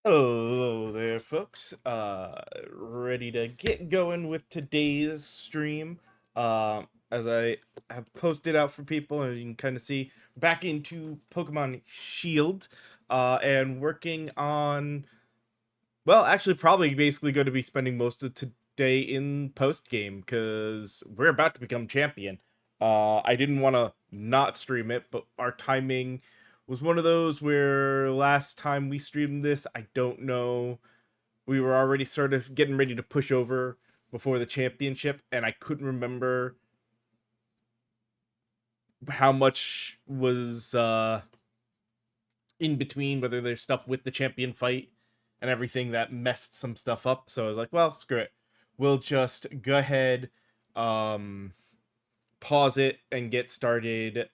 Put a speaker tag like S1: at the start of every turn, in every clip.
S1: Hello there, folks. Ready to get going with today's stream. As I have posted out for people, and you can kind of see, back into Pokemon Shield, and working on. Well, actually, probably basically going to be spending most of today in post game because we're about to become champion. I didn't want to not stream it, but our timing was one of those where last time we streamed this, I don't know, we were already sort of getting ready to push over before the championship, and I couldn't remember how much was in between, whether there's stuff with the champion fight and everything that messed some stuff up. So I was like, well, screw it. We'll just go ahead, um, pause it, and get started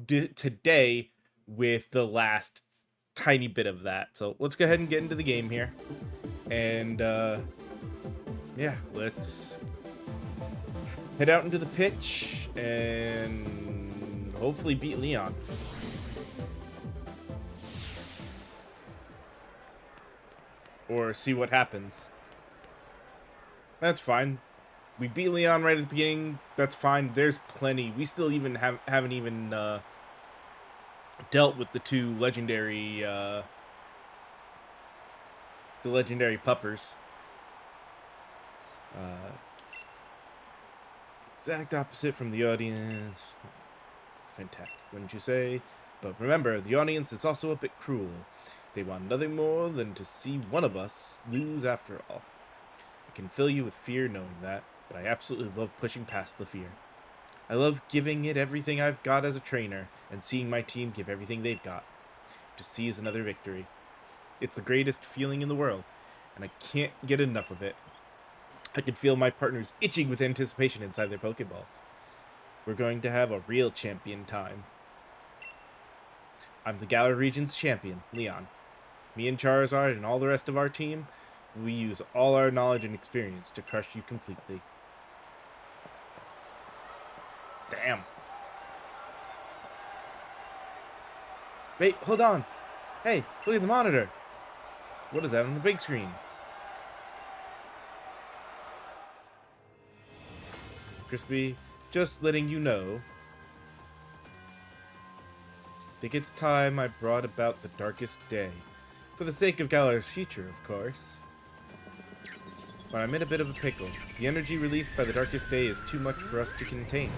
S1: today with the last tiny bit of that. So let's go ahead and get into the game here. And yeah, let's head out into the pitch and hopefully beat Leon. Or see what happens. That's fine. We beat Leon right at the beginning. That's fine. There's plenty. We still even haven't even dealt with the two legendary the legendary puppers. Exact opposite from the audience. Fantastic, wouldn't you say? But remember, the audience is also a bit cruel. They want nothing more than to see one of us lose after all. I can fill you with fear knowing that, but I absolutely love pushing past the fear. I love giving it everything I've got as a trainer and seeing my team give everything they've got. To seize another victory. It's the greatest feeling in the world, and I can't get enough of it. I can feel my partners itching with anticipation inside their Pokeballs. We're going to have a real champion time. I'm the Galar Region's champion, Leon. Me and Charizard and all the rest of our team, we use all our knowledge and experience to crush you completely. Damn. Wait, hold on. Hey, look at the monitor. What is that on the big screen? Crispy, just letting you know. Think it's time I brought about the darkest day. For the sake of Galar's future, of course. But I'm in a bit of a pickle. The energy released by the darkest day is too much for us to contain.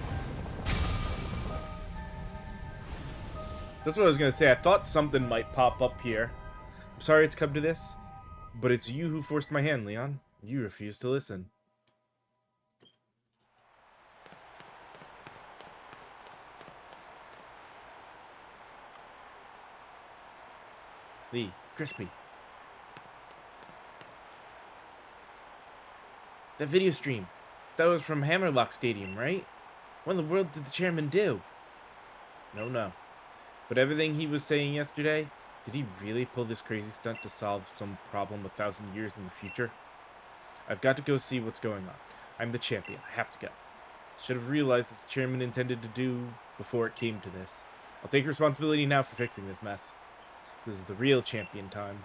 S1: That's what I was going to say. I thought something might pop up here. I'm sorry it's come to this, but it's you who forced my hand, Leon. You refused to listen. Lee, Crispy. That video stream. That was from Hammerlock Stadium, right? What in the world did the chairman do? No. But everything he was saying yesterday, did he really pull this crazy stunt to solve some problem 1,000 years in the future? I've got to go see what's going on. I'm the champion. I have to go. Should have realized that the chairman intended to do before it came to this. I'll take responsibility now for fixing this mess. This is the real champion time.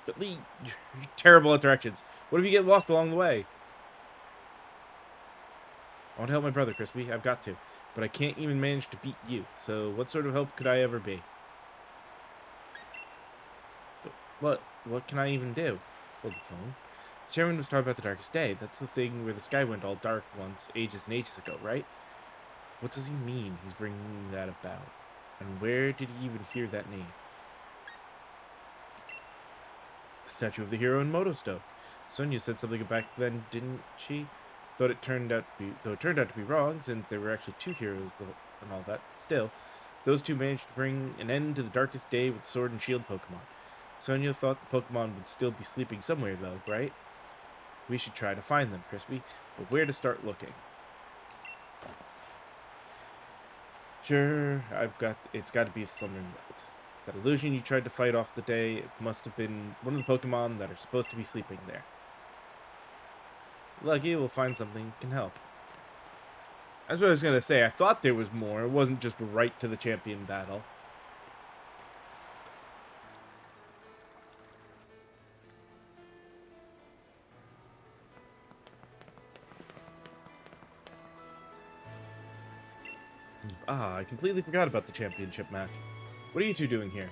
S1: But Lee, you're terrible at directions. What if you get lost along the way? I want to help my brother, Crispy. I've got to. But I can't even manage to beat you. So what sort of help could I ever be? But what can I even do? Hold the phone. The chairman was talking about the darkest day. That's the thing where the sky went all dark once, ages and ages ago, right? What does he mean he's bringing that about? And where did he even hear that name? Statue of the hero in Motostoke. Sonia said something back then, didn't she? Though it turned out to be wrong, since there were actually two heroes and all that. Still, those two managed to bring an end to the darkest day with Sword and Shield Pokemon. Sonia thought the Pokemon would still be sleeping somewhere, though, right? We should try to find them, Crispy, but where to start looking? Sure, it's got to be the Slumbering Belt. That illusion you tried to fight off the day, it must have been one of the Pokemon that are supposed to be sleeping there. Lucky we'll find something that can help. That's what I was going to say. I thought there was more. It wasn't just right to the champion battle. Ah, I completely forgot about the championship match. What are you two doing here?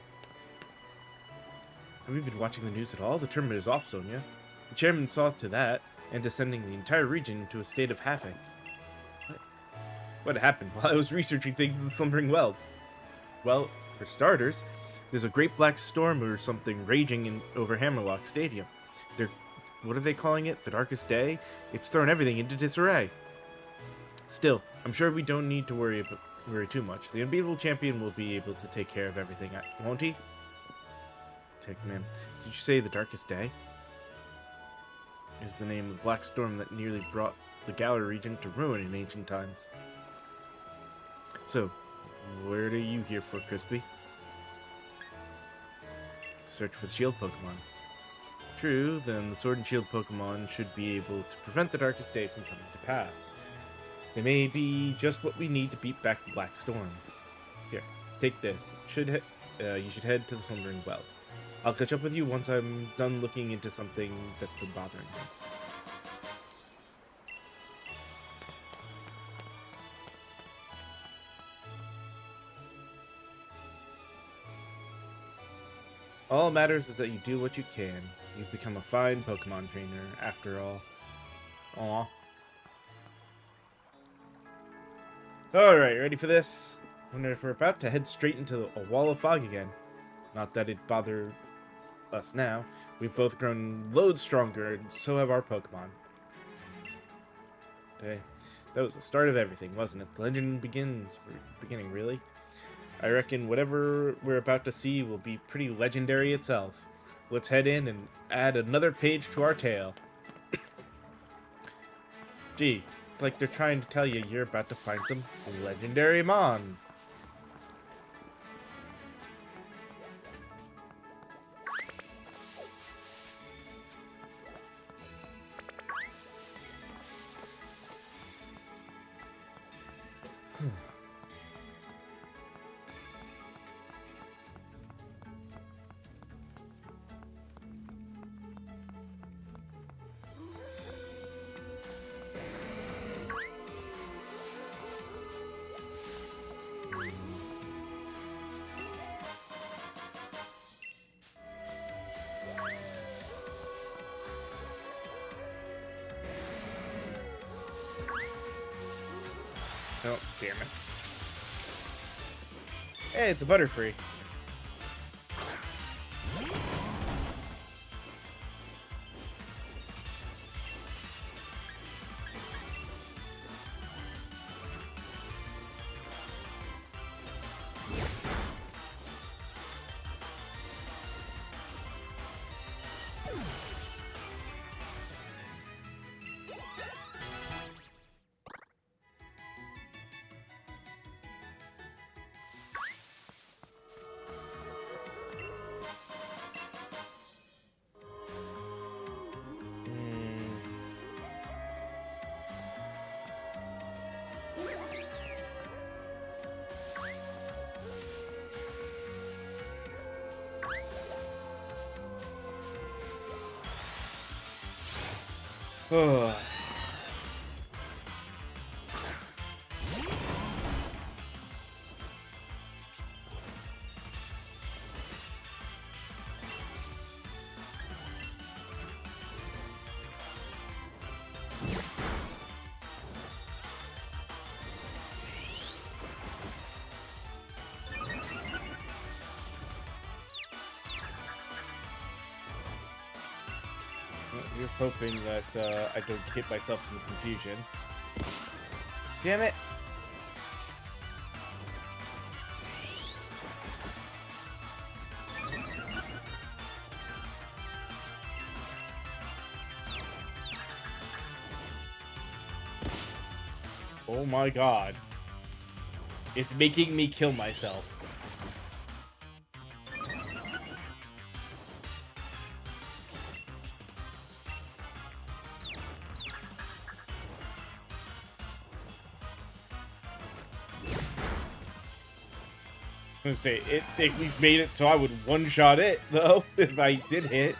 S1: Have you been watching the news at all? The tournament is off, Sonia. The chairman saw to that, and is sending the entire region into a state of havoc. What? What happened while I was researching things in the Slumbering Weld? Well, for starters, there's a great black storm or something raging over Hammerlock Stadium. They're, what are they calling it? The darkest day? It's thrown everything into disarray. Still, I'm sure we don't need to worry too much. The unbeatable champion will be able to take care of everything, won't he? Tickman, did you say the darkest day? Is the name of the black storm that nearly brought the Galar region to ruin in ancient times. So, what are you here for, Crispy? To search for the shield Pokemon. True, then the Sword and Shield Pokemon should be able to prevent the darkest day from coming to pass. They may be just what we need to beat back the Black Storm. Here, take this. You should head to the Slumbering Weld. I'll catch up with you once I'm done looking into something that's been bothering me. All that matters is that you do what you can. You've become a fine Pokemon trainer, after all. Aw. Alright, ready for this? Wonder if we're about to head straight into a wall of fog again. Not that it bothered us now. We've both grown loads stronger, and so have our Pokemon. Okay. That was the start of everything, wasn't it? The legend beginning, really? I reckon whatever we're about to see will be pretty legendary itself. Let's head in and add another page to our tale. Gee, it's like they're trying to tell you you're about to find some legendary mon. Oh, damn it. Hey, it's a Butterfree. Oh. Just hoping that I don't hit myself in the confusion. Damn it! Oh my god. It's making me kill myself. I was gonna say, it at least made it so I would one-shot it, though, if I did hit.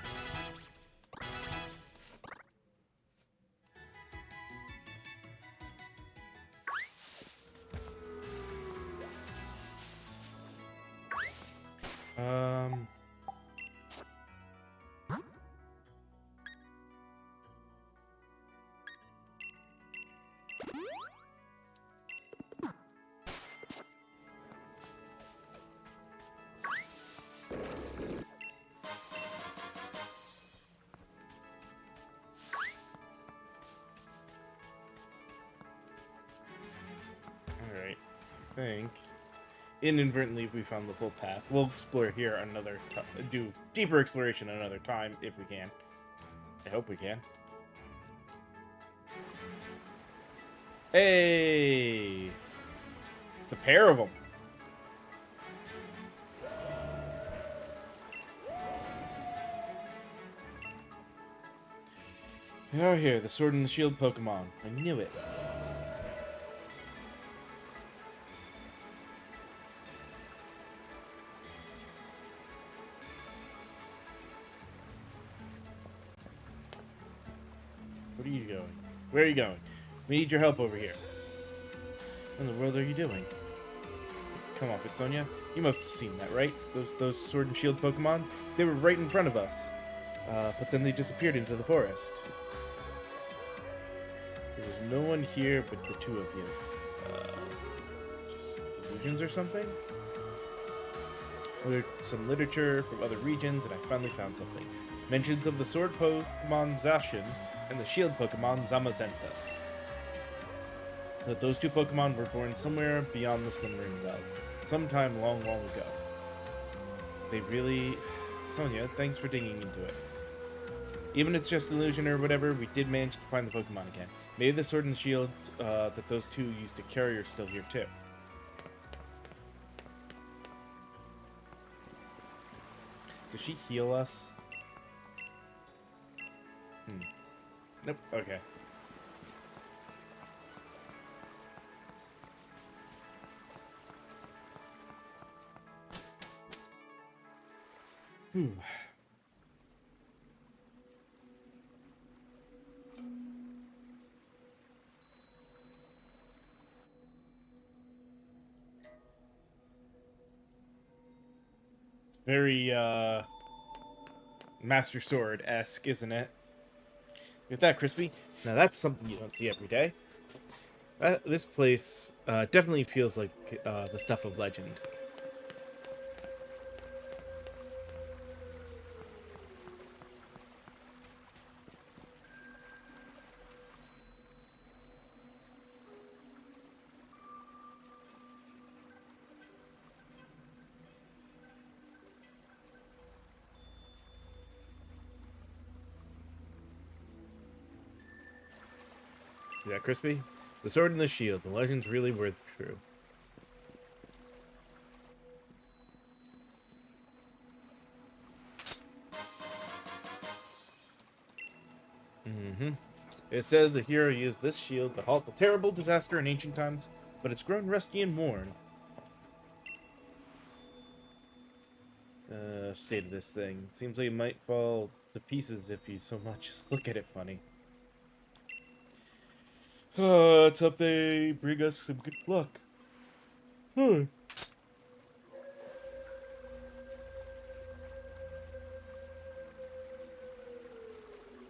S1: Um. Alright, I think inadvertently we found the full path. We'll explore here another do deeper exploration another time if we can. I hope we can. Hey! It's the pair of them. Oh, here, the Sword and the Shield Pokemon. I knew it. Where are you going? Where are you going? We need your help over here. What in the world are you doing? Come off it, Sonia. You must have seen that, right? Those Sword and Shield Pokemon? They were right in front of us. But then they disappeared into the forest. There was no one here but the two of you. Just illusions or something? Ordered some literature from other regions, and I finally found something. Mentions of the Sword Pokemon Zacian and the Shield Pokemon Zamazenta. That those two Pokemon were born somewhere beyond the Slimmering Belt, sometime long, long ago. They really... Sonia, thanks for digging into it. Even if it's just illusion or whatever, we did manage to find the Pokemon again. Maybe the Sword and Shield that those two used to carry are still here too. Does she heal us? Nope, okay. Whew. Very, Master Sword-esque, isn't it? Look at that, Crispy. Now that's something you don't see every day. This place definitely feels like the stuff of legend. See that, Crispy? The Sword and the Shield. The legend's really worth true. It said the hero used this shield to halt a terrible disaster in ancient times, but it's grown rusty and worn. State of this thing. Seems like it might fall to pieces if you so much as look at it funny. Let's hope they bring us some good luck.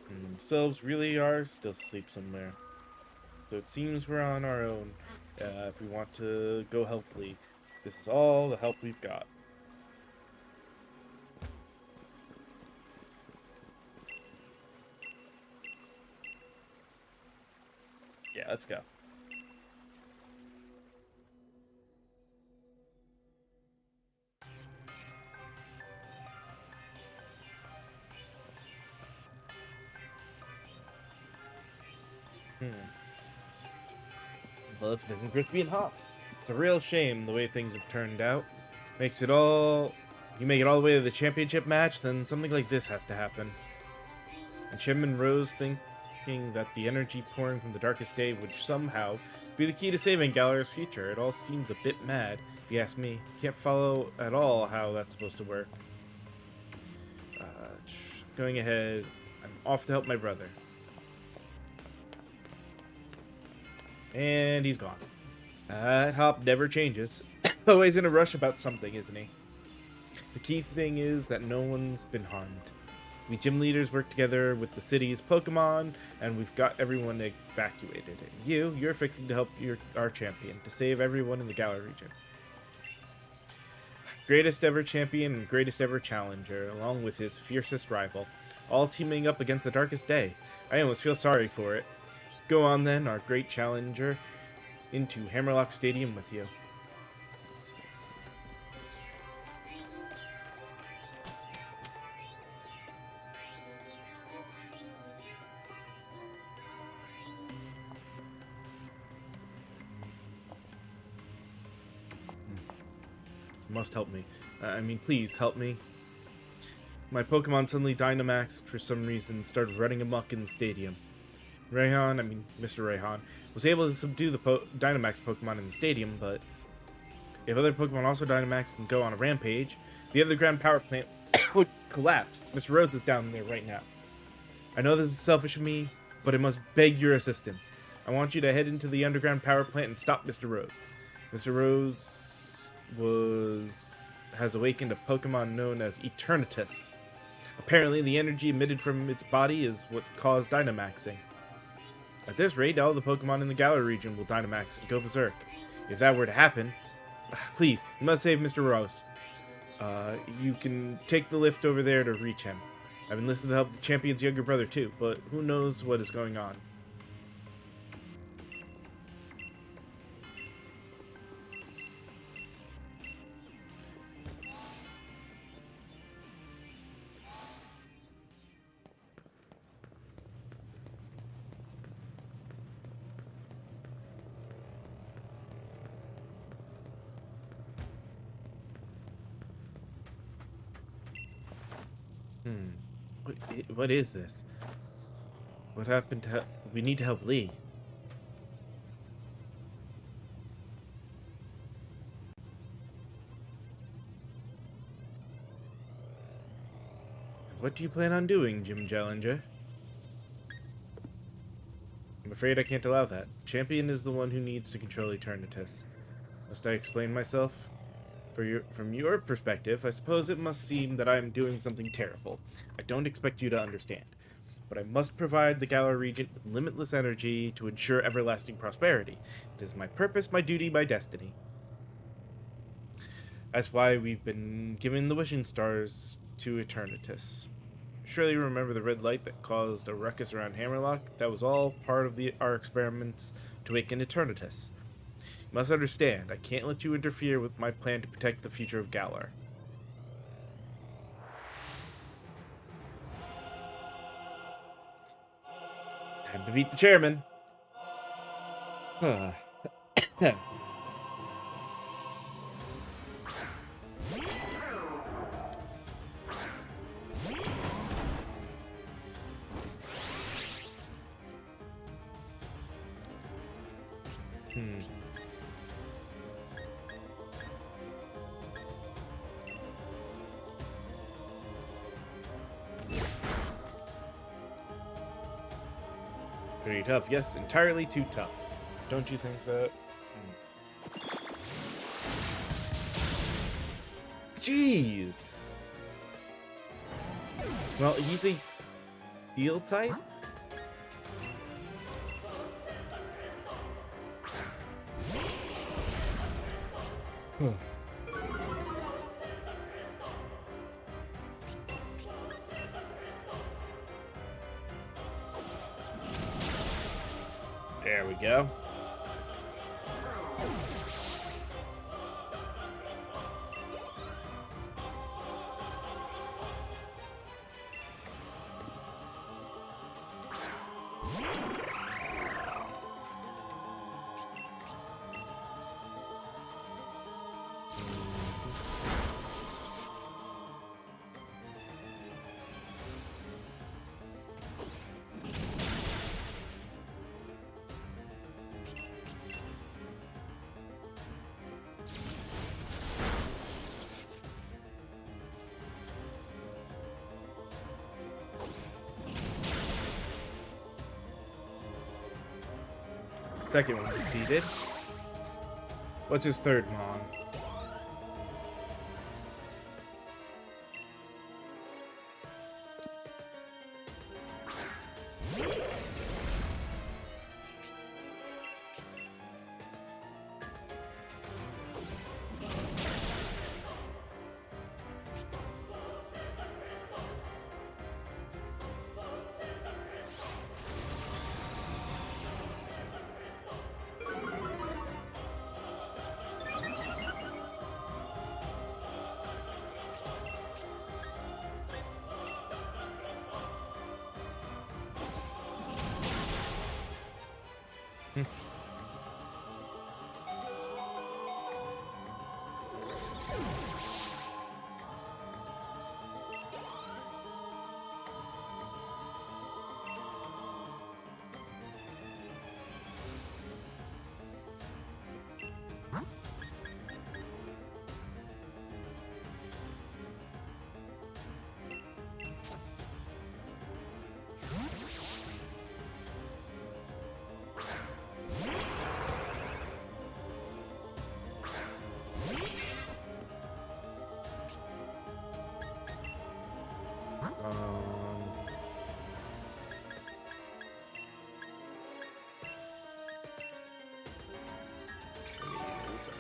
S1: Themselves really are still asleep somewhere. So it seems we're on our own if we want to go healthily. This is all the help we've got. Yeah, let's go. Well, if it isn't crispy and hot. It's a real shame the way things have turned out. Makes it all... You make it all the way to the championship match, then something like this has to happen. And Chim and Rose thinking that the energy pouring from the darkest day would somehow be the key to saving Galar's future. It all seems a bit mad, if you ask me. Can't follow at all how that's supposed to work. Going ahead, I'm off to help my brother. And he's gone. That Hop never changes. Always in a rush about something, isn't he? The key thing is that no one's been harmed. We gym leaders work together with the city's Pokemon, and we've got everyone evacuated. And you're fixing to help our champion to save everyone in the Galar region. Greatest ever champion and greatest ever challenger, along with his fiercest rival, all teaming up against the darkest day. I almost feel sorry for it. Go on then, our great challenger, into Hammerlock Stadium with you. Must help me. I mean, please help me. My Pokemon suddenly Dynamaxed for some reason, started running amok in the stadium. Mr. Rayhan, was able to subdue the Dynamax Pokemon in the stadium, but if other Pokemon also Dynamax and go on a rampage, the underground power plant would collapse. Mr. Rose is down there right now. I know this is selfish of me, but I must beg your assistance. I want you to head into the underground power plant and stop Mr. Rose. Mr. Rose has awakened a Pokemon known as Eternatus. Apparently, the energy emitted from its body is what caused Dynamaxing. At this rate, all the Pokemon in the Galar region will Dynamax and go berserk. If that were to happen, please, you must save Mr. Rose. You can take the lift over there to reach him. I've been listening to help the champion's younger brother too, but who knows what is going on. What is this? What happened to... We need to help Lee. What do you plan on doing, Gym Challenger? I'm afraid I can't allow that. The champion is the one who needs to control Eternatus. Must I explain myself? From your perspective, I suppose it must seem that I am doing something terrible. I don't expect you to understand. But I must provide the Galar region with limitless energy to ensure everlasting prosperity. It is my purpose, my duty, my destiny. That's why we've been giving the wishing stars to Eternatus. Surely you remember the red light that caused a ruckus around Hammerlock? That was all part of our experiments to awaken Eternatus. You must understand, I can't let you interfere with my plan to protect the future of Galar. Time to beat the chairman. Pretty tough. Yes, entirely too tough. Don't you think that? Jeez. Well, he's a steel type? There we go. Second one defeated. What's his third Mon? Hmm.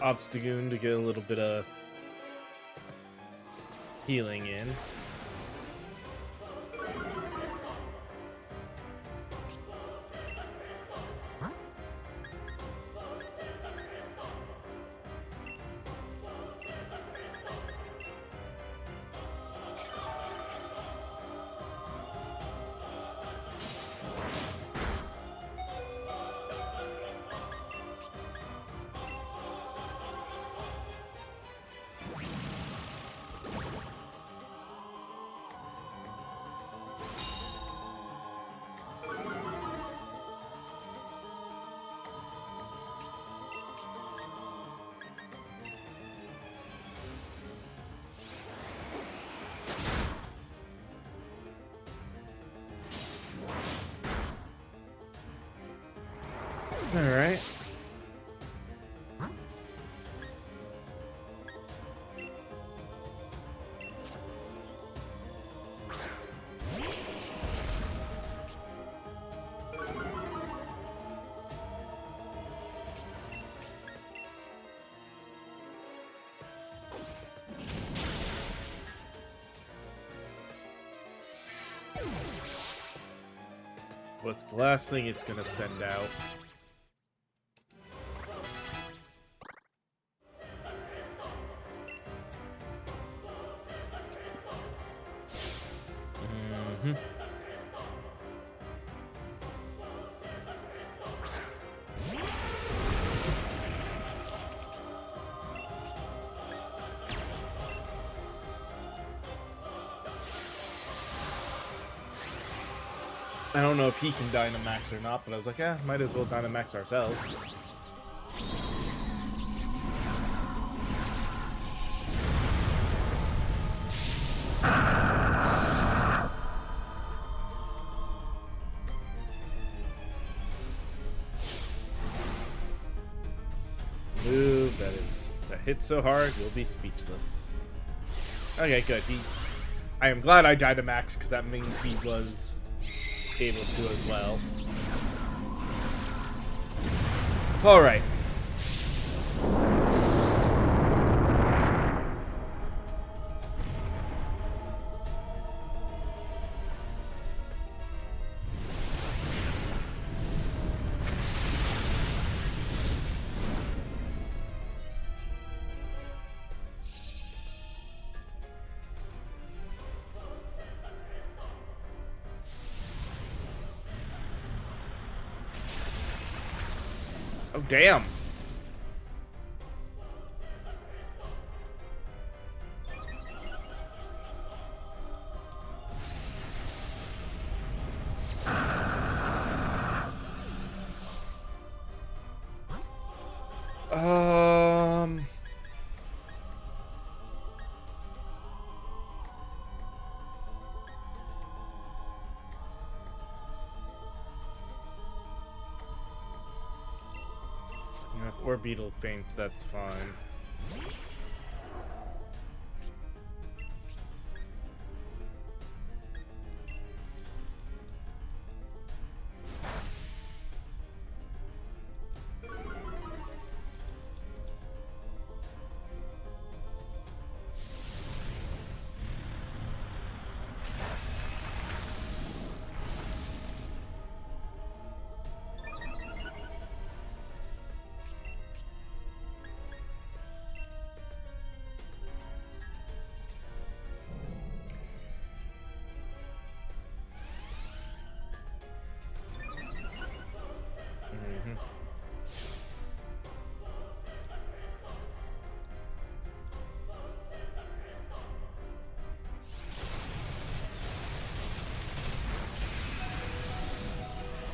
S1: Obstagoon to get a little bit of healing in. All right. What's the last thing it's gonna send out? I don't know if he can Dynamax or not, but I was like, eh, might as well Dynamax ourselves. Move that hits so hard, you'll be speechless. Okay, good. I am glad I Dynamax because that means he was able to as well. All right. Oh, damn. If Orbeetle faints, that's fine.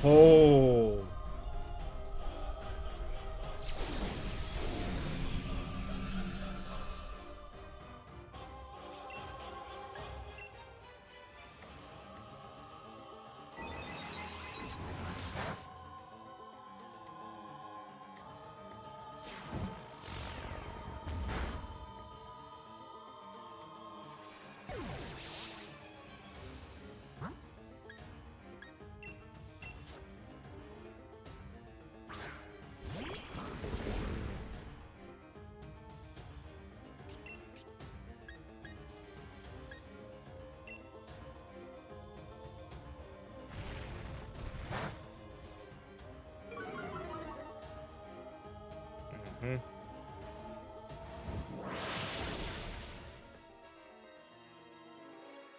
S1: Oh. Hmm.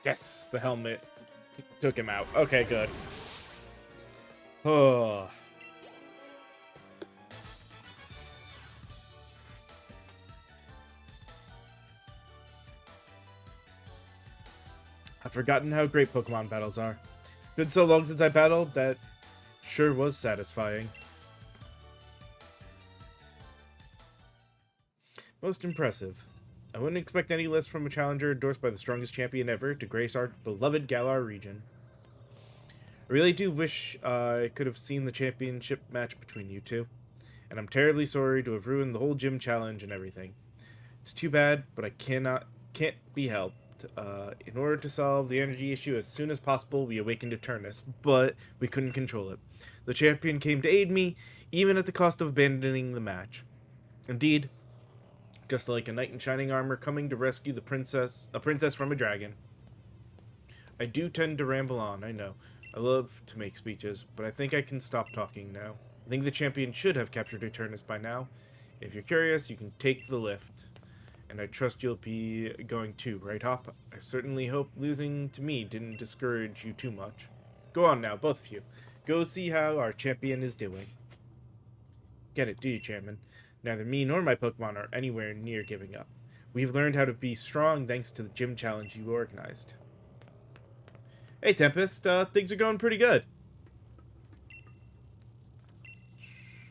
S1: Yes, the helmet took him out. Okay, good. Oh. I've forgotten how great Pokemon battles are. It's been so long since I battled, that sure was satisfying. Most impressive. I wouldn't expect any less from a challenger endorsed by the strongest champion ever to grace our beloved Galar region. I really do wish I could have seen the championship match between you two, and I'm terribly sorry to have ruined the whole gym challenge and everything. It's too bad, but I can't be helped. In order to solve the energy issue as soon as possible, we awakened Eternus, but we couldn't control it. The champion came to aid me, even at the cost of abandoning the match. Indeed, just like a knight in shining armor coming to rescue a princess from a dragon. I do tend to ramble on, I know. I love to make speeches, but I think I can stop talking now. I think the champion should have captured Eternus by now. If you're curious, you can take the lift. And I trust you'll be going too, right, Hop? I certainly hope losing to me didn't discourage you too much. Go on now, both of you. Go see how our champion is doing. Get it, do you, Chairman? Neither me nor my Pokemon are anywhere near giving up. We've learned how to be strong thanks to the gym challenge you organized. Hey, Tempest, things are going pretty good.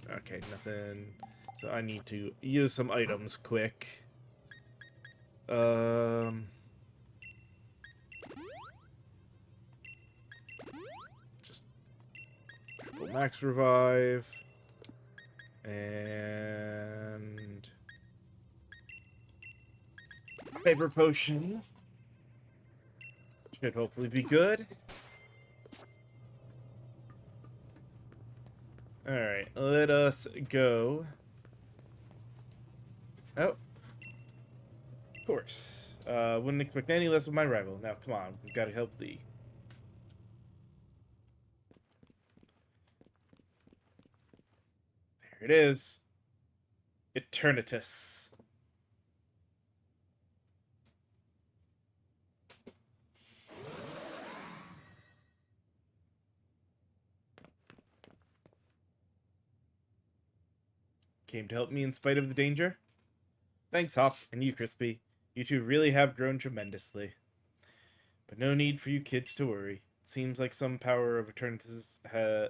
S1: Okay, nothing. So I need to use some items quick. Just triple max revive. And paper potion. Should hopefully be good. Alright, let us go. Oh. Of course. Wouldn't expect any less of my rival. Now, come on. We've got to help thee. There it is. Eternatus. Came to help me in spite of the danger? Thanks, Hop, and you, Crispy. You two really have grown tremendously. But no need for you kids to worry. It seems like some power of Eternatus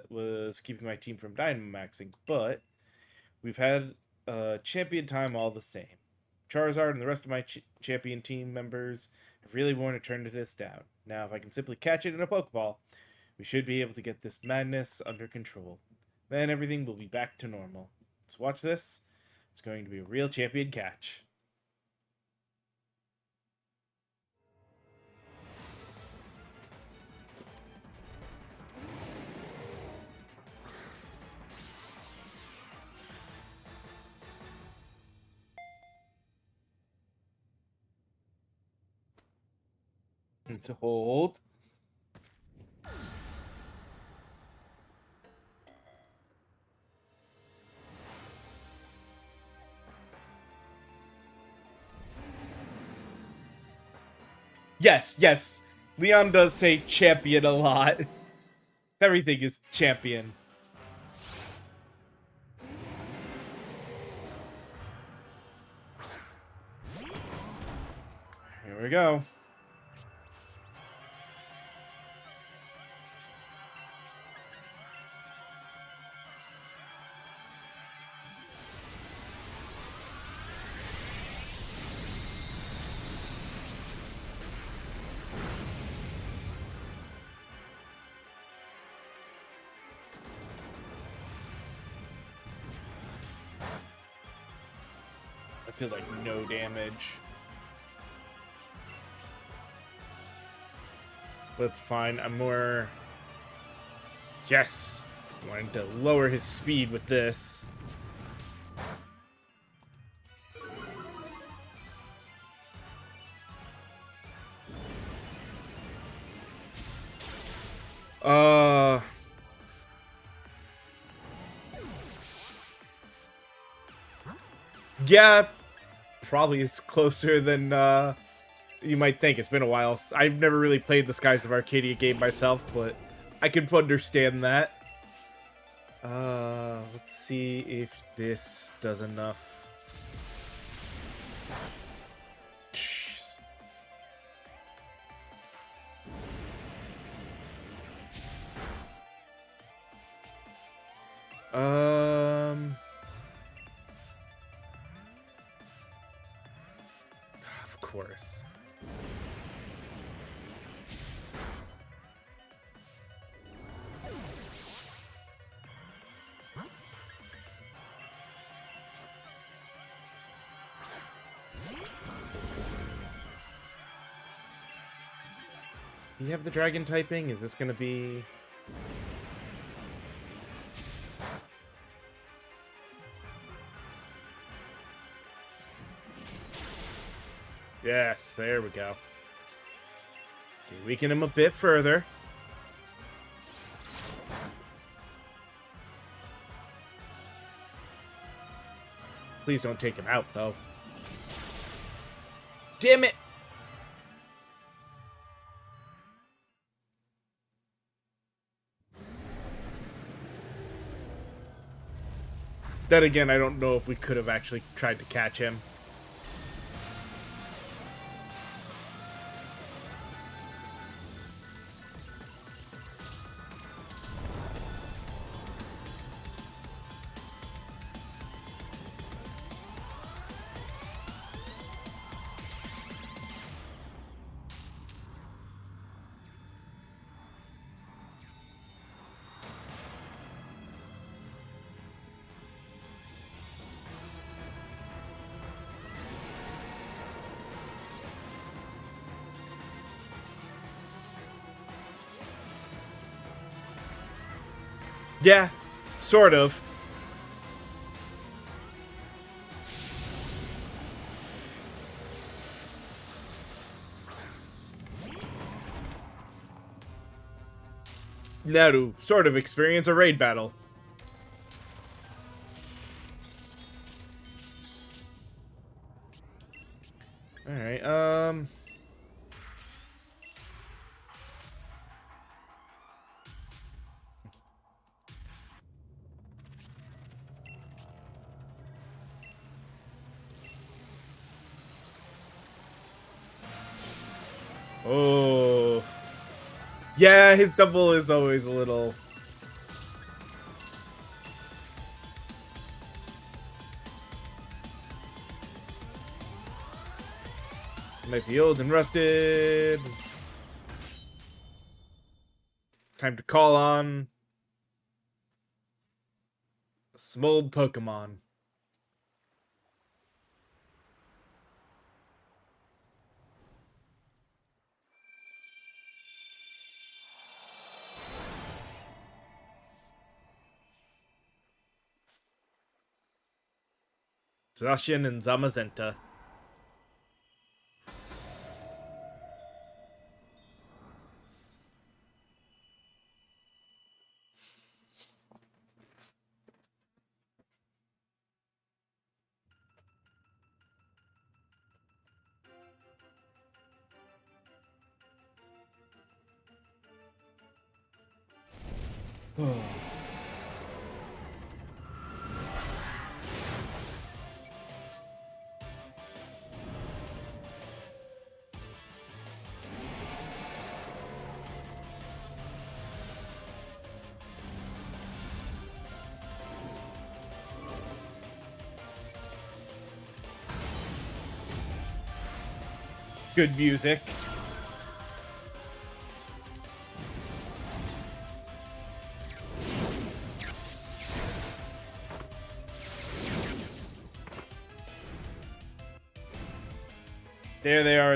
S1: was keeping my team from Dynamaxing, but we've had a champion time all the same. Charizard and the rest of my champion team members have really worn Eternatus down. Now, if I can simply catch it in a Pokeball, we should be able to get this madness under control. Then everything will be back to normal. So watch this. It's going to be a real champion catch. To hold. Yes, yes. Leon does say champion a lot. Everything is champion. Here we go. did like no damage. But it's fine. I'm more... Yes! I wanted to lower his speed with this. Yeah, probably is closer than, you might think. It's been a while. I've never really played the Skies of Arcadia game myself, but I could understand that. Let's see if this does enough. Jeez. Of course. Do you have the dragon typing? Is this gonna be... Yes, there we go. Okay, weaken him a bit further. Please don't take him out, though. Damn it! Then again, I don't know if we could have actually tried to catch him. Yeah, sort of. Now to sort of experience a raid battle. Alright, Oh. Yeah, his double is always a little... Might be old and rusted. Time to call on some old Pokemon. Zacian and Zamazenta. Good music.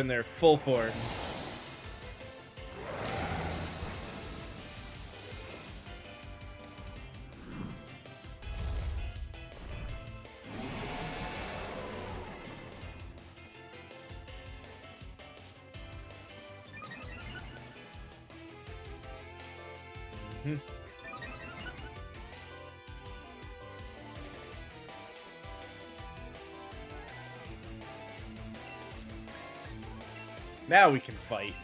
S1: in their full forms. Now we can fight.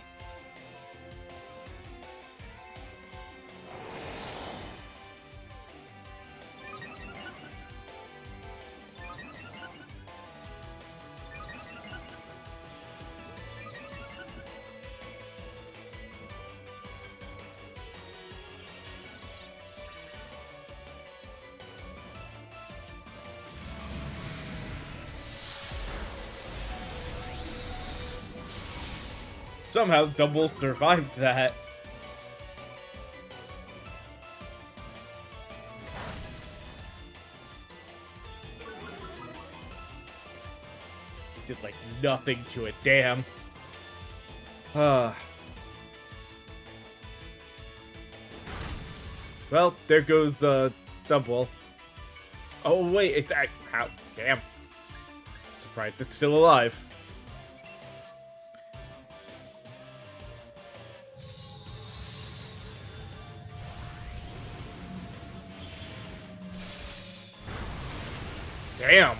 S1: Somehow, Double survived that. Did, like, nothing to it, damn. Well, there goes, Double. Oh, wait, it's... How? Damn. Surprised it's still alive. Damn.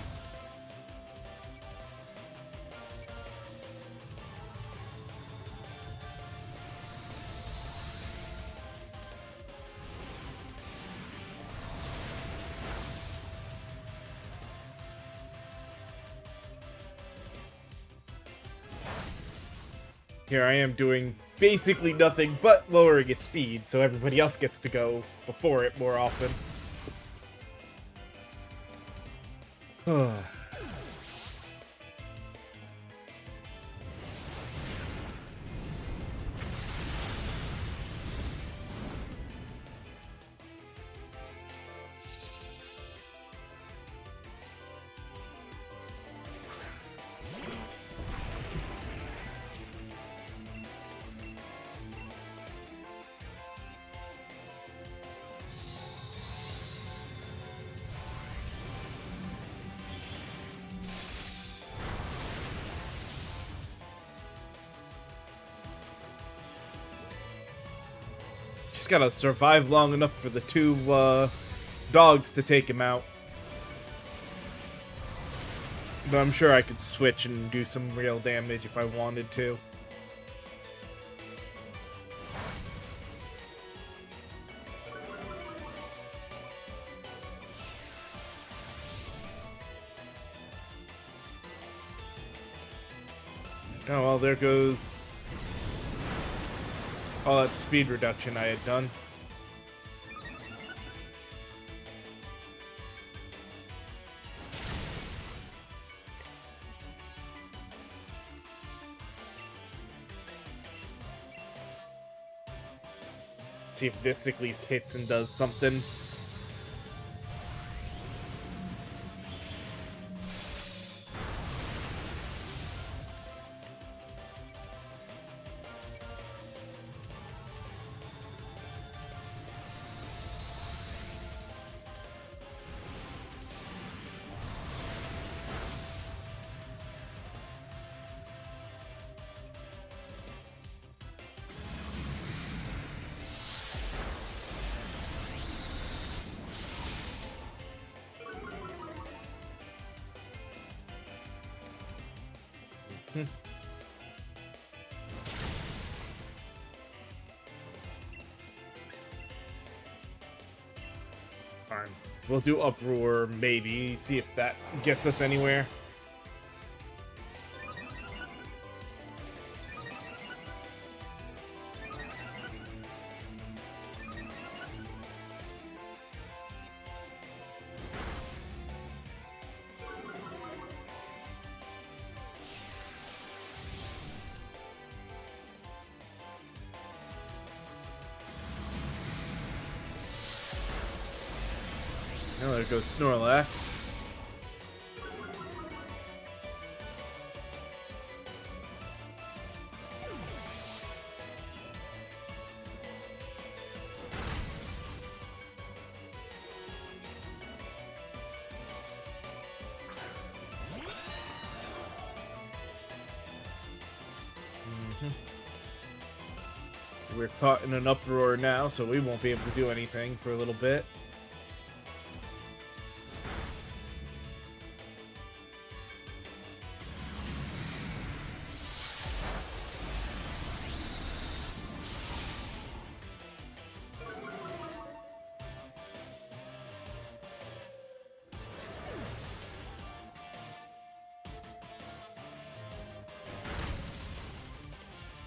S1: Here I am doing basically nothing but lowering its speed, so everybody else gets to go before it more often. Just gotta survive long enough for the two dogs to take him out. But I'm sure I could switch and do some real damage if I wanted to. Oh, well, there goes all that speed reduction I had done. See if this at least hits and does something. Fine. We'll do Uproar, maybe. See if that gets us anywhere. Oh, there goes Snorlax. We're caught in an uproar now, so we won't be able to do anything for a little bit.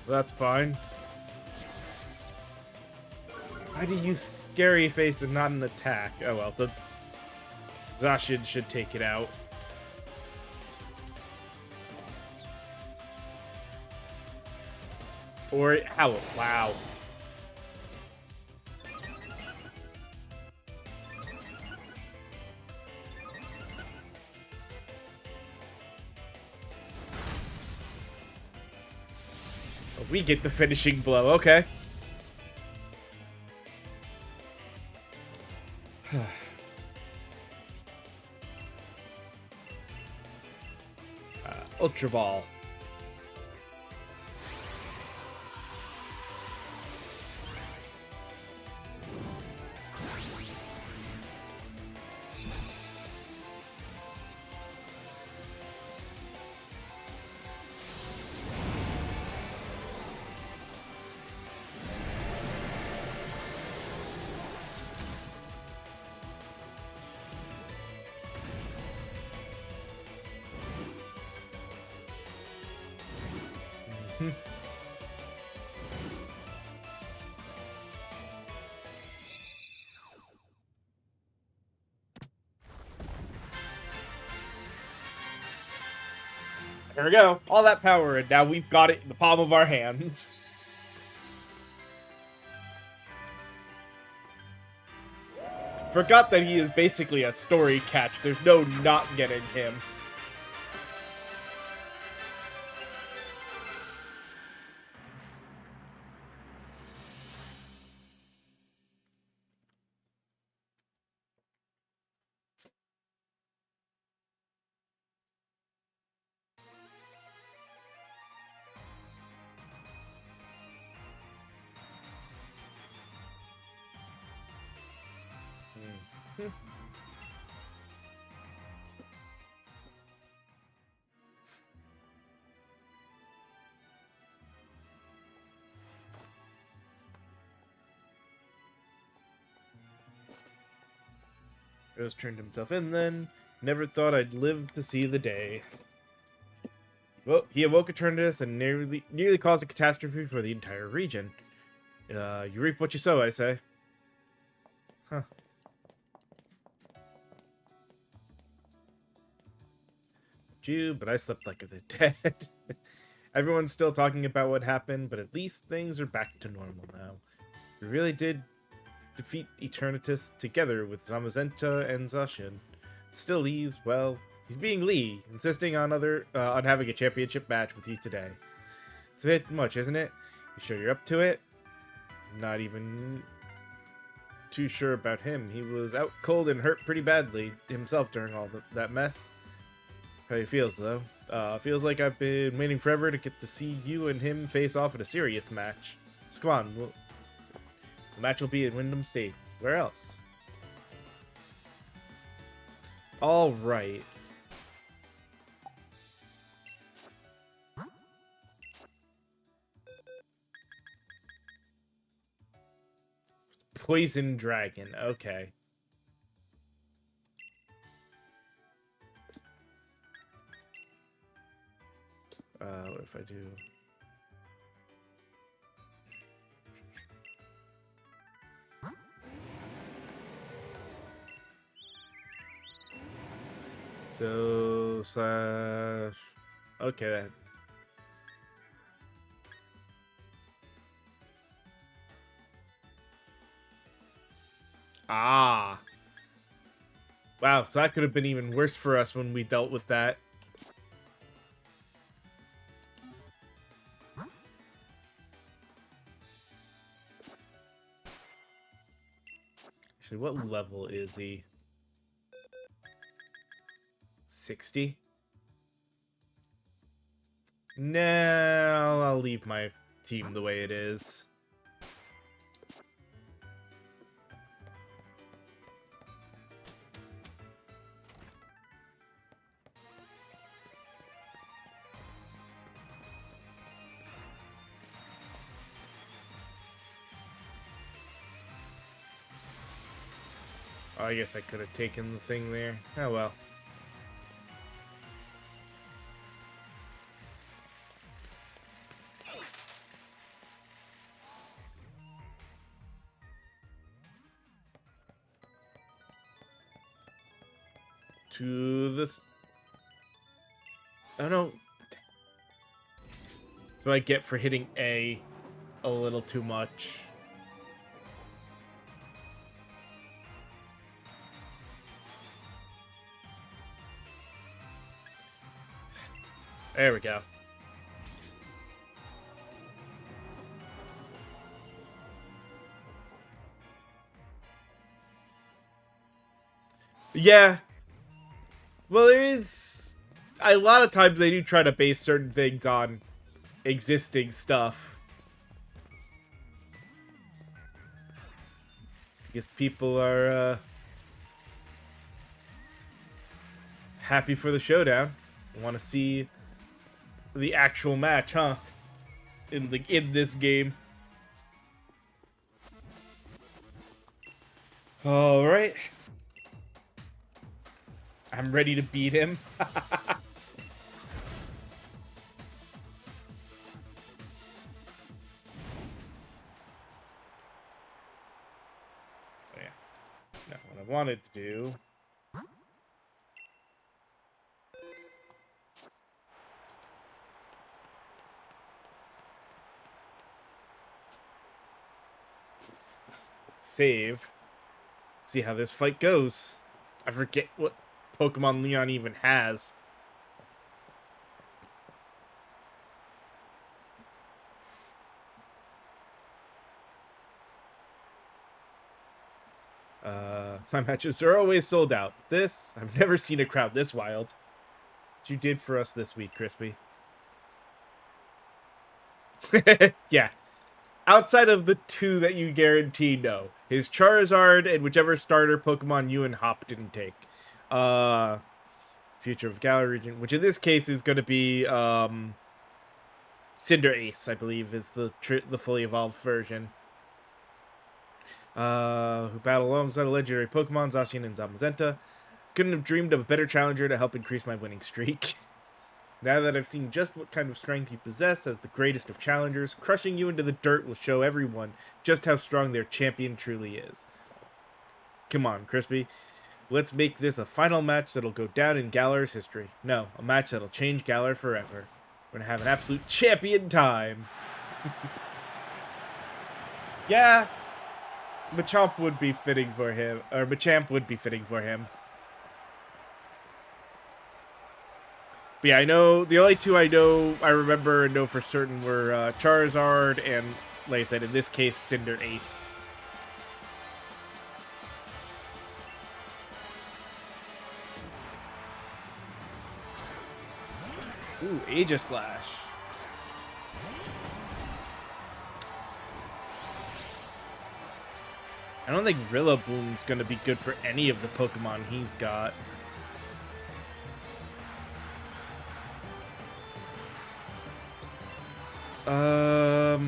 S1: That's fine. Why do you scary face and not an attack? Oh well, the Zacian should take it out. Or how? Wow. We get the finishing blow. Okay. Ultra Ball. There we go. All that power, and now we've got it in the palm of our hands. Forgot that he is basically a story catch. There's no not getting him. Rose turned himself in then. Never thought I'd live to see the day. Well, he awoke Eternatus and nearly caused a catastrophe for the entire region. You reap what you sow, I say. Huh. But I slept like the dead. Everyone's still talking about what happened, but at least things are back to normal now. We really did defeat Eternatus together with Zamazenta and Zacian. Still, he's being Lee, insisting on having a championship match with you today. It's a bit much, isn't it? You sure you're up to it? Not even too sure about him. He was out cold and hurt pretty badly himself during all that mess. How he feels, though. Feels like I've been waiting forever to get to see you and him face off in a serious match. So come on, the match will be at Wyndham State. Where else? All right. Poison Dragon. Okay. What if I do? So slash. Okay. Then. Ah. Wow. So that could have been even worse for us when we dealt with that. Actually, what level is he? 60? No, I'll leave my team the way it is. Oh, I guess I could have taken the thing there. Oh well. To this. Oh no. That's what I get for hitting A a little too much. There we go. Yeah. Well, there is a lot of times they do try to base certain things on existing stuff. Because people are happy for the showdown. Want to see the actual match, huh? In this game. All right. I'm ready to beat him. Oh, yeah. Now, what I wanted to do... Save. See how this fight goes. I forget what Pokemon Leon even has. My matches are always sold out. This, I've never seen a crowd this wild. What you did for us this week, Crispy. Yeah. Outside of the two that you guarantee no. His Charizard and whichever starter Pokemon you and Hop didn't take. Future of Galar region, which in this case is going to be Cinder Ace, I believe, is the fully evolved version. Who battle alongside a legendary Pokemon, Zacian and Zamazenta. Couldn't have dreamed of a better challenger to help increase my winning streak. Now that I've seen just what kind of strength you possess as the greatest of challengers, crushing you into the dirt will show everyone just how strong their champion truly is. Come on, Crispy. Let's make this a final match that'll go down in Galar's history. No, a match that'll change Galar forever. We're gonna have an absolute champion time. Yeah, Machamp would be fitting for him, or Machamp would be fitting for him. But yeah, I know the only two I remember and know for certain were Charizard and, like I said, in this case, Cinder Ace. Ooh, Aegislash. I don't think Rillaboom's gonna be good for any of the Pokemon he's got. Oh.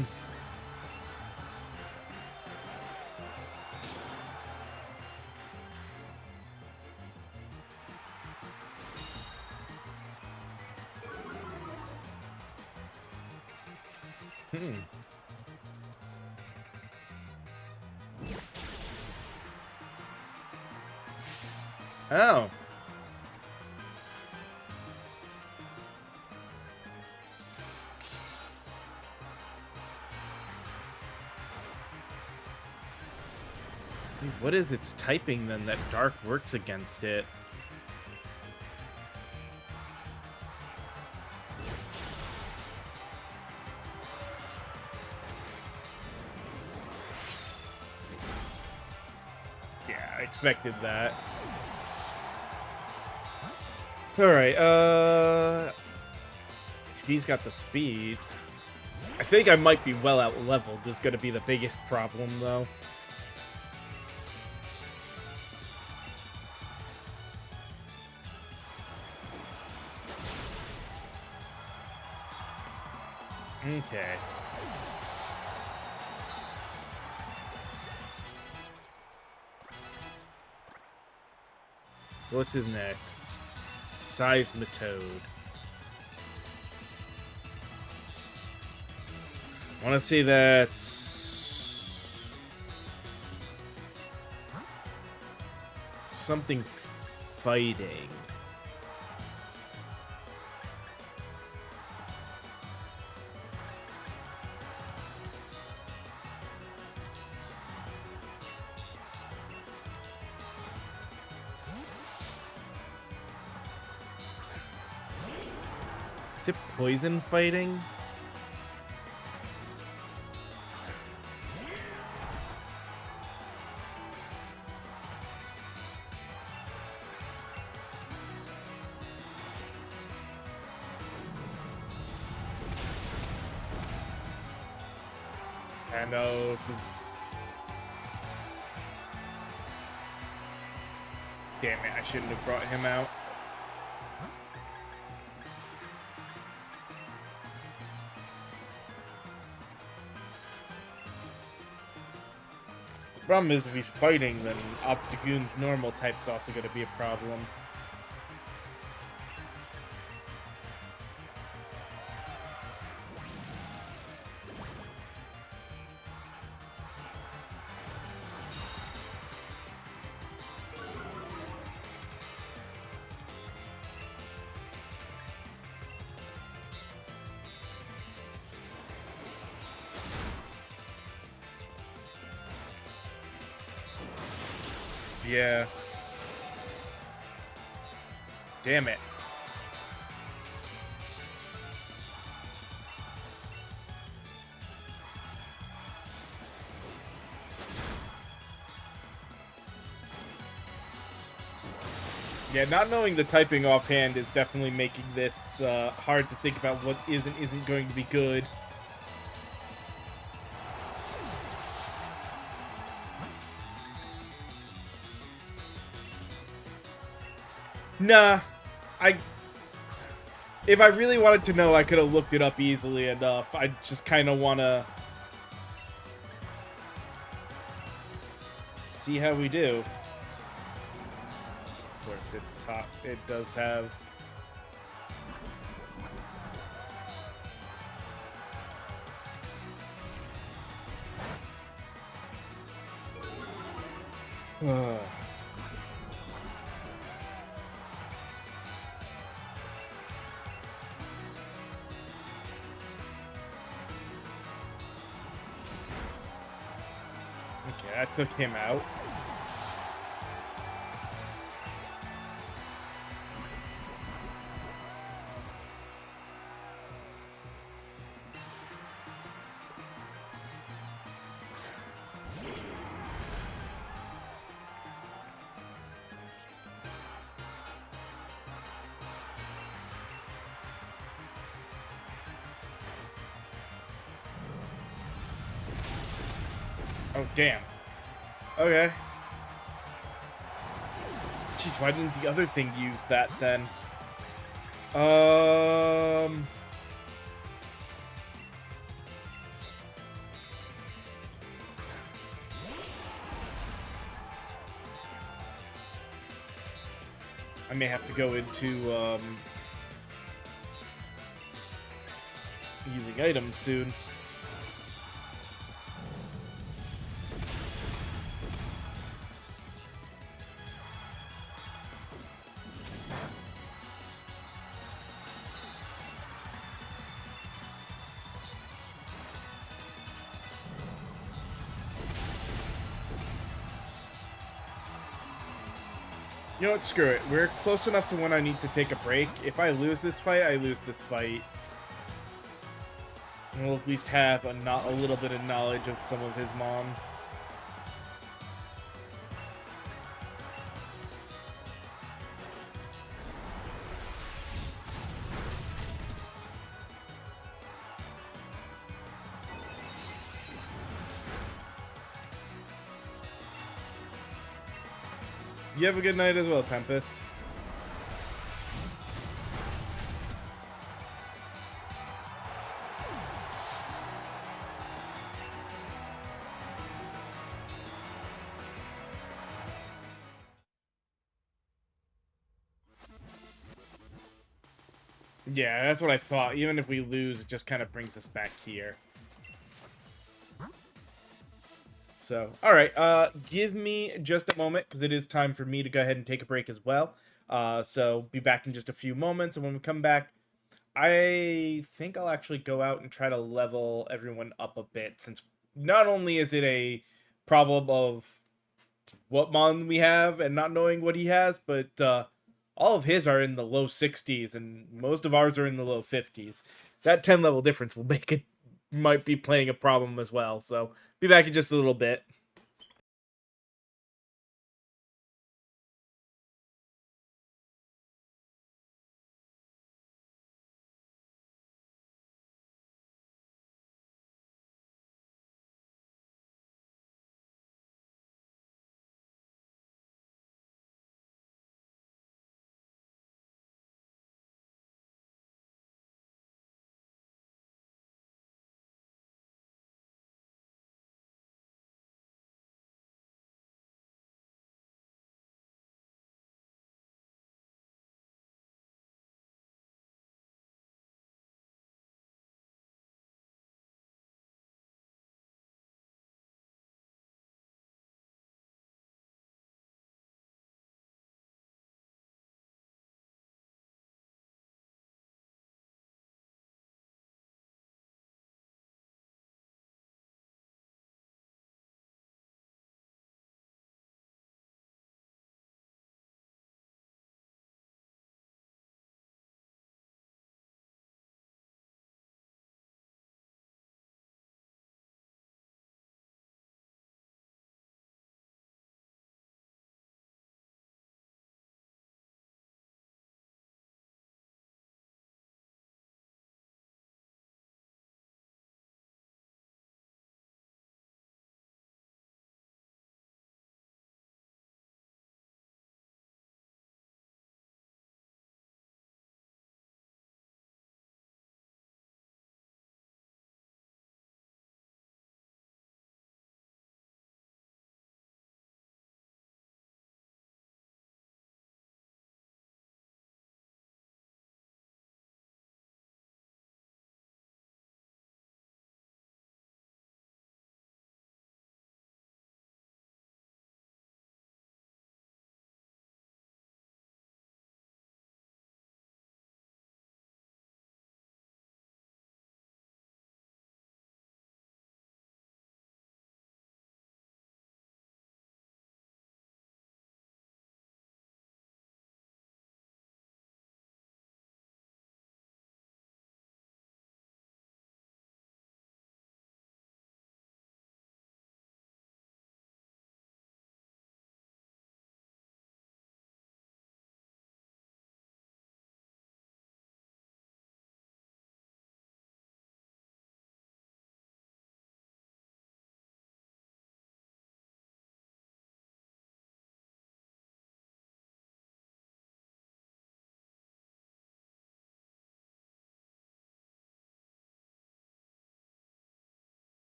S1: What is its typing then that Dark works against it? Yeah, I expected that. Alright, He's got the speed. I think I might be well out leveled is going to be the biggest problem, though. Okay. What's his next? Seismitoad. I want to say that's something fighting. Is it poison fighting? I know. Damn it, I shouldn't have brought him out. The problem is if he's fighting, then Obstagoon's normal type's also going to be a problem. Yeah. Damn it. Yeah, not knowing the typing offhand is definitely making this hard to think about what is and isn't going to be good. Nah, if I really wanted to know, I could have looked it up easily enough. I just kind of want to see how we do. Of course, it's top. It does have... Okay, I took him out. Oh, damn. Okay. Jeez, why didn't the other thing use that then? I may have to go into, using items soon. You know what, screw it. We're close enough to when I need to take a break. If I lose this fight, I lose this fight. And we'll at least have a little bit of knowledge of some of his mom. You have a good night as well, Tempest. Yeah, that's what I thought. Even if we lose, it just kind of brings us back here. So, all right, give me just a moment because it is time for me to go ahead and take a break as well. So be back in just a few moments, and when we come back, I think I'll actually go out and try to level everyone up a bit, since not only is it a problem of what mon we have and not knowing what he has, but all of his are in the low 60s and most of ours are in the low 50s. That 10 level difference will make it might be playing a problem as well. So be back in just a little bit.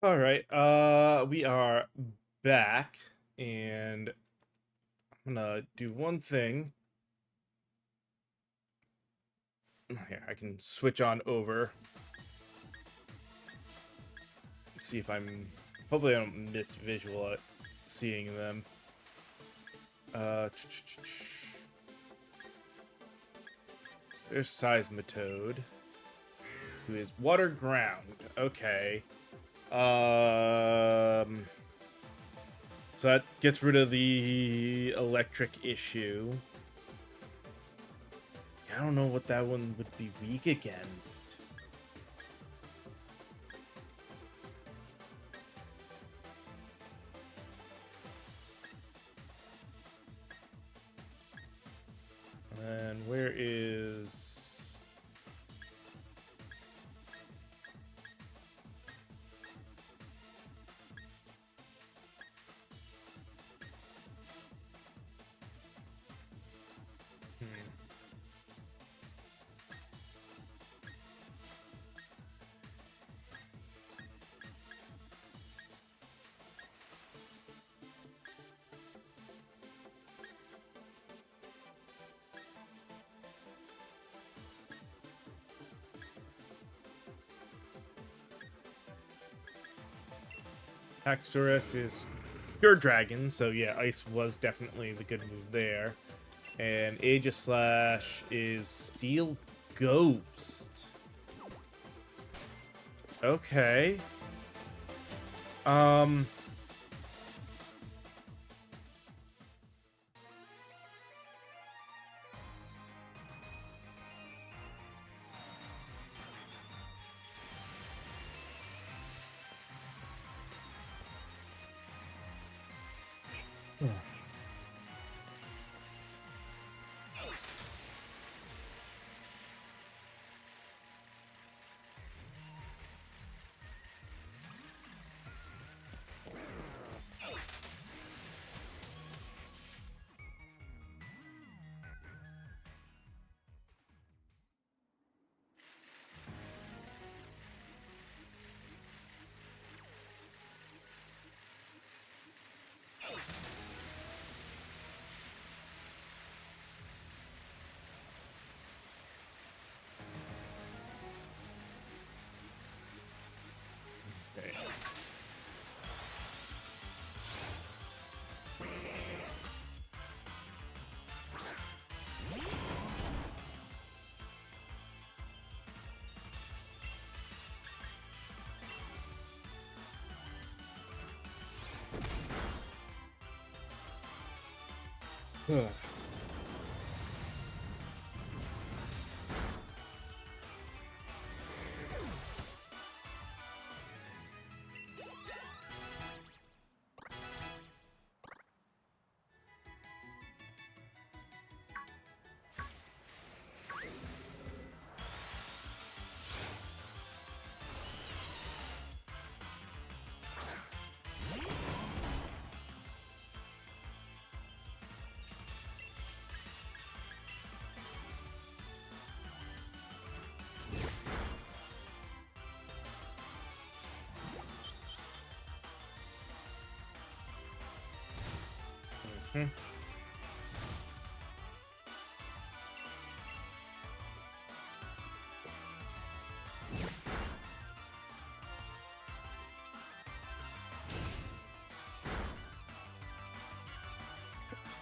S1: All right. We are back, and I'm gonna do one thing. Here, I can switch on over. Let's see if I'm. Hopefully, I don't miss visual at seeing them. Uh, there's Seismitoad, who is water ground. Okay. So So that gets rid of the electric issue. I don't know what that one would be weak against. And where is... Haxorus is pure dragon, so yeah, ice was definitely the good move there. And Aegislash is steel ghost. Okay. Okay. Hmm.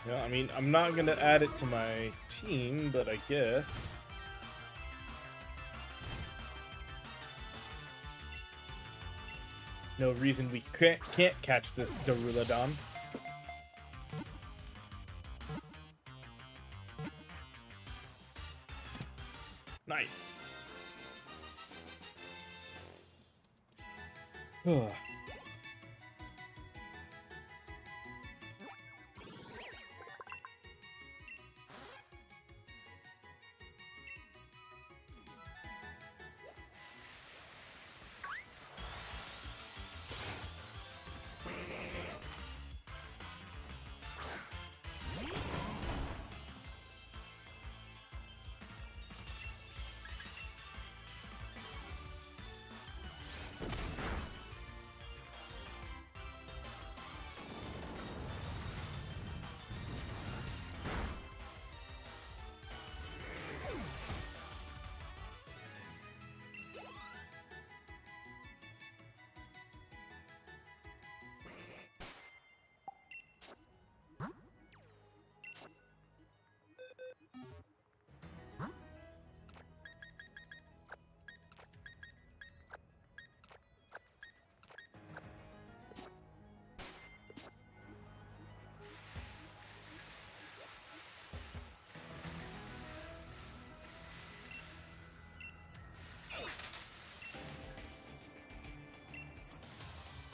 S1: Yeah, I mean, I'm not gonna add it to my team, but I guess. No reason we can't catch this Garulodon. Nice. Ugh.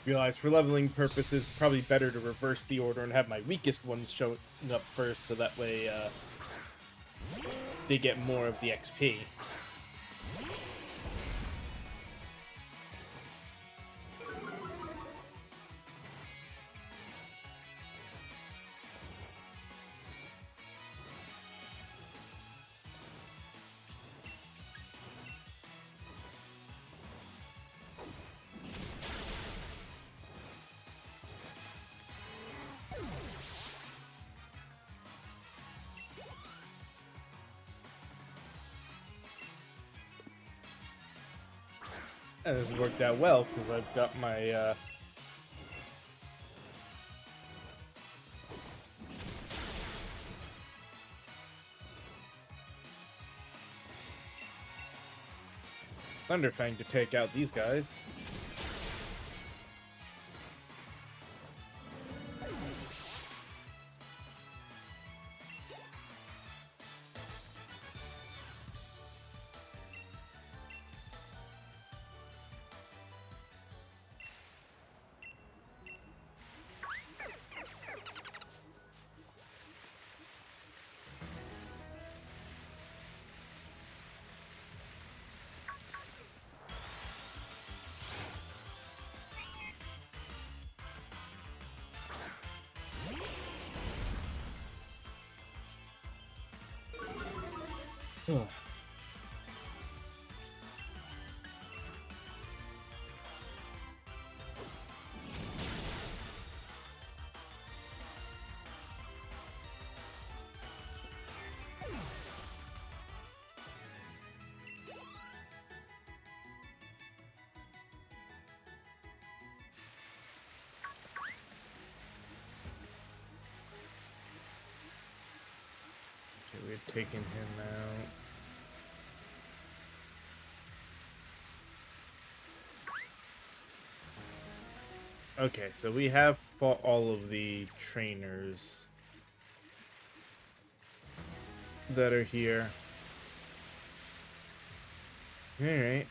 S1: realized for leveling purposes, probably better to reverse the order and have my weakest ones showing up first, so that way they get more of the XP. And it's worked out well, because I've got my, Thunderfang to take out these guys. Ugh. Okay, we've taken him out. Okay, so we have fought all of the trainers that are here. Alright.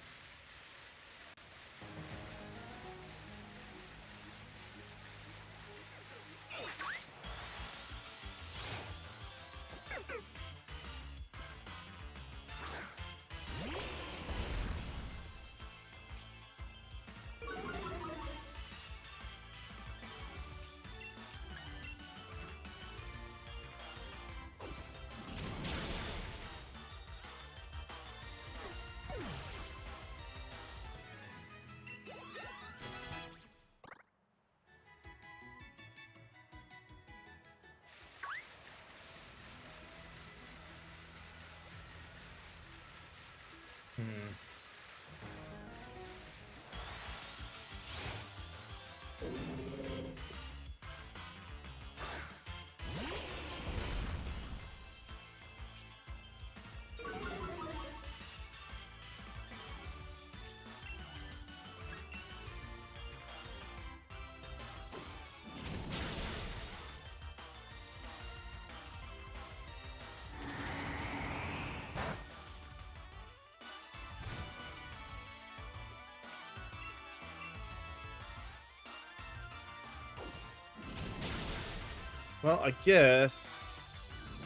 S1: Well, I guess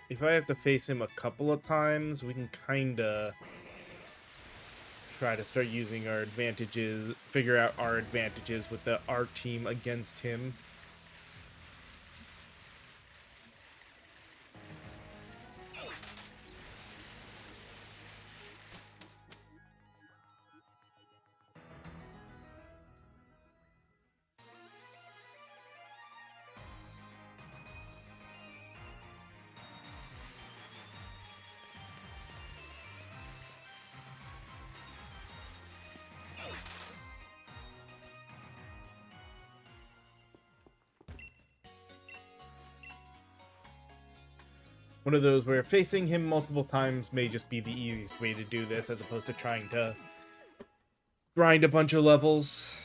S1: if I have to face him a couple of times, we can kinda try to start using our advantages, figure out our advantages with our team against him. One of those where facing him multiple times may just be the easiest way to do this, as opposed to trying to grind a bunch of levels.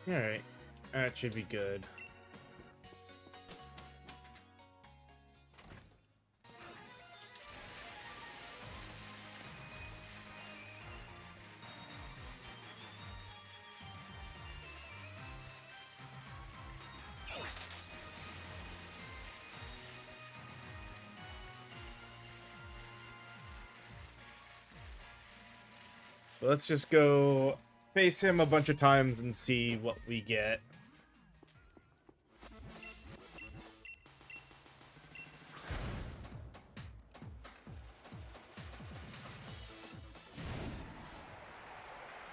S1: Alright. That should be good. So let's just go face him a bunch of times and see what we get.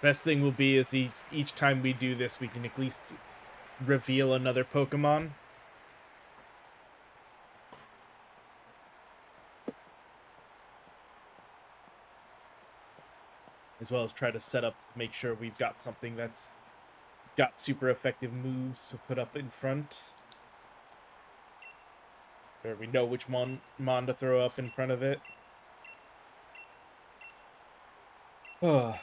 S1: Best thing will be is each time we do this, we can at least reveal another Pokemon. As well as try to set up, make sure we've got something that's got super effective moves to put up in front. Or we know which mon to throw up in front of it. Oh.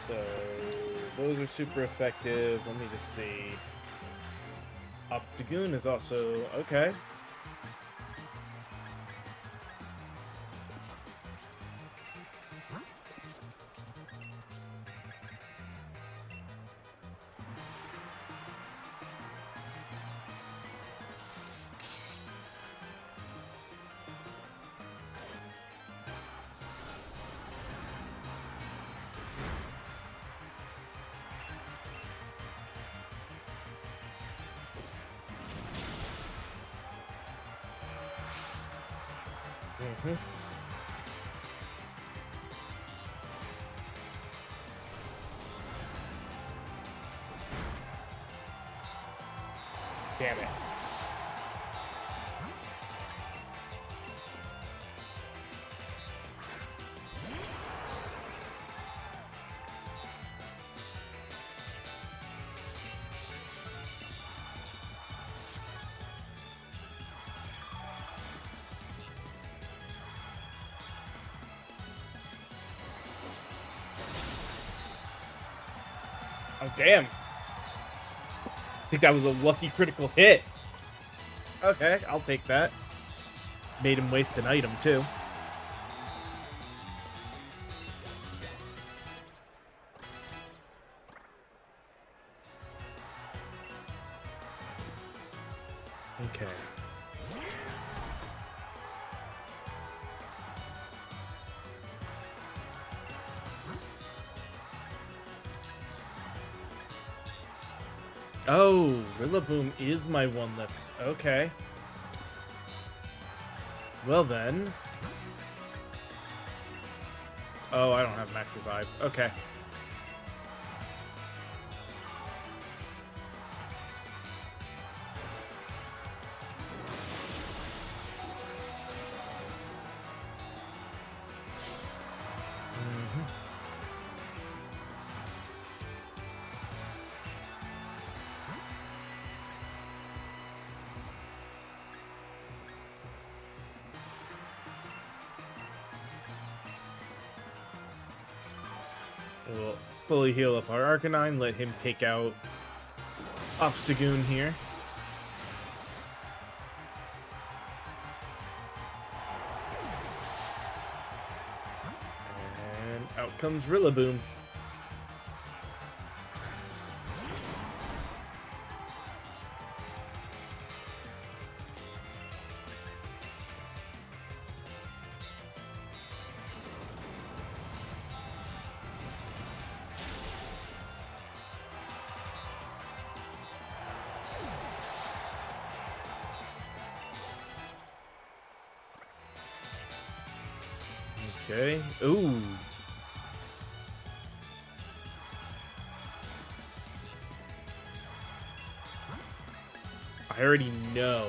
S1: So those are super effective. Let me just see. Optigoon is also okay. Damn it. Oh, damn. I think that was a lucky critical hit. Okay, I'll take that. Made him waste an item, too. Okay. Oh, Rillaboom is my one that's... Okay. Well then... Oh, I don't have Max Revive. Okay. We'll fully heal up our Arcanine, let him take out Obstagoon here. And out comes Rillaboom. Okay. Ooh. I already know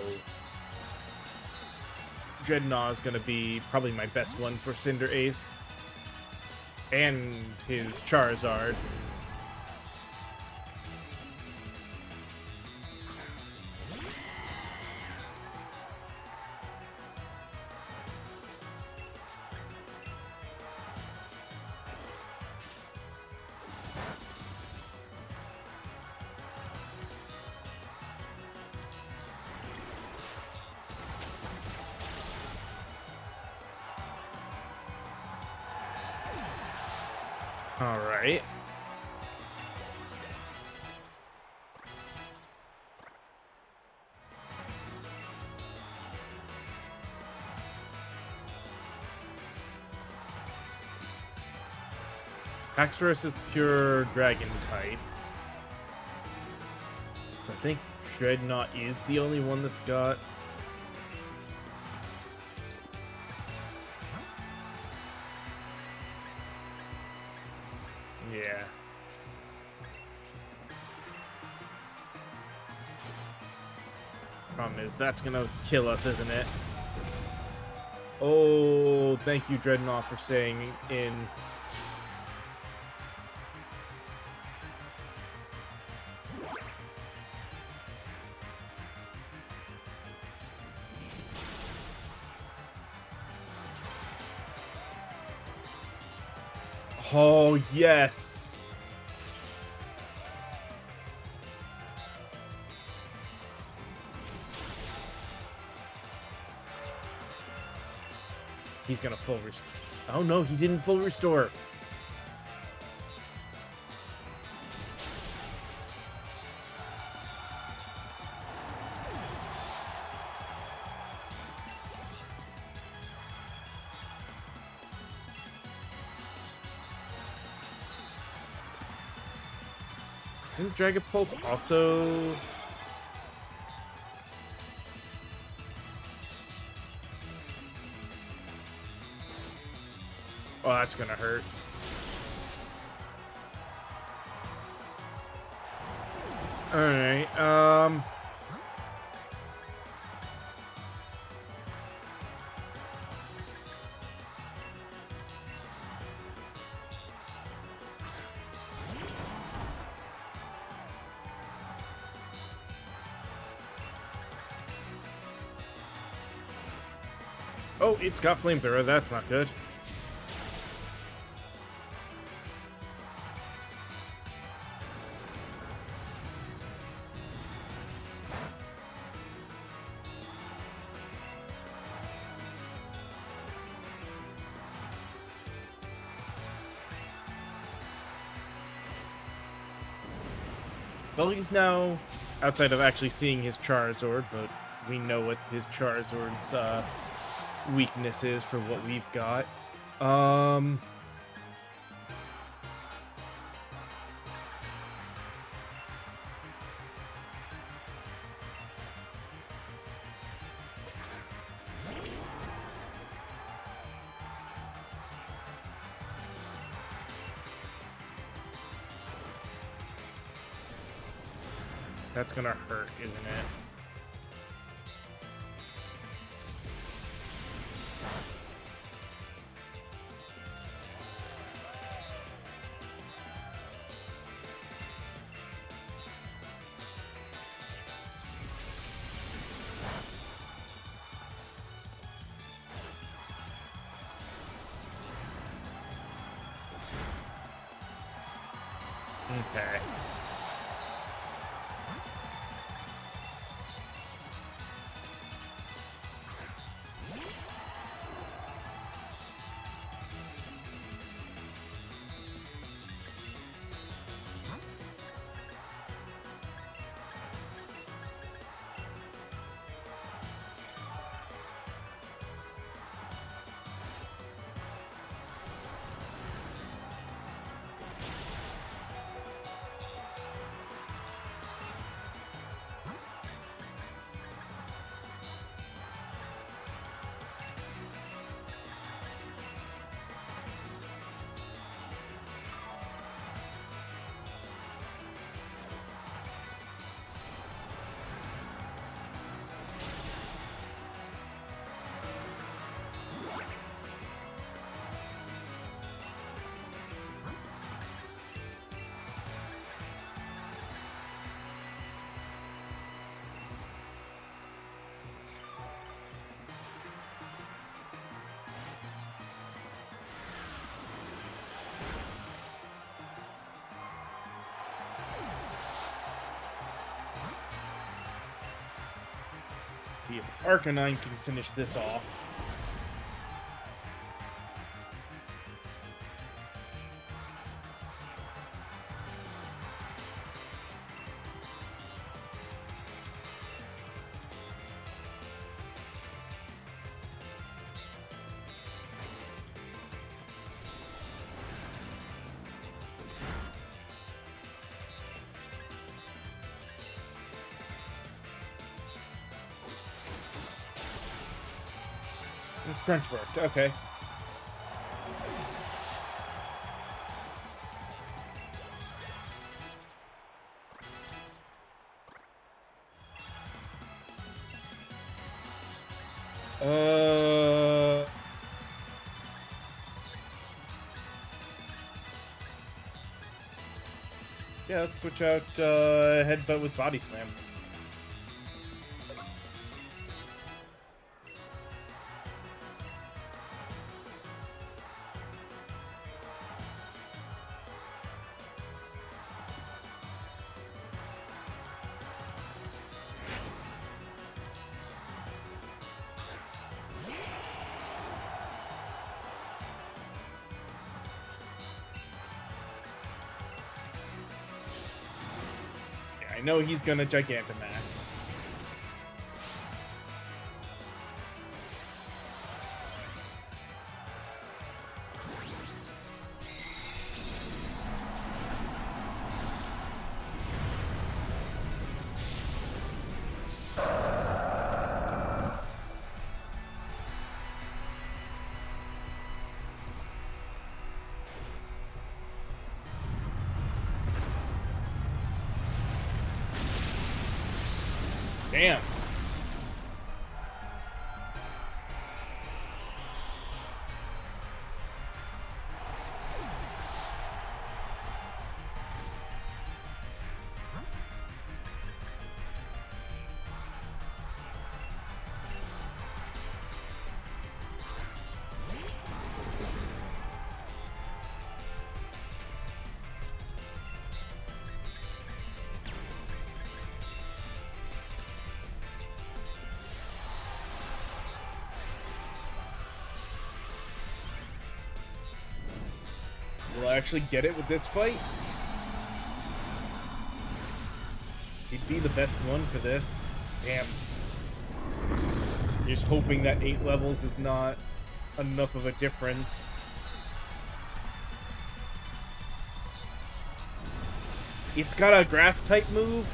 S1: Dreadnought is going to be probably my best one for Cinder Ace. And his Charizard. All right. Haxorus is pure dragon type. So I think Dreadnought is the only one that's got. Yeah. Problem is, that's gonna kill us, isn't it? Oh, thank you, Dreadnought, for saying in. Oh, yes. He's gonna full restore. Oh no, he's in full restore. Isn't Dragapult also... Oh, that's gonna hurt. Alright, oh, it's got Flamethrower. That's not good. Well, he's now outside of actually seeing his Charizard, but we know what his Charizard's weakness is for what we've got. That's gonna hurt, isn't it? Okay. See if Arcanine can finish this off. Crunch worked, okay. Yeah, let's switch out Headbutt with Body Slam. I know he's gonna Gigantamax. Damn. Will I actually get it with this fight? He'd be the best one for this. Damn. Just hoping that 8 levels is not enough of a difference. It's got a grass type move.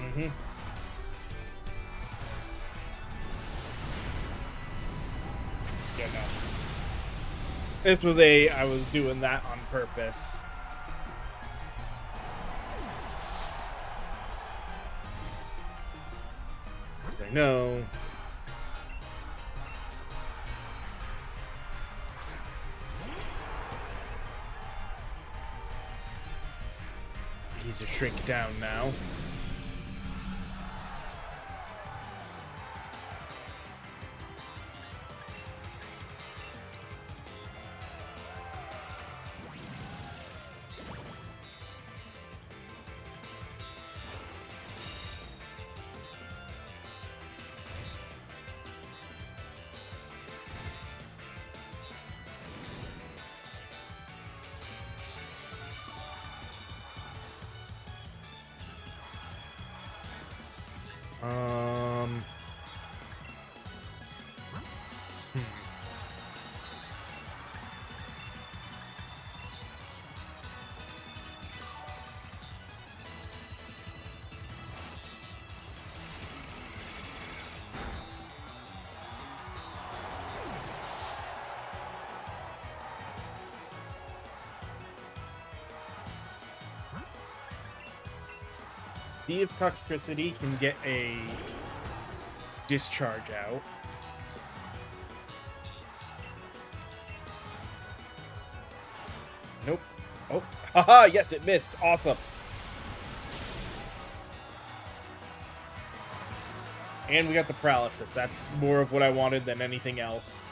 S1: Mm-hmm. Yeah, no. This was I was doing that on purpose. Because I know. He's a shrink down now. see if Toxtricity can get a discharge out. Nope. Oh, haha, yes, it missed. Awesome. And we got the paralysis. That's more of what I wanted than anything else.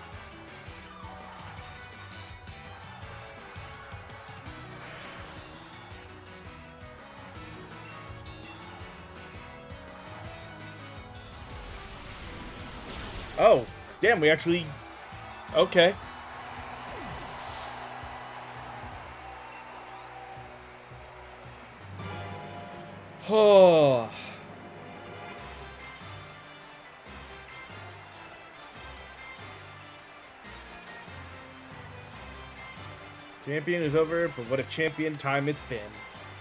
S1: Oh, damn, we actually... Okay. Oh. Champion is over, but what a champion time it's been.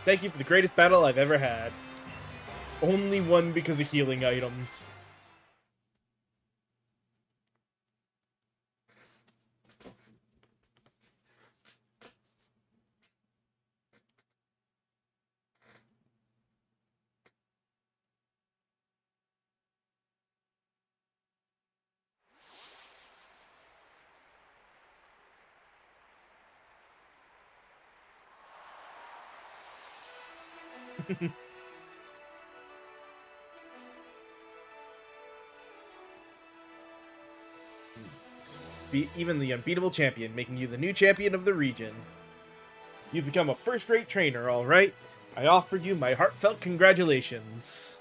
S1: Thank you for the greatest battle I've ever had. Only one because of healing items. Be even the unbeatable champion, making you the new champion of the region. You've become a first-rate trainer, all right? I offer you my heartfelt congratulations.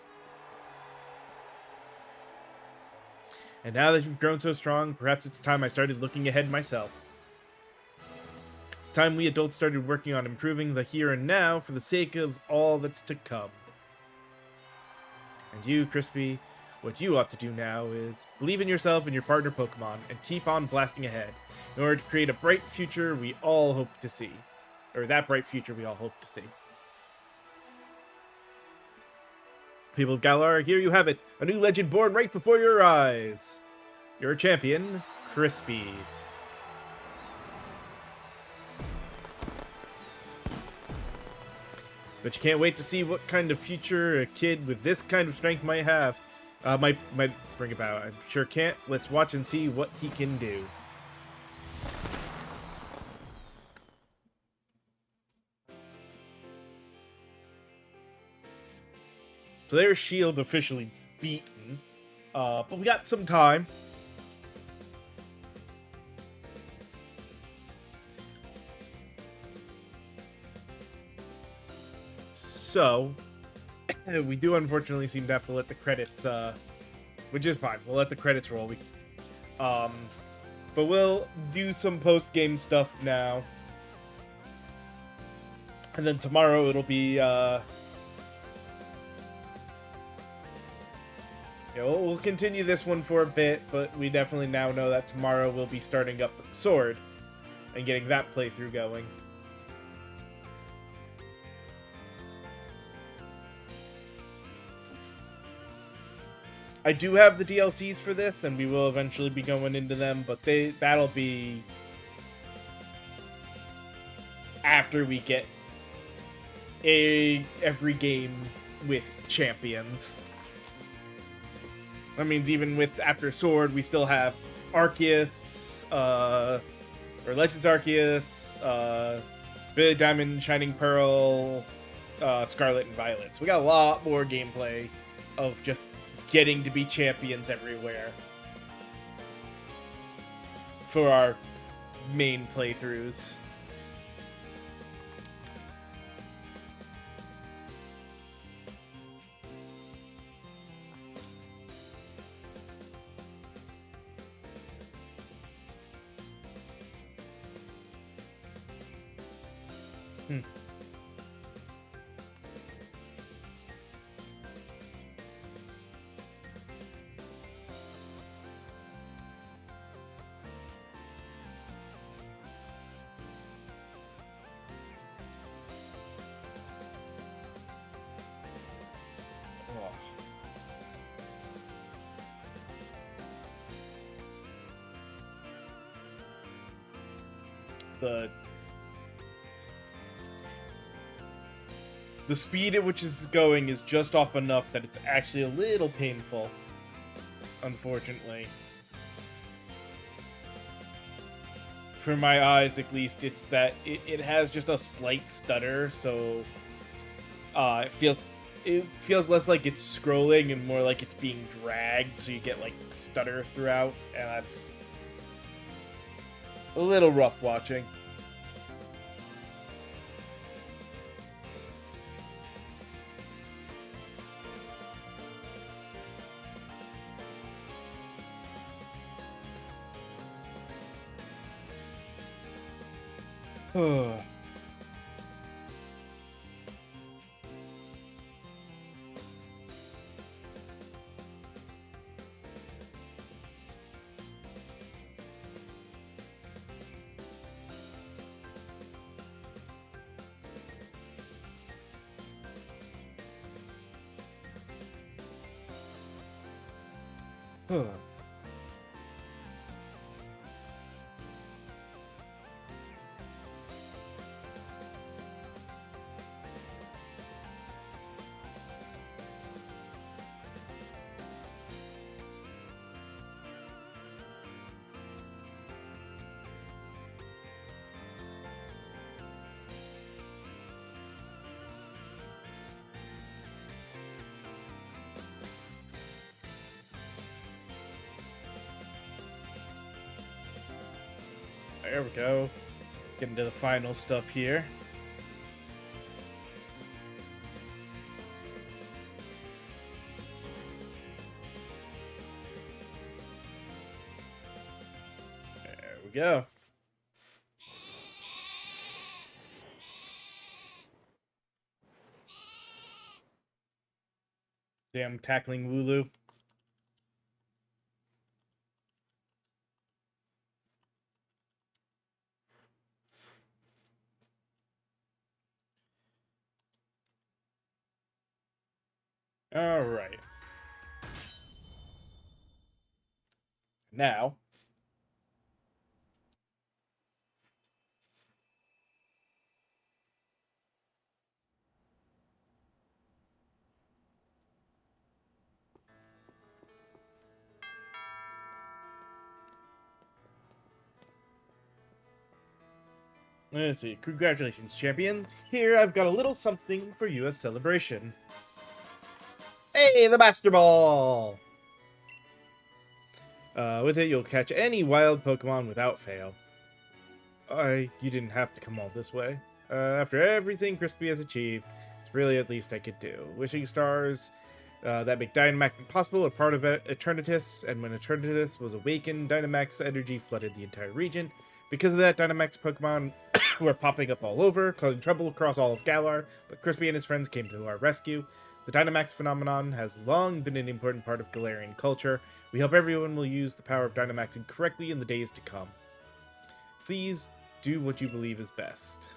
S1: And now that you've grown so strong, perhaps it's time I started looking ahead myself. It's time we adults started working on improving the here and now for the sake of all that's to come. And you, Crispy, what you ought to do now is believe in yourself and your partner Pokemon and keep on blasting ahead in order to create a bright future we all hope to see. Or that bright future we all hope to see. People of Galar, here you have it. A new legend born right before your eyes. Your champion, Crispy. But you can't wait to see what kind of future a kid with this kind of strength might have. Might bring about. I sure can't. Let's watch and see what he can do. So there's Shield officially beaten. But we got some time. So, we do unfortunately seem to have to let the credits, which is fine. We'll let the credits roll. But we'll do some post-game stuff now. And then tomorrow it'll be, we'll continue this one for a bit, but we definitely now know that tomorrow we'll be starting up Sword and getting that playthrough going. I do have the DLCs for this, and we will eventually be going into them, but that'll be after we get every game with champions. That means even after Sword, we still have Arceus, or Legends Arceus, Vivid Diamond, Shining Pearl, Scarlet and Violet. So we got a lot more gameplay of just getting to be champions everywhere for our main playthroughs. The speed at which it's going is just off enough that it's actually a little painful, unfortunately. For my eyes, at least, it's that it has just a slight stutter, so it feels less like it's scrolling and more like it's being dragged, so you get like stutter throughout, and that's a little rough watching. There we go. Getting to the final stuff here. There we go. Damn tackling Wooloo. All right. Now, let's see. Congratulations, champion. Here, I've got a little something for you as celebration. Hey, the Master Ball! With it, you'll catch any wild Pokemon without fail. You didn't have to come all this way. After everything Crispy has achieved, it's really at least I could do. Wishing stars that make Dynamax possible are part of Eternatus, and when Eternatus was awakened, Dynamax energy flooded the entire region. Because of that, Dynamax Pokemon were popping up all over, causing trouble across all of Galar, but Crispy and his friends came to our rescue. The Dynamax phenomenon has long been an important part of Galarian culture. We hope everyone will use the power of Dynamaxing correctly in the days to come. Please do what you believe is best.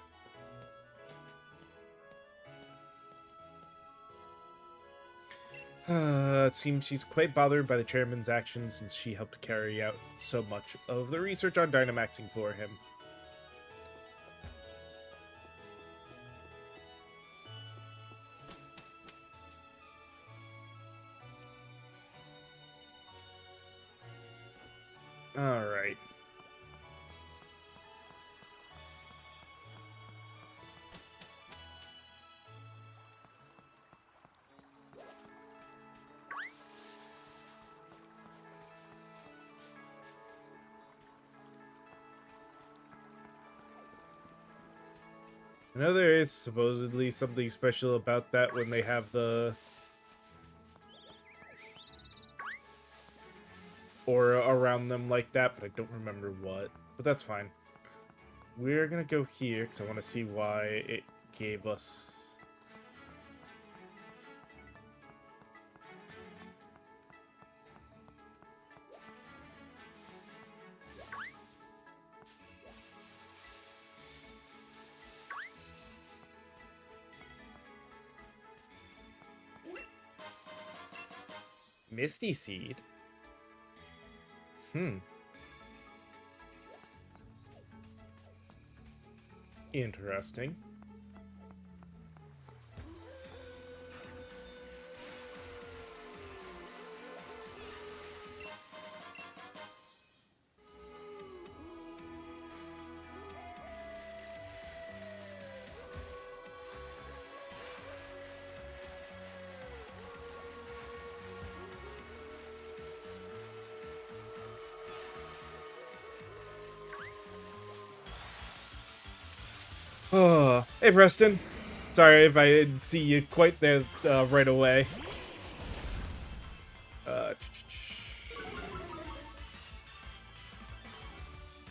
S1: It seems she's quite bothered by the chairman's actions since she helped carry out so much of the research on Dynamaxing for him. Alright. I know there is supposedly something special about that when they have the aura around them like that, but I don't remember what. But that's fine. We're gonna go here because I want to see why it gave us... Misty Seed? Interesting. Oh, hey Preston. Sorry if I didn't see you quite there right away. Uh,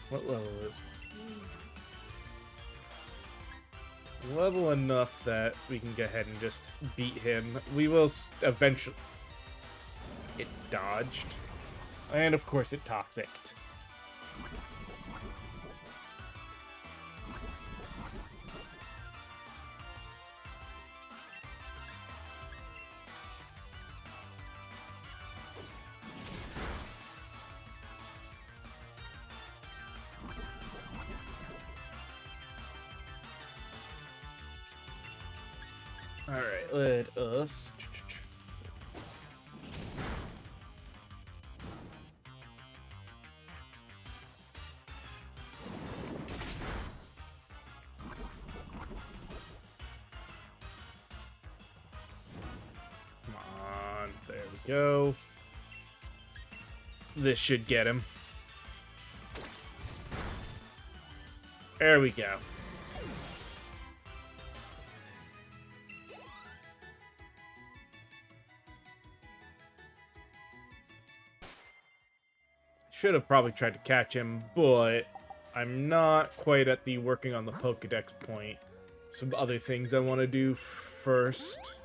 S1: what level is? Level enough that we can go ahead and just beat him. We will eventually. It dodged, and of course it toxicked. Alright, let us... Come on, there we go. This should get him. There we go. Should have probably tried to catch him, but I'm not quite at the working on the Pokedex point. Some other things I want to do first.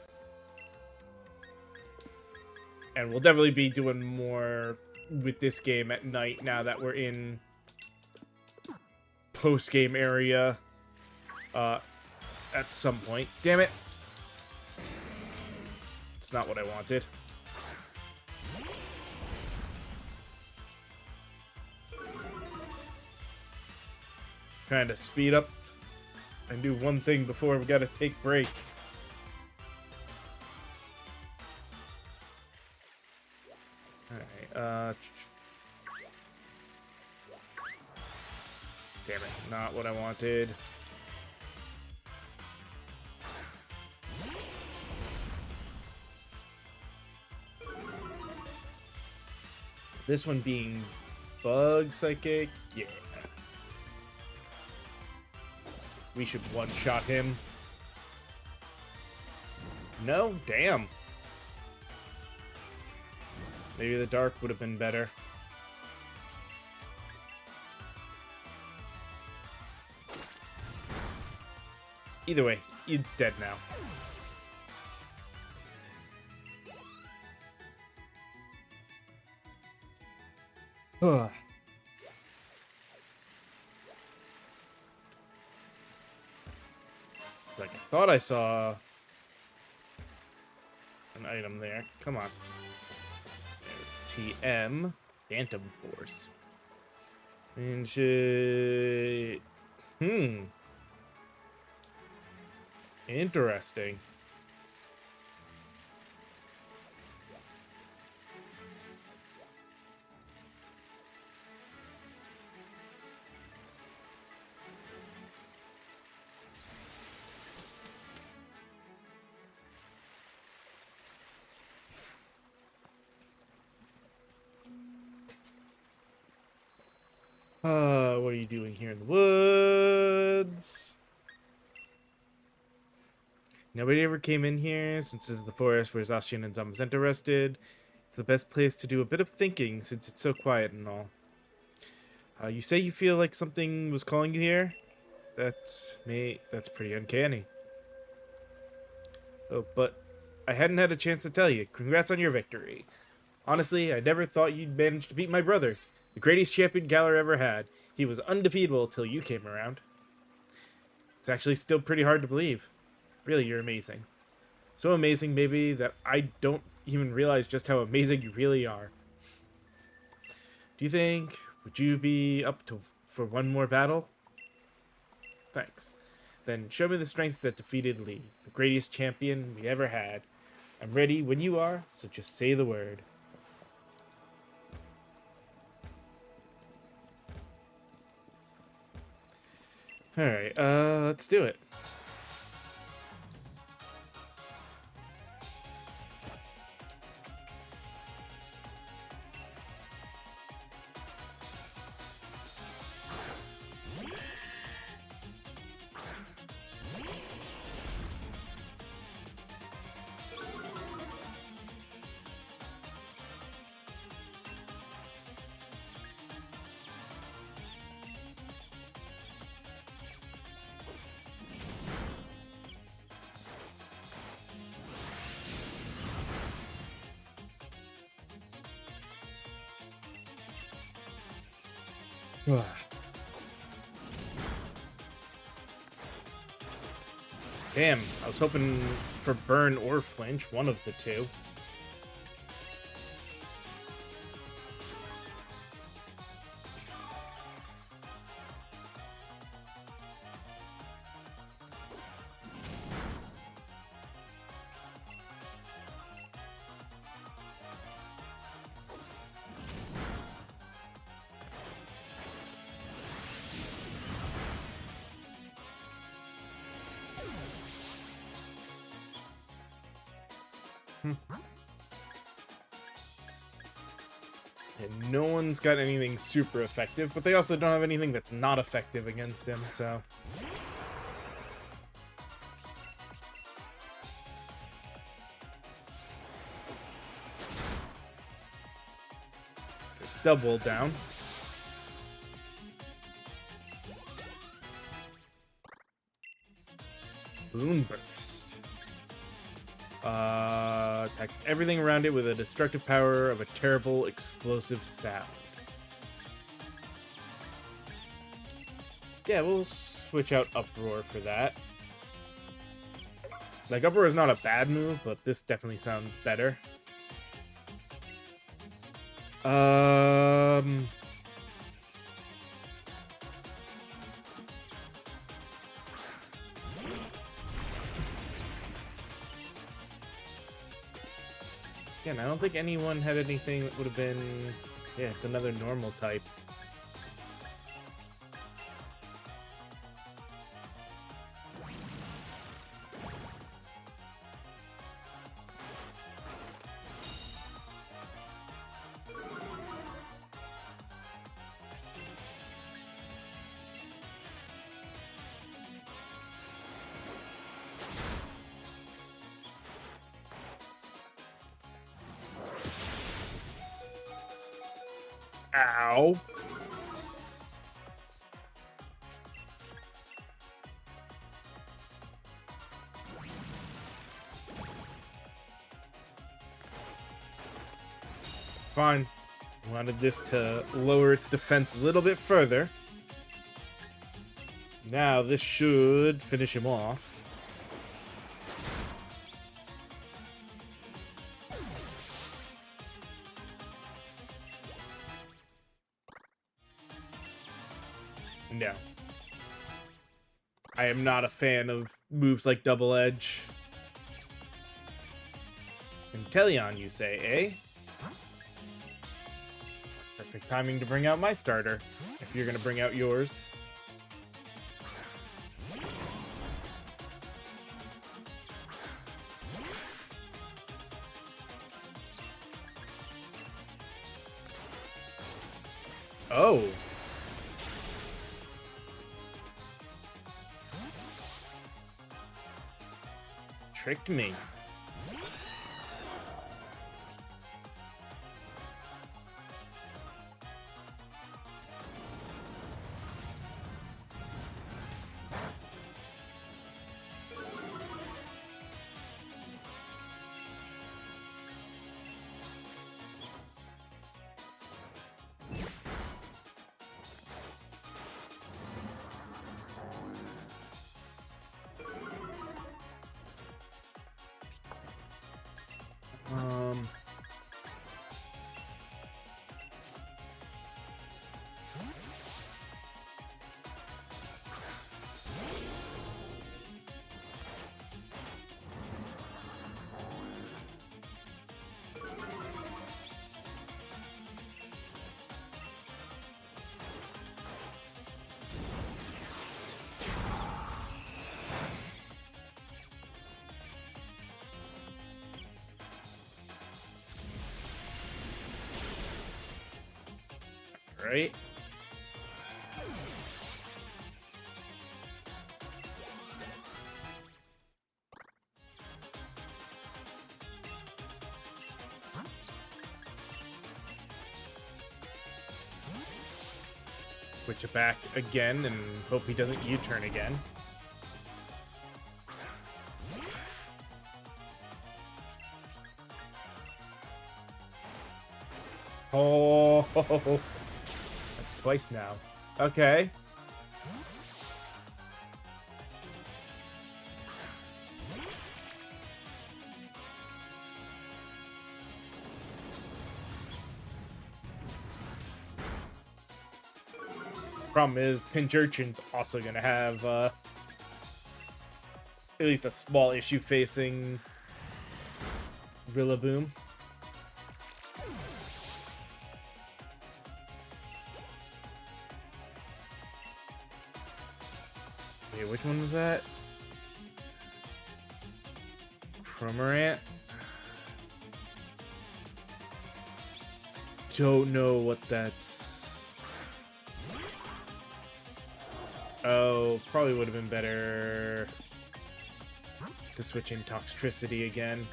S1: And we'll definitely be doing more with this game at night now that we're in post-game area at some point. Damn it. It's not what I wanted. Trying to speed up and do one thing before we gotta take break. Alright, damn it, not what I wanted. This one being Bug Psychic, yeah. We should one-shot him. No? Damn. Maybe the dark would have been better. Either way, it's dead now. Ugh. It's like I thought I saw an item there. Come on. There's TM. Phantom Force. And shit. Interesting. What are you doing here in the woods? Nobody ever came in here since this is the forest where Zacian and Zamazenta rested. It's the best place to do a bit of thinking since it's so quiet and all. You say you feel like something was calling you here? That's pretty uncanny. Oh, but I hadn't had a chance to tell you. Congrats on your victory. Honestly, I never thought you'd manage to beat my brother. The greatest champion Galar ever had. He was undefeatable till you came around. It's actually still pretty hard to believe. Really, you're amazing. So amazing, maybe, that I don't even realize just how amazing you really are. Do you think, would you be up for one more battle? Thanks. Then show me the strength that defeated Lee, the greatest champion we ever had. I'm ready when you are, so just say the word. Alright, let's do it. Damn, I was hoping for burn or flinch, one of the two. And no one's got anything super effective, but they also don't have anything that's not effective against him, so... Just double down. Boom Burst. Attacks everything around it with a destructive power of a terrible explosive sound. Yeah, we'll switch out Uproar for that. Like, Uproar is not a bad move, but this definitely sounds better. Again, I don't think anyone had anything that would have been... Yeah, it's another normal type. Ow. It's fine. Wanted this to lower its defense a little bit further. Now this should finish him off. No. I am not a fan of moves like Double Edge. Inteleon, you say, eh? Perfect timing to bring out my starter, if you're gonna bring out yours. Oh. Tricked me. Right? Switch it back again and hope he doesn't U-turn again. Oh, that's twice now. Okay. Problem is, Pinch Urchin's also gonna have at least a small issue facing Rillaboom. Wait, which one was that? Cramorant? Don't know what that's... Oh, probably would have been better to switch in Toxtricity again.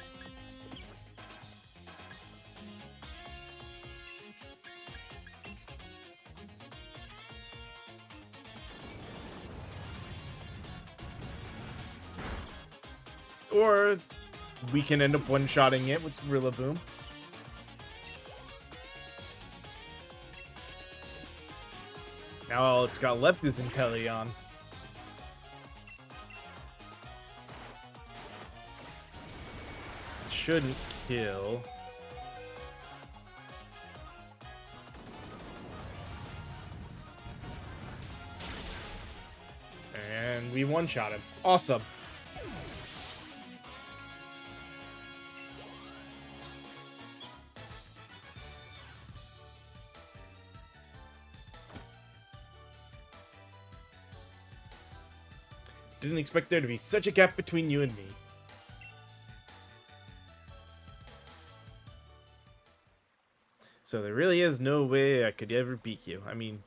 S1: Or we can end up one-shotting it with Rillaboom. Now all it's got left is Inteleon. Shouldn't kill. And we one-shot him. Awesome. Didn't expect there to be such a gap between you and me. So there really is no way I could ever beat you. I mean,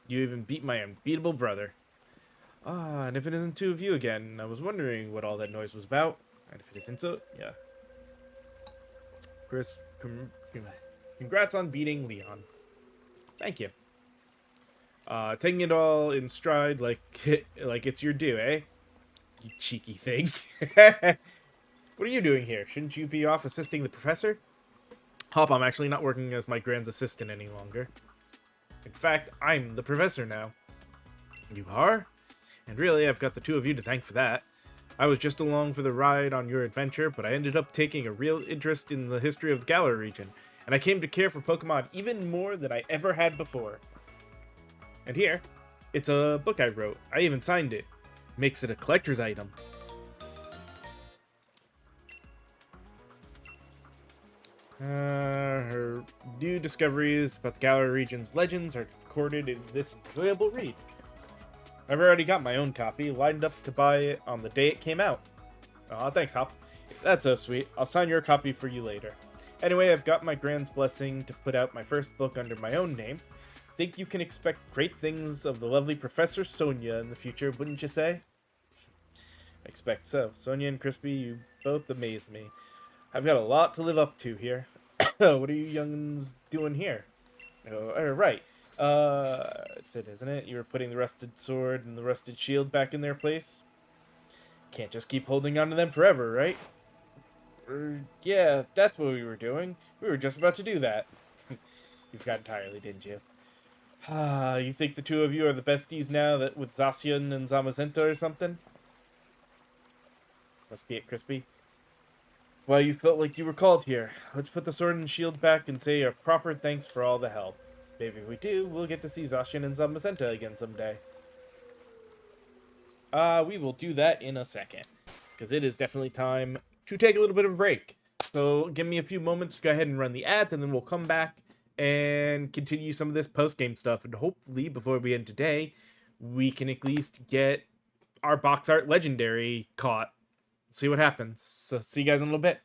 S1: you even beat my unbeatable brother. Ah, and if it isn't two of you again, I was wondering what all that noise was about. And if it isn't so, yeah. Chris, congrats on beating Leon. Thank you. Taking it all in stride like it's your due, eh? You cheeky thing. What are you doing here? Shouldn't you be off assisting the professor? Hop, I'm actually not working as my grand's assistant any longer. In fact, I'm the professor now. You are? And really, I've got the two of you to thank for that. I was just along for the ride on your adventure, but I ended up taking a real interest in the history of the Galar region, and I came to care for Pokemon even more than I ever had before. And here, it's a book I wrote. I even signed it. Makes it a collector's item. Her new discoveries about the Galar region's legends are recorded in this enjoyable read. I've already got my own copy, lined up to buy it on the day it came out. Aw, thanks, Hop. That's so sweet. I'll sign your copy for you later. Anyway, I've got my grand's blessing to put out my first book under my own name. Think you can expect great things of the lovely Professor Sonia in the future, wouldn't you say? I expect so. Sonia and Crispy, you both amaze me. I've got a lot to live up to here. What are you young'uns doing here? Oh, right. It's it, isn't it? You were putting the rusted sword and the rusted shield back in their place? Can't just keep holding on to them forever, right? Yeah, that's what we were doing. We were just about to do that. You forgot entirely, didn't you? You think the two of you are the besties now that with Zacian and Zamazenta or something? Must be it, Crispy. Well, you felt like you were called here. Let's put the sword and shield back and say a proper thanks for all the help. Maybe if we do, we'll get to see Zacian and Zamazenta again someday. We will do that in a second. Because it is definitely time to take a little bit of a break. So give me a few moments to go ahead and run the ads, and then we'll come back and continue some of this post-game stuff. And hopefully, before we end today, we can at least get our box art legendary caught. See what happens. So see you guys in a little bit.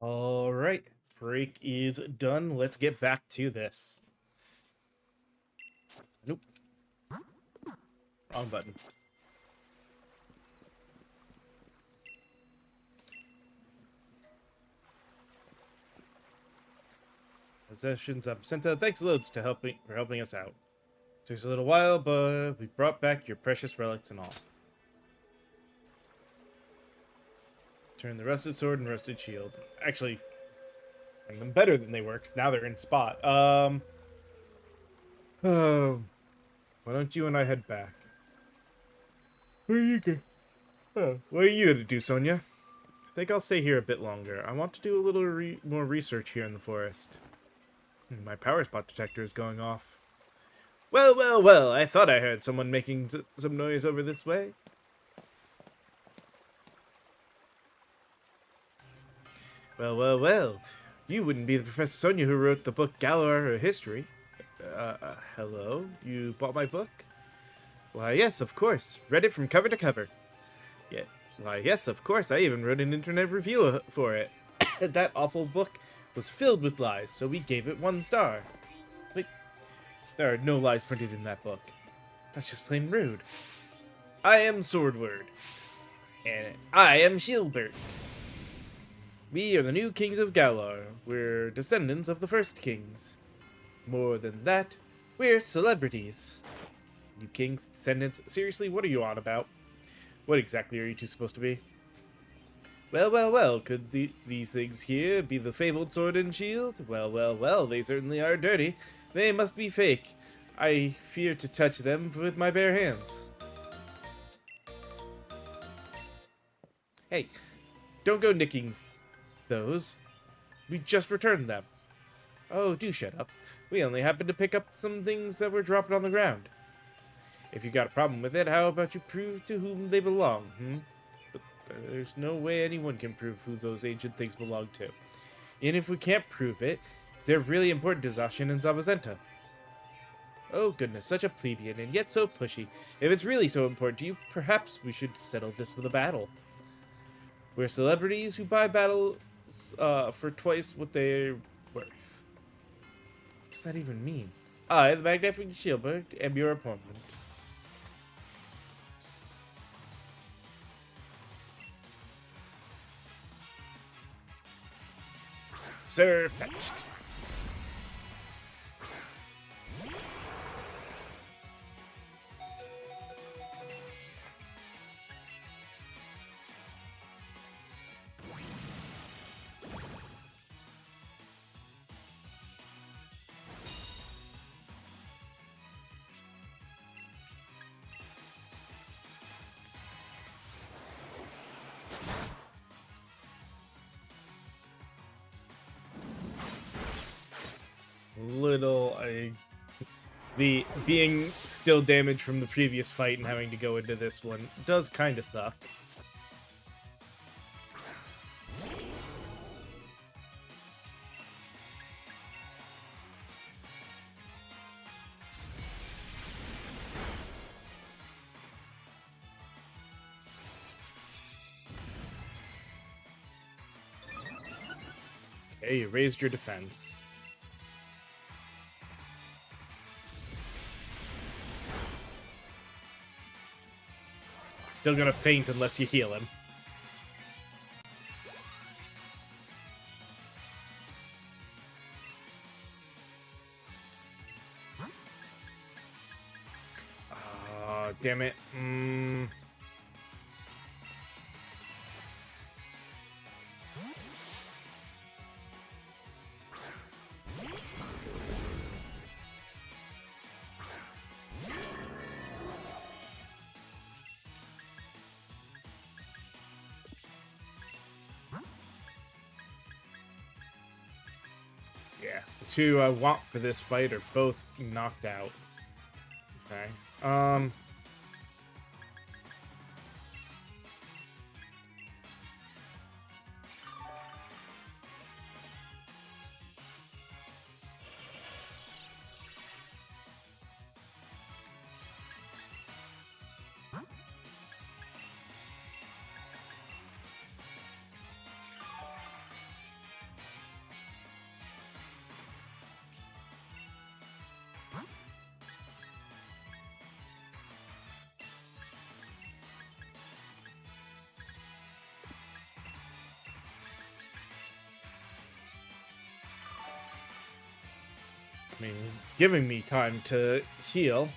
S1: All right, break is done. Let's get back to this. Nope, wrong button. Possessions up Senta. Thanks loads for helping us out. Took us a little while, but we brought back your precious relics and all. Turn the rusted sword and rusted shield. Actually, make them better than they were, because now they're in spot. Oh, why don't you and I head back? Where are you going? Oh, what are you going to do, Sonia? I think I'll stay here a bit longer. I want to do a little more research here in the forest. My power spot detector is going off. Well, well, well, I thought I heard someone making some noise over this way. Well, well, well. You wouldn't be the Professor Sonia who wrote the book Galar History. Hello? You bought my book? Why, yes, of course. Read it from cover to cover. Yeah, why, yes, of course. I even wrote an internet review for it. That awful book was filled with lies, so we gave it 1 star. Wait, there are no lies printed in that book. That's just plain rude. I am Swordward. And I am Shieldbert. We are the new kings of Galar. We're descendants of the first kings. More than that, we're celebrities. You kings, descendants, seriously, what are you on about? What exactly are you two supposed to be? Well, well, well, could these things here be the fabled sword and shield? Well, well, well, they certainly are dirty. They must be fake. I fear to touch them with my bare hands. Hey, don't go nicking those. We just returned them. Oh, do shut up. We only happened to pick up some things that were dropped on the ground. If you got a problem with it, how about you prove to whom they belong, But there's no way anyone can prove who those ancient things belong to. And if we can't prove it, they're really important to Zacian and Zamazenta. Oh goodness, such a plebeian, and yet so pushy. If it's really so important to you, perhaps we should settle this with a battle. We're celebrities who buy battles for twice what they're worth. What does that even mean? I, the Magnificent Shieldbert, am your opponent. Sir, fetched. The being still damaged from the previous fight and having to go into this one does kind of suck. Okay, you raised your defense. Still gonna faint unless you heal him. Oh, damn it. Yeah, the two I want for this fight are both knocked out. Okay. Means giving me time to heal.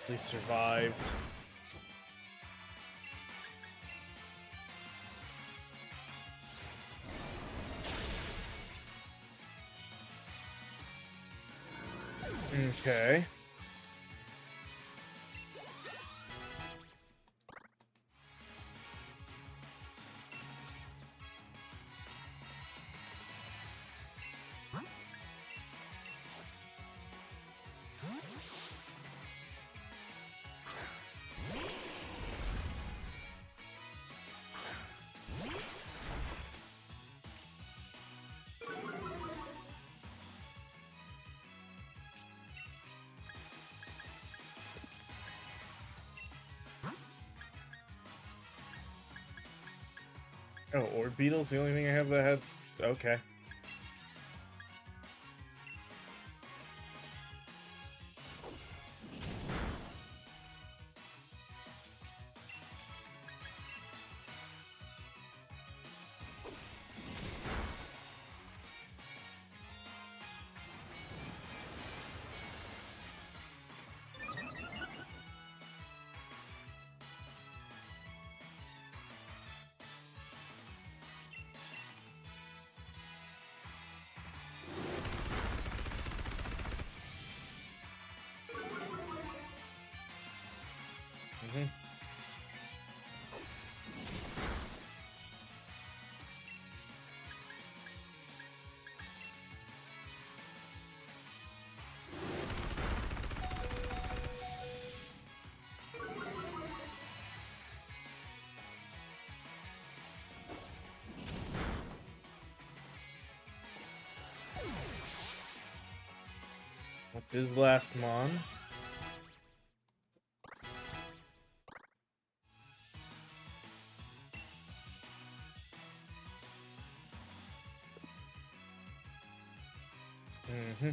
S1: He survived. Okay. Oh, Orb Beetle's the only thing I have that had. Okay. Mm-hmm. What's his last mon? Mm-hmm.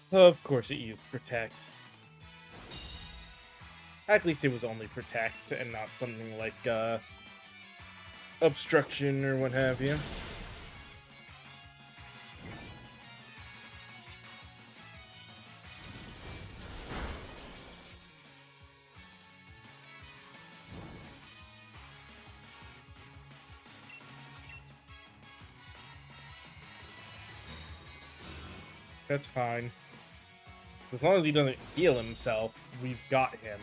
S1: Of course it used Protect. At least it was only Protect and not something like Obstruction or what have you. That's fine. As long as he doesn't heal himself, we've got him.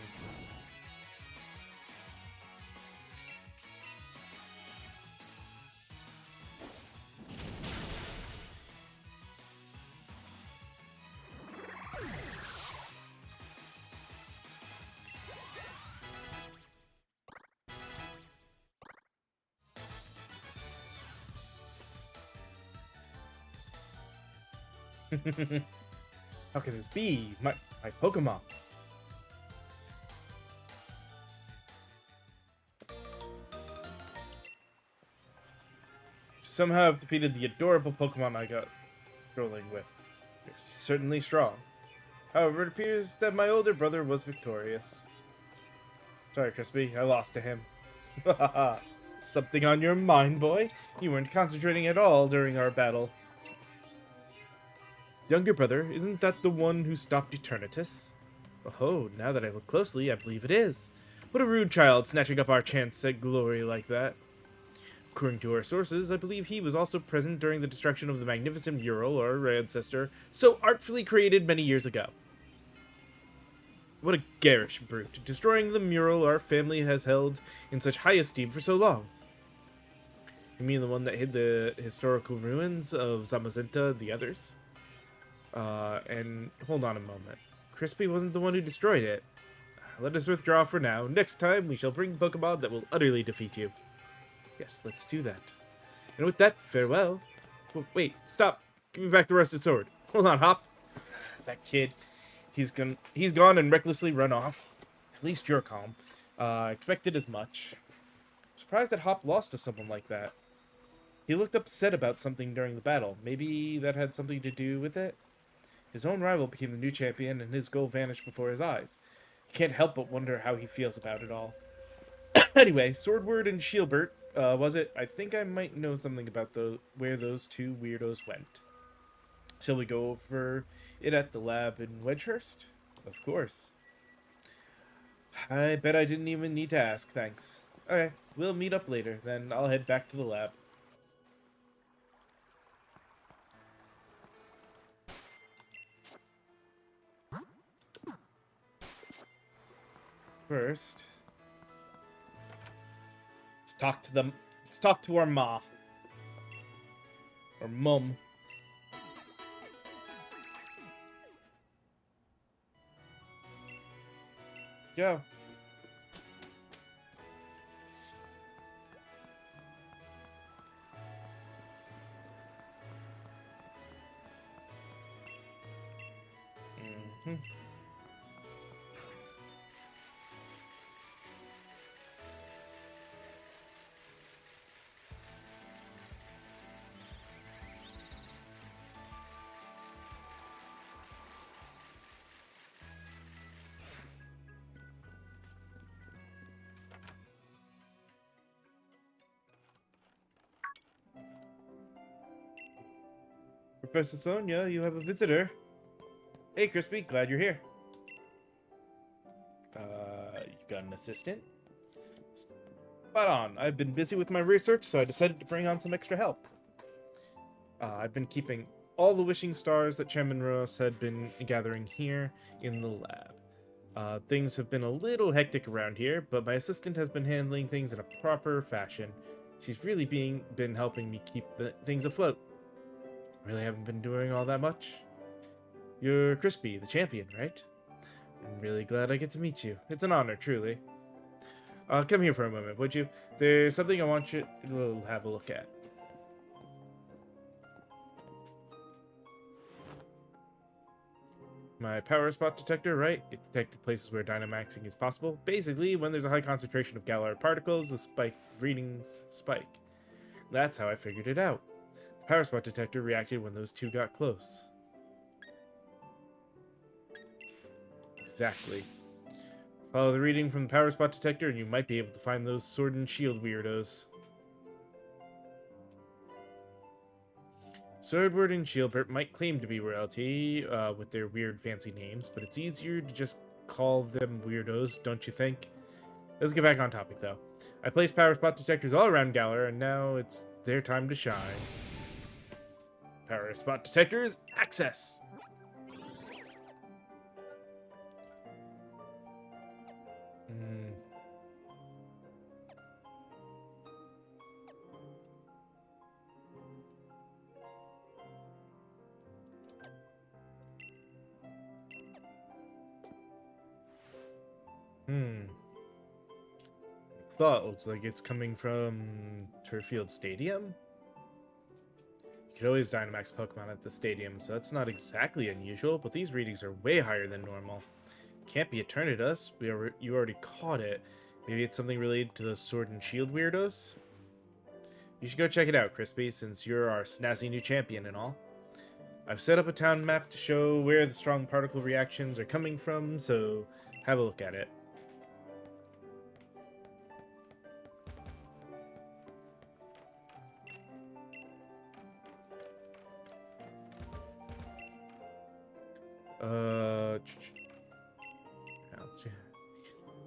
S1: How can this be? My Pokemon. Somehow I've defeated the adorable Pokemon I got strolling with. You're certainly strong. However, it appears that my older brother was victorious. Sorry, Crispy, I lost to him. Something on your mind, boy? You weren't concentrating at all during our battle. Younger brother, isn't that the one who stopped Eternatus? Oh, now that I look closely, I believe it is. What a rude child, snatching up our chance at glory like that. According to our sources, I believe he was also present during the destruction of the magnificent mural our ancestor so artfully created many years ago. What a garish brute, destroying the mural our family has held in such high esteem for so long. You mean the one that hid the historical ruins of Zamazenta and the others? And hold on a moment. Crispy wasn't the one who destroyed it. Let us withdraw for now. Next time, we shall bring Pokemon that will utterly defeat you. Yes, let's do that. And with that, farewell. Wait, stop. Give me back the rusted sword. Hold on, Hop. That kid. He's gone and recklessly run off. At least you're calm. Expected as much. Surprised that Hop lost to someone like that. He looked upset about something during the battle. Maybe that had something to do with it? His own rival became the new champion, and his goal vanished before his eyes. He can't help but wonder how he feels about it all. Anyway, Swordward and Shieldbert, was it? I think I might know something about where those two weirdos went. Shall we go over it at the lab in Wedgehurst? Of course. I bet I didn't even need to ask, thanks. Okay, we'll meet up later, then I'll head back to the lab. First, let's talk to them. Let's talk to our ma. Or mum. Go. Mm-hmm. Professor Sonia, you have a visitor. Hey, Crispy, glad you're here. You got an assistant? Spot on. I've been busy with my research, so I decided to bring on some extra help. I've been keeping all the wishing stars that Chairman Rose had been gathering here in the lab. Things have been a little hectic around here, but my assistant has been handling things in a proper fashion. She's really been helping me keep things afloat. Really haven't been doing all that much. You're Crispy, the champion, right? I'm really glad I get to meet you. It's an honor, truly. Come here for a moment, would you? There's something I want you to have a look at. My power spot detector, right? It detected places where Dynamaxing is possible. Basically, when there's a high concentration of Galar particles, the readings spike. That's how I figured it out. The power spot detector reacted when those two got close. Exactly. Follow the reading from the power spot detector and you might be able to find those sword and shield weirdos. Swordward and Shieldbert might claim to be royalty with their weird fancy names, but it's easier to just call them weirdos, don't you think? Let's get back on topic, though. I placed power spot detectors all around Galar, and now it's their time to shine. Power spot detectors, access! Thought looks like it's coming from Turffield Stadium. You could always Dynamax Pokemon at the stadium, so that's not exactly unusual, but these readings are way higher than normal. Can't be Eternatus. You already caught it. Maybe it's something related to those Sword and Shield weirdos? You should go check it out, Crispy, since you're our snazzy new champion and all. I've set up a town map to show where the strong particle reactions are coming from, so have a look at it.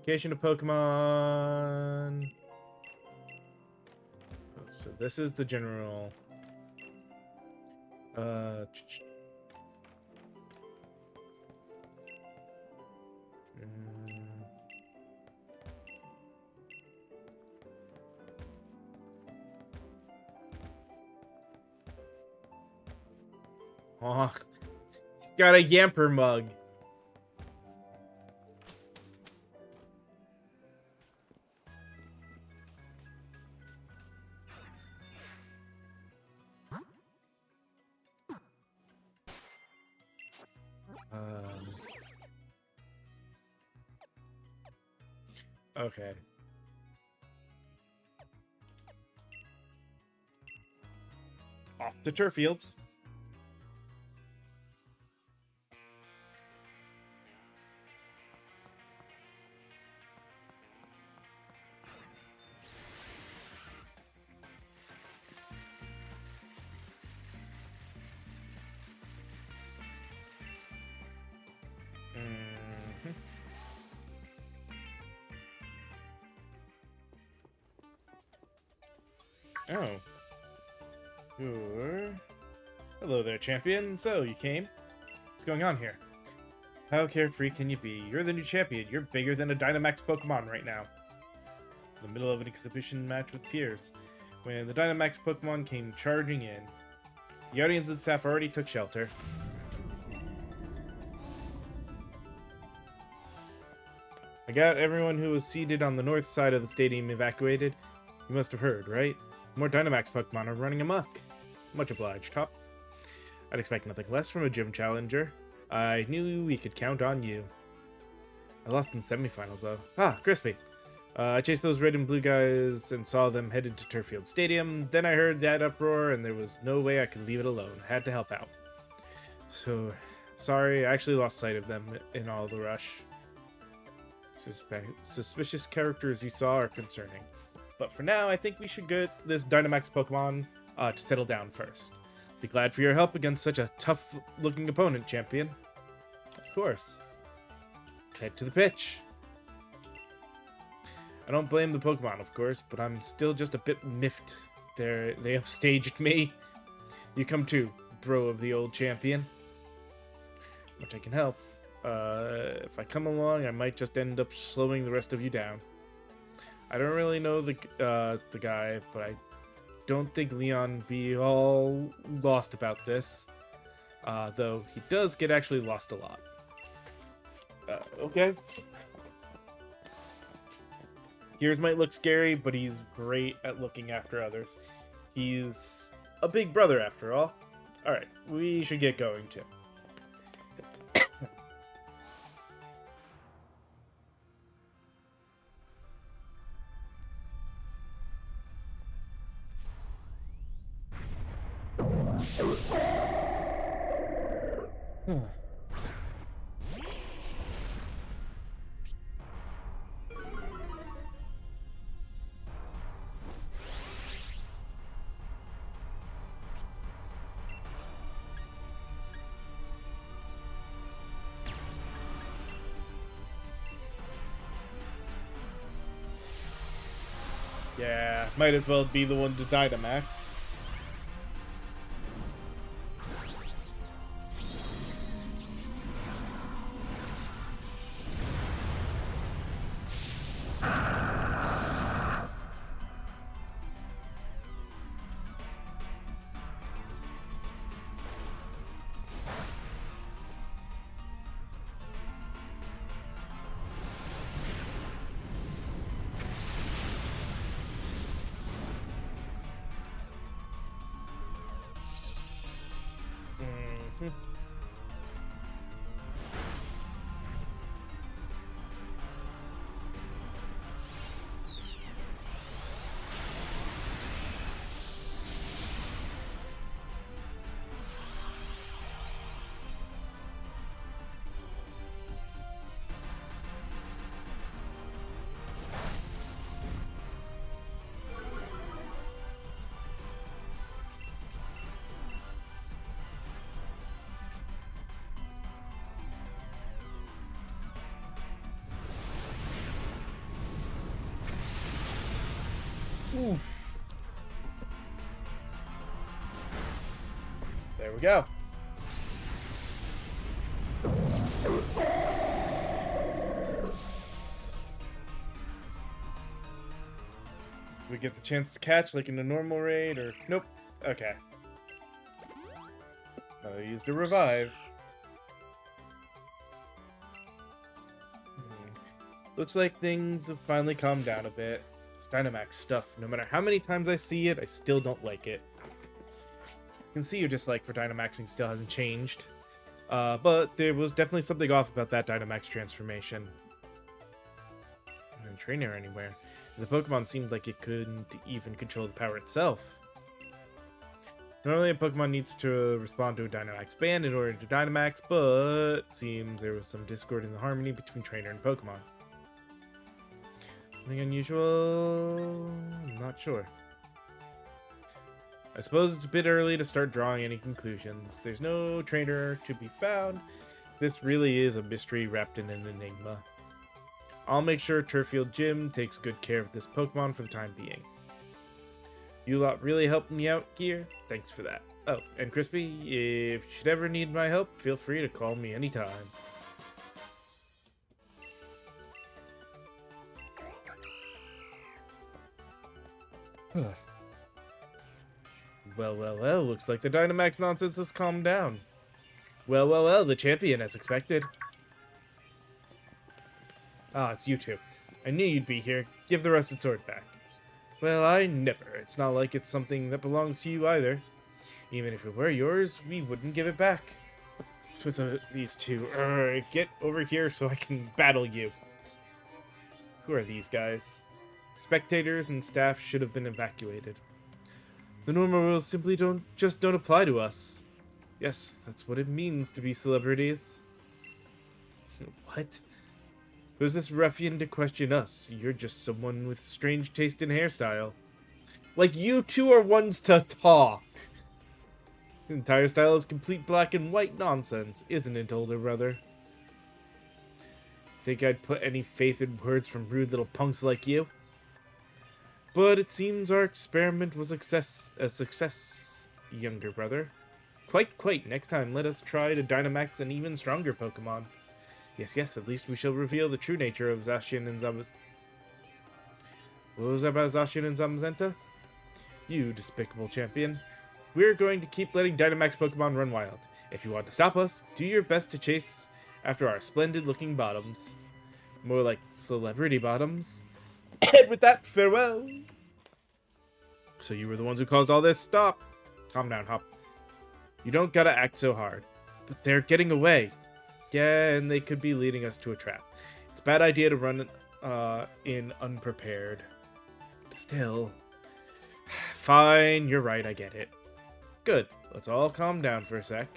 S1: Location of Pokemon. So this is the general. Oh, got a Yamper mug. Okay. Off the turf field. Oh. Sure. Hello there, champion. So, you came? What's going on here? How carefree can you be? You're the new champion. You're bigger than a Dynamax Pokemon right now. In the middle of an exhibition match with peers, when the Dynamax Pokemon came charging in. The audience and staff already took shelter. I got everyone who was seated on the north side of the stadium evacuated. You must have heard, right? More Dynamax Pokemon are running amok. Much obliged, Top. I'd expect nothing less from a gym challenger. I knew we could count on you. I lost in the semifinals, though. Ah, Crispy. I chased those red and blue guys and saw them headed to Turffield Stadium. Then I heard that uproar, and there was no way I could leave it alone. I had to help out. So, sorry, I actually lost sight of them in all the rush. Suspicious characters you saw are concerning. But for now, I think we should get this Dynamax Pokemon to settle down first. Be glad for your help against such a tough-looking opponent, champion. Of course. Let's head to the pitch. I don't blame the Pokemon, of course, but I'm still just a bit miffed. They upstaged me. You come too, bro of the old champion. Much I can help. If I come along, I might just end up slowing the rest of you down. I don't really know the guy, but I don't think Leon be all lost about this. Though he does get actually lost a lot. Okay. Gears might look scary, but he's great at looking after others. He's a big brother after all. Alright, we should get going too. Yeah, might as well be the one to Dynamax. Oof. There we go. We get the chance to catch like in a normal raid, or nope. Okay. I used a revive. Looks like things have finally calmed down a bit. This Dynamax stuff, no matter how many times I see it, I still don't like it. You can see your dislike for Dynamaxing still hasn't changed. But there was definitely something off about that Dynamax transformation. No trainer anywhere. The Pokemon seemed like it couldn't even control the power itself. Normally a Pokemon needs to respond to a Dynamax band in order to Dynamax, but it seems there was some discord in the harmony between trainer and Pokemon. Anything unusual? I'm not sure. I suppose it's a bit early to start drawing any conclusions. There's no trainer to be found. This really is a mystery wrapped in an enigma. I'll make sure Turffield Gym takes good care of this Pokemon for the time being. You lot really helped me out, Gear. Thanks for that. Oh, and Crispy, if you should ever need my help, feel free to call me anytime. Well, looks like the Dynamax nonsense has calmed down. Well, the champion, as expected. Ah, it's you two. I knew you'd be here. Give the rusted sword back. Well, I never. It's not like it's something that belongs to you either. Even if it were yours, we wouldn't give it back. With these two. Get over here so I can battle you. Who are these guys? Spectators and staff should have been evacuated. The normal rules simply don't apply to us. Yes, that's what it means to be celebrities. What? Who's this ruffian to question us? You're just someone with strange taste in hairstyle. Like, you two are ones to talk. The entire style is complete black and white nonsense, isn't it, older brother? Think I'd put any faith in words from rude little punks like you? But it seems our experiment was a success, younger brother. Quite. Next time, let us try to Dynamax an even stronger Pokemon. Yes, at least we shall reveal the true nature of Zacian and Zamazenta. What was that about Zacian and Zamazenta? You despicable champion. We're going to keep letting Dynamax Pokemon run wild. If you want to stop us, do your best to chase after our splendid-looking bottoms. More like celebrity bottoms. And with that, farewell. So you were the ones who caused all this? Stop. Calm down, Hop. You don't gotta act so hard. But they're getting away. Yeah, and they could be leading us to a trap. It's a bad idea to run in unprepared. Still. Fine, you're right, I get it. Good. Let's all calm down for a sec.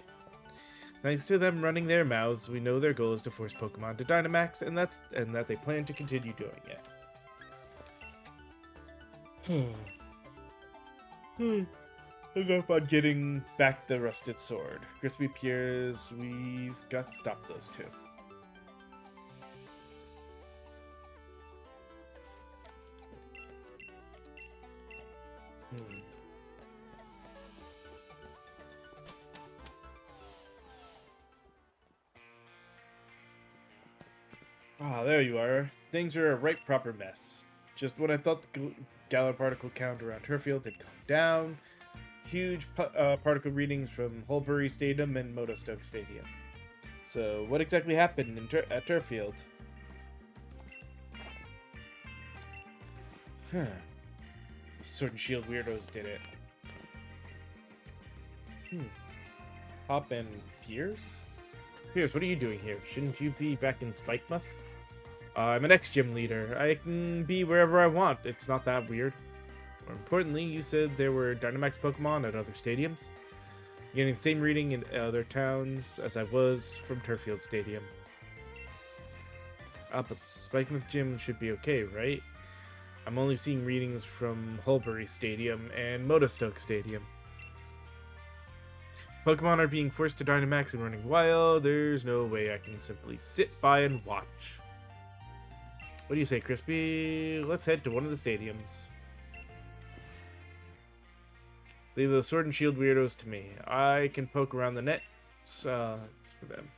S1: Thanks to them running their mouths, we know their goal is to force Pokemon to Dynamax, and that they plan to continue doing it. Enough on getting back the rusted sword. Crispy appears we've got to stop those two. Ah, there you are. Things are a right proper mess. Just when I thought the Galar particle count around Turffield had come down, huge particle readings from Holbury Stadium and Motostoke Stadium. So, what exactly happened at Turffield? Sword and Shield weirdos did it. Hop and Piers? Piers, what are you doing here? Shouldn't you be back in Spikemuth? I'm an ex-gym leader. I can be wherever I want. It's not that weird. More importantly, you said there were Dynamax Pokemon at other stadiums. You're getting the same reading in other towns as I was from Turffield Stadium. But Spikemuth Gym should be okay, right? I'm only seeing readings from Holbury Stadium and Motostoke Stadium. Pokemon are being forced to Dynamax and running wild. There's no way I can simply sit by and watch. What do you say, Crispy? Let's head to one of the stadiums. Leave those sword and shield weirdos to me. I can poke around the net. It's for them.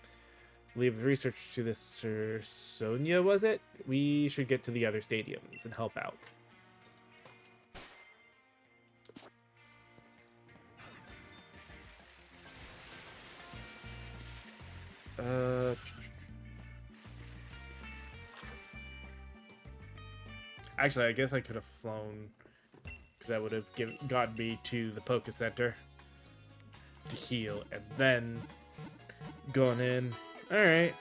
S1: Leave the research to this Sir Sonia, was it? We should get to the other stadiums and help out. Actually, I guess I could have flown, because that would have gotten me to the Poke Center to heal, and then gone in. Alright.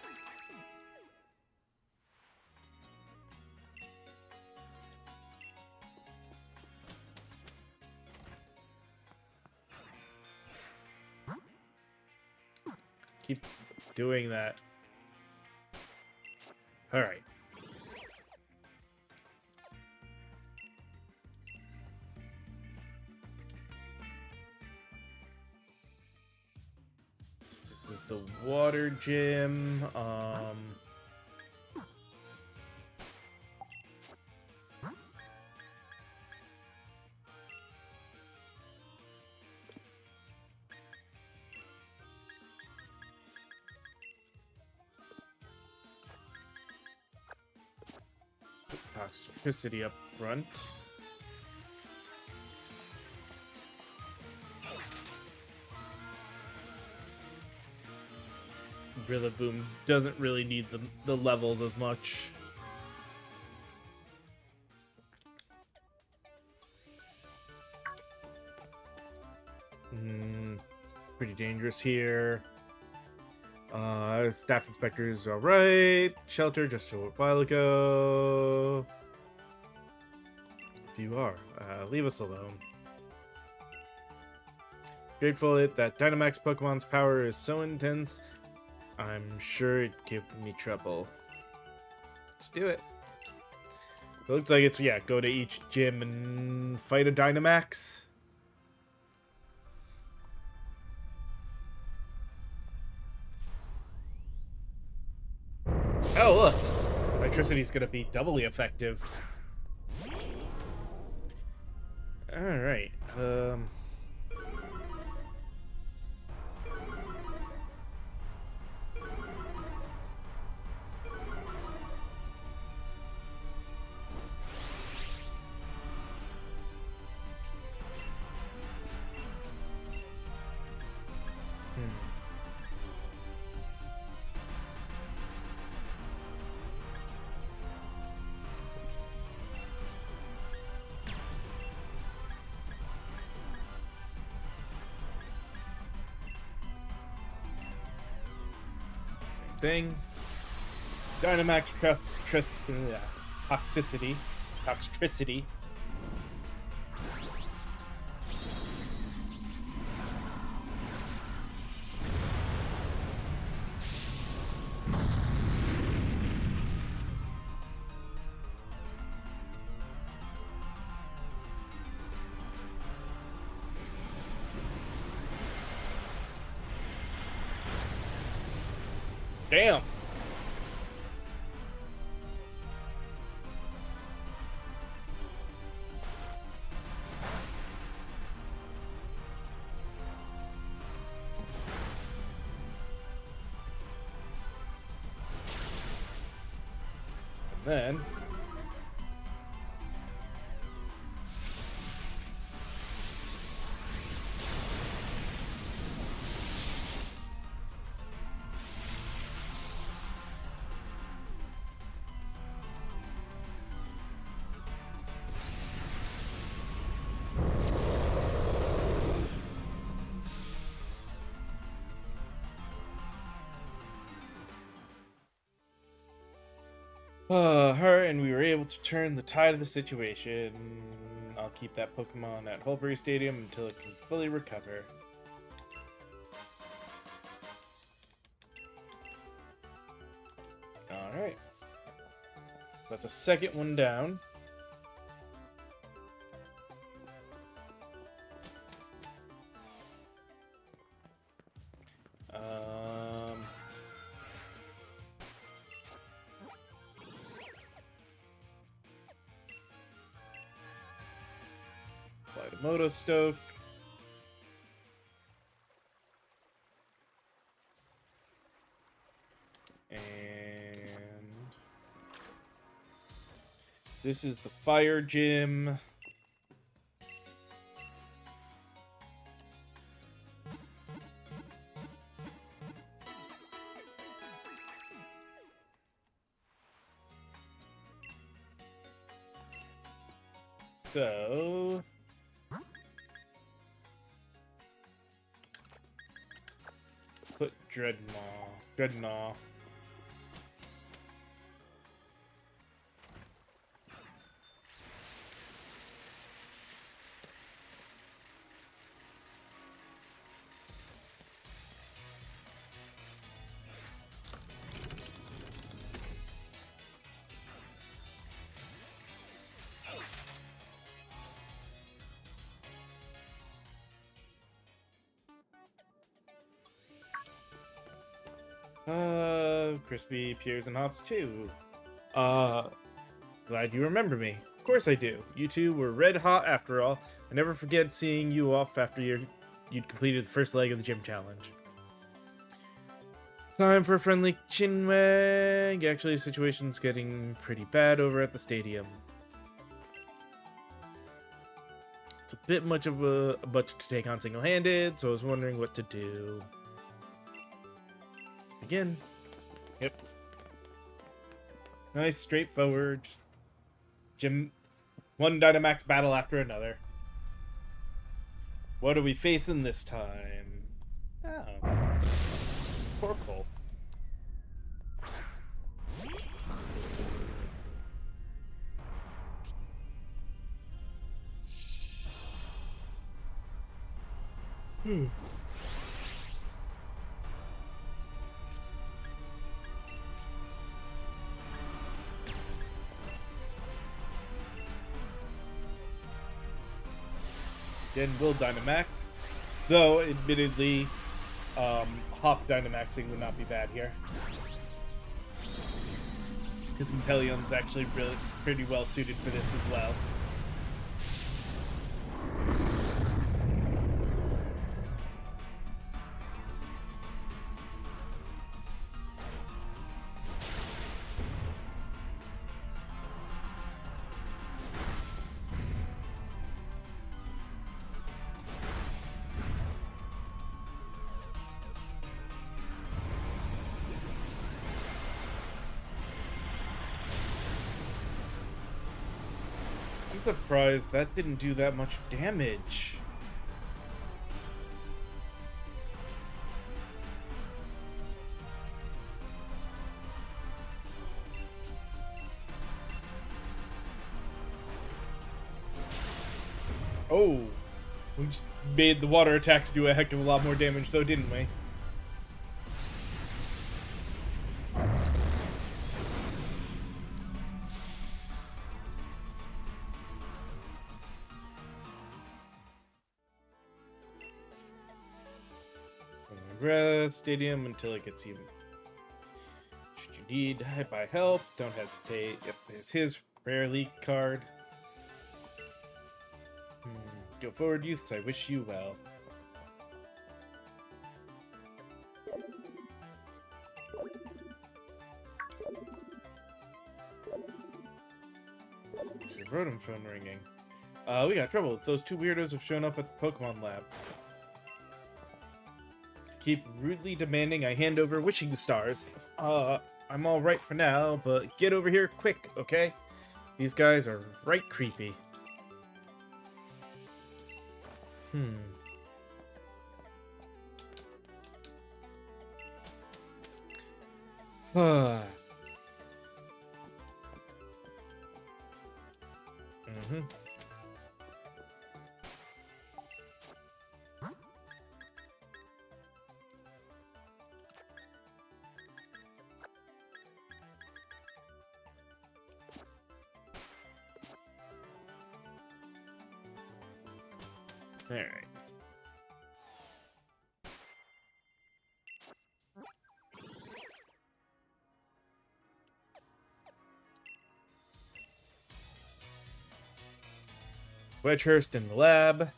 S1: Keep doing that. Alright. This is the water gym. Toxicity up front. Rillaboom doesn't really need the levels as much. Pretty dangerous here. Staff inspector's alright. Shelter just a while ago. If you are, leave us alone. Grateful that Dynamax Pokemon's power is so intense, I'm sure it'd give me trouble. Let's do it. It looks like it's, yeah, go to each gym and fight a Dynamax. Oh, look! Electricity's gonna be doubly effective. Alright, thing. Dynamax toxicity. Toxicity. Damn. And then her, and we were able to turn the tide of the situation. I'll keep that Pokemon at Holbury Stadium until it can fully recover. Alright. That's a second one down. Apply to Moto Stoke. This is the fire gym. So put Dreadnought. Crispy pears and hops too. Glad you remember me. Of course I do. You two were red hot after all. I never forget seeing you off after you'd completed the first leg of the gym challenge. Time for a friendly chinwag. Actually, the situation's getting pretty bad over at the stadium. It's a bit much of a bunch to take on single-handed, so I was wondering what to do. Let's begin. Yep. Nice, straightforward. Gym. One Dynamax battle after another. What are we facing this time? Oh. Torkoal. Again, will Dynamax. Though, admittedly, Hop Dynamaxing would not be bad here. Because Impelion's actually really pretty well suited for this as well. I'm surprised that didn't do that much damage. Oh, we just made the water attacks do a heck of a lot more damage though, didn't we? Rest stadium until it gets even. Should you need by help, don't hesitate. Yep, there's his rare leak card. Go forward, youths. I wish you well. There's a Rotom phone ringing. We got trouble. Those two weirdos have shown up at the Pokemon lab. Keep rudely demanding I hand over wishing stars. I'm all right for now, but get over here quick, okay? These guys are right creepy. Mm-hmm. All right. Wedgehurst in the lab.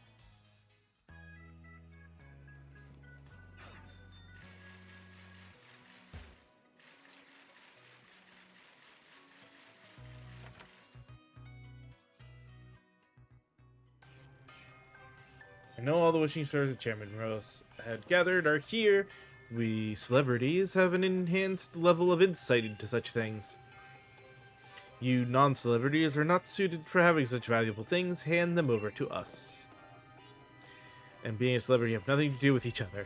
S1: I know all the wishing stars that Chairman Rose had gathered are here. We celebrities have an enhanced level of insight into such things. You non-celebrities are not suited for having such valuable things. Hand them over to us. And being a celebrity have nothing to do with each other.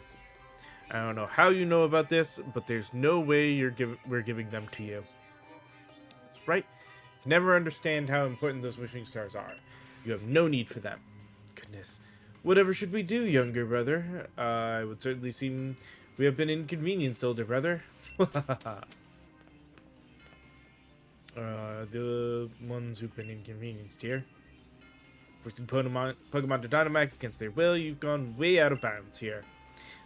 S1: I don't know how you know about this, but there's no way we're giving them to you. That's right. You never understand how important those wishing stars are. You have no need for them. Goodness. Whatever should we do, younger brother? I would certainly seem we have been inconvenienced, older brother. The ones who've been inconvenienced here. Forcing Pokemon to Dynamax against their will, you've gone way out of bounds here.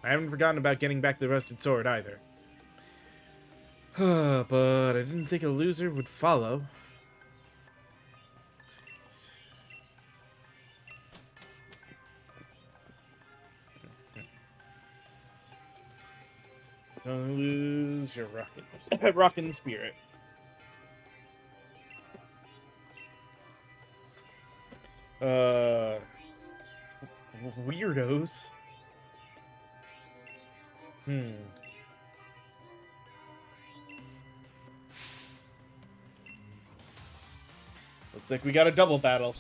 S1: I haven't forgotten about getting back the rusted sword either. But I didn't think a loser would follow. Don't lose your rockin' spirit. Weirdos. Looks like we got a double battle.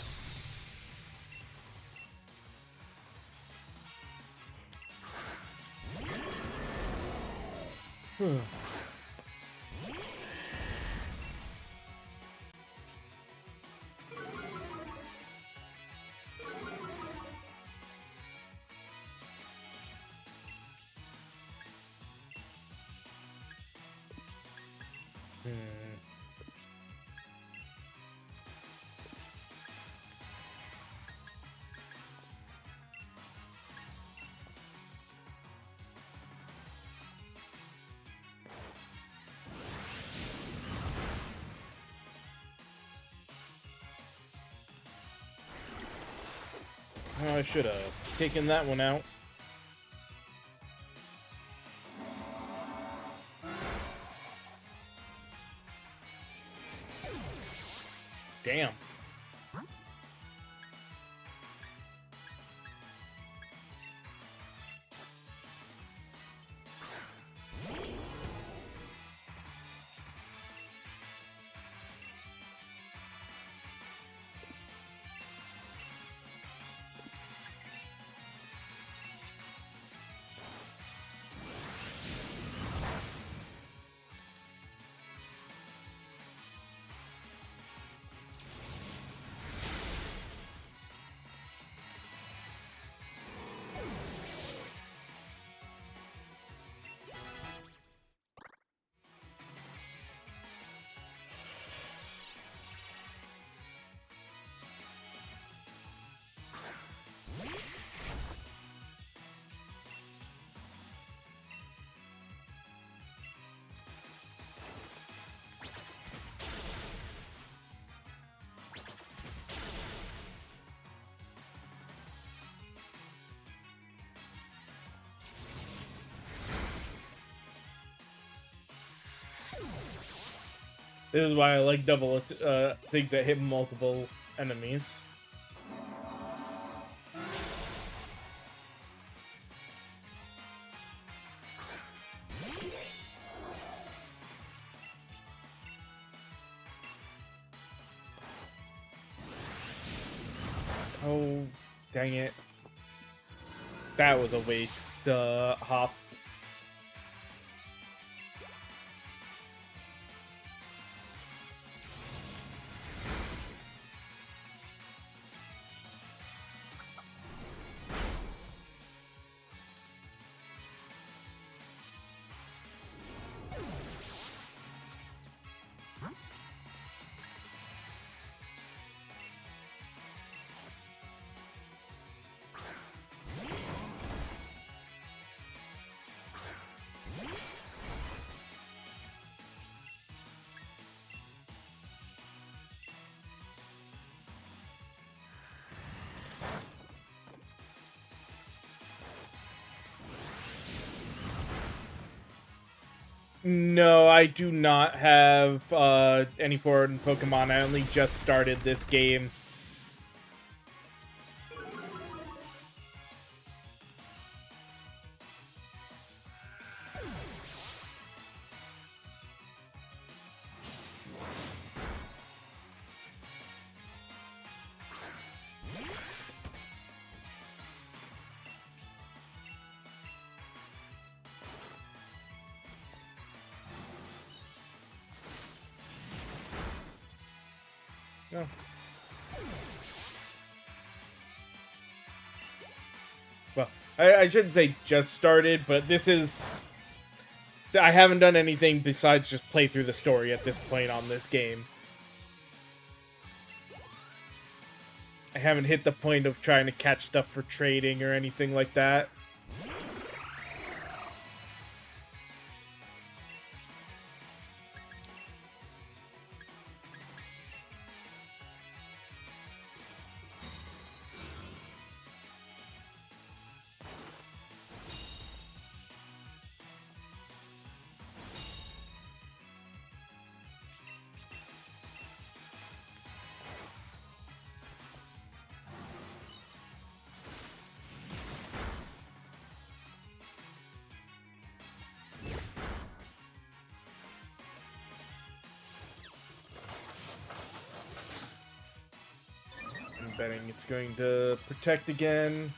S1: Oh, I should have taken that one out. Damn. This is why I like double things that hit multiple enemies. Oh, dang it. That was a waste, hop. No, I do not have any foreign Pokemon. I only just started this game. No. Well, I shouldn't say just started, but this is... I haven't done anything besides just play through the story at this point on this game. I haven't hit the point of trying to catch stuff for trading or anything like that. I'm betting it's going to protect again.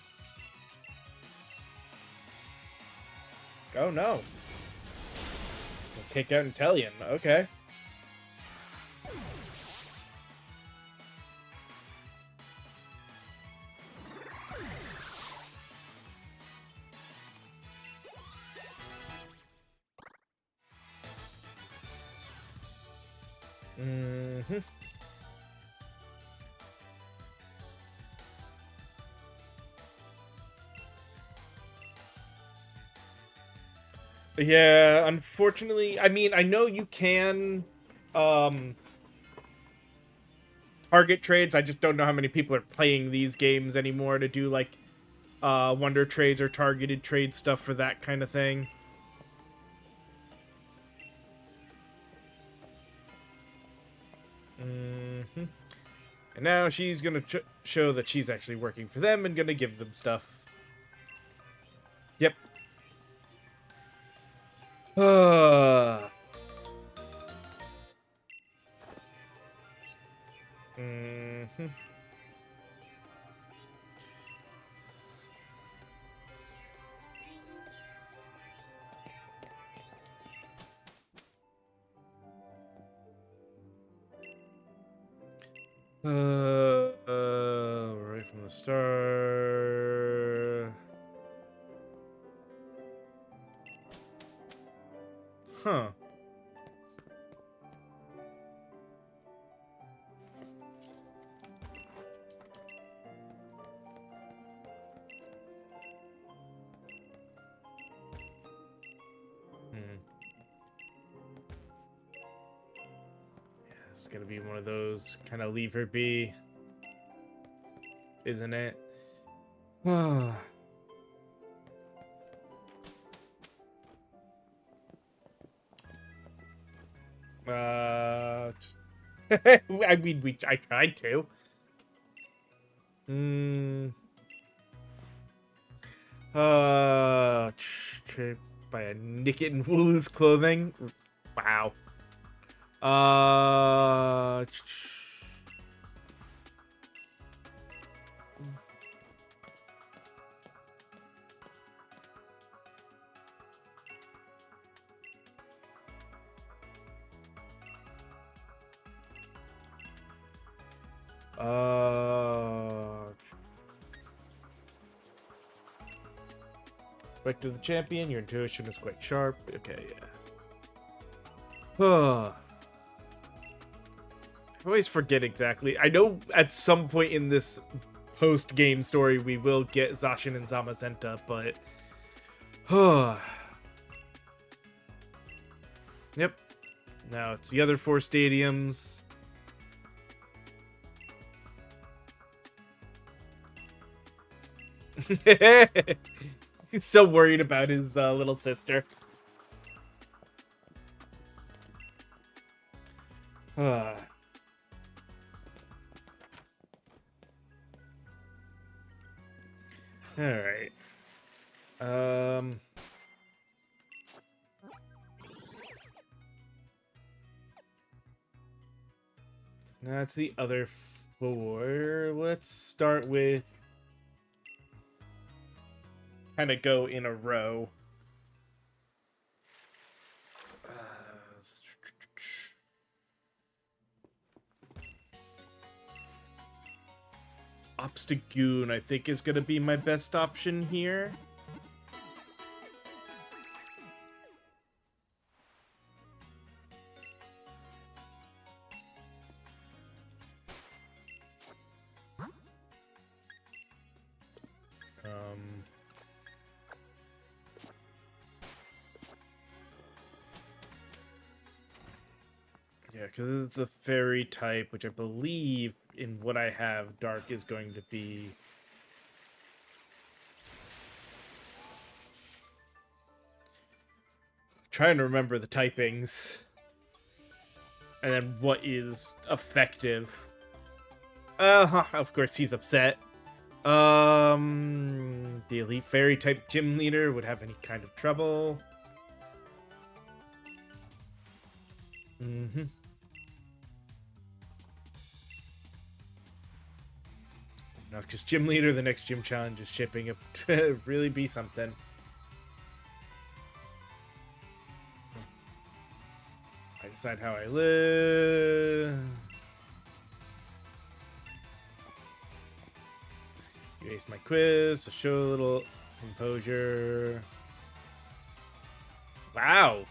S1: Oh no. Kick out Intellion. Okay. Mm-hmm. Yeah, unfortunately, I mean, I know you can target trades. I just don't know how many people are playing these games anymore to do like wonder trades or targeted trade stuff for that kind of thing. Mm-hmm. And now she's gonna show that she's actually working for them and gonna give them stuff. Yep. Mm-hmm. Right from the start. Huh. It's gonna be one of those kind of leave her be, isn't it? I mean, I tried to. Trip by a Nickit and Wooloo's clothing. Wow. Uh. Back to the champion. Your intuition is quite sharp. Okay, yeah. I always forget exactly. I know at some point in this post-game story we will get Zacian and Zamazenta, but... Yep. Now it's the other 4 stadiums. He's so worried about his little sister. All right. That's the other 4. Let's start with kind of go in a row. Obstagoon, I think, is going to be my best option here. Yeah, because it's the fairy type, which I believe in what I have, Dark is going to be. Trying to remember the typings. And then what is effective. Of course he's upset. The Elite Fairy type gym leader would have any kind of trouble. Mm-hmm. No, because gym leader, the next gym challenge is shipping it to really be something. I decide how I live. You ace my quiz, so show a little composure. Wow.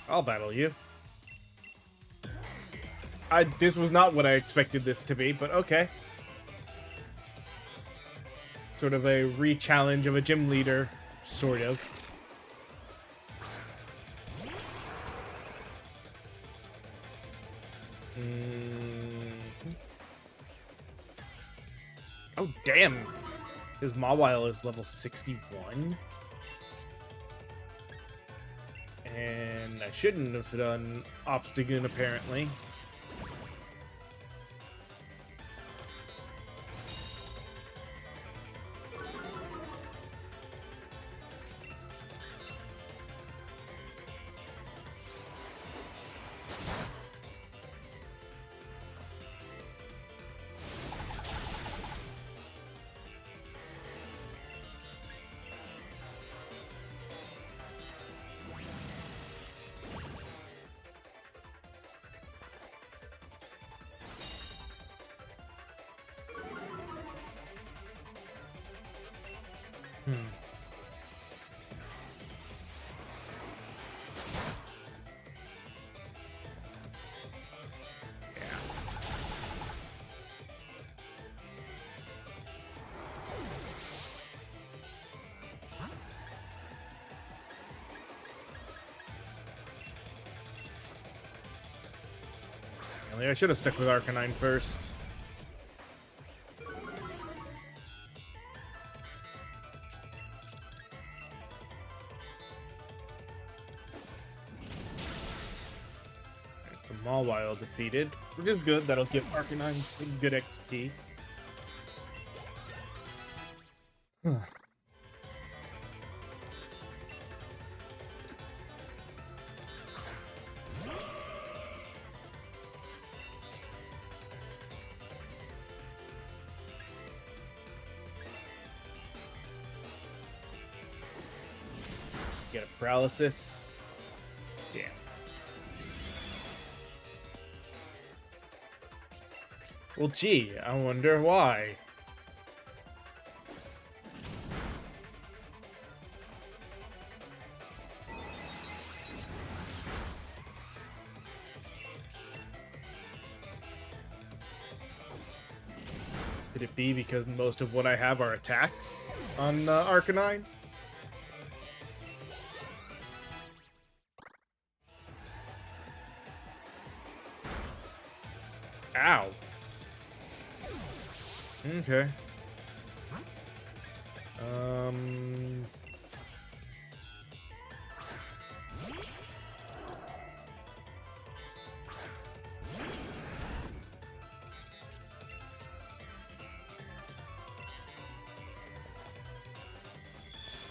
S1: I'll battle you. This was not what I expected this to be, but okay. Sort of a re-challenge of a gym leader, sort of. Oh, damn. His Mawile is level 61. And I shouldn't have done Obstagoon, apparently. I should have stuck with Arcanine first. There's the Mawile defeated, which is good. That'll give Arcanine some good XP. Get a paralysis. Damn. Well, gee, I wonder why. Could it be because most of what I have are attacks on Arcanine? Ow. Okay.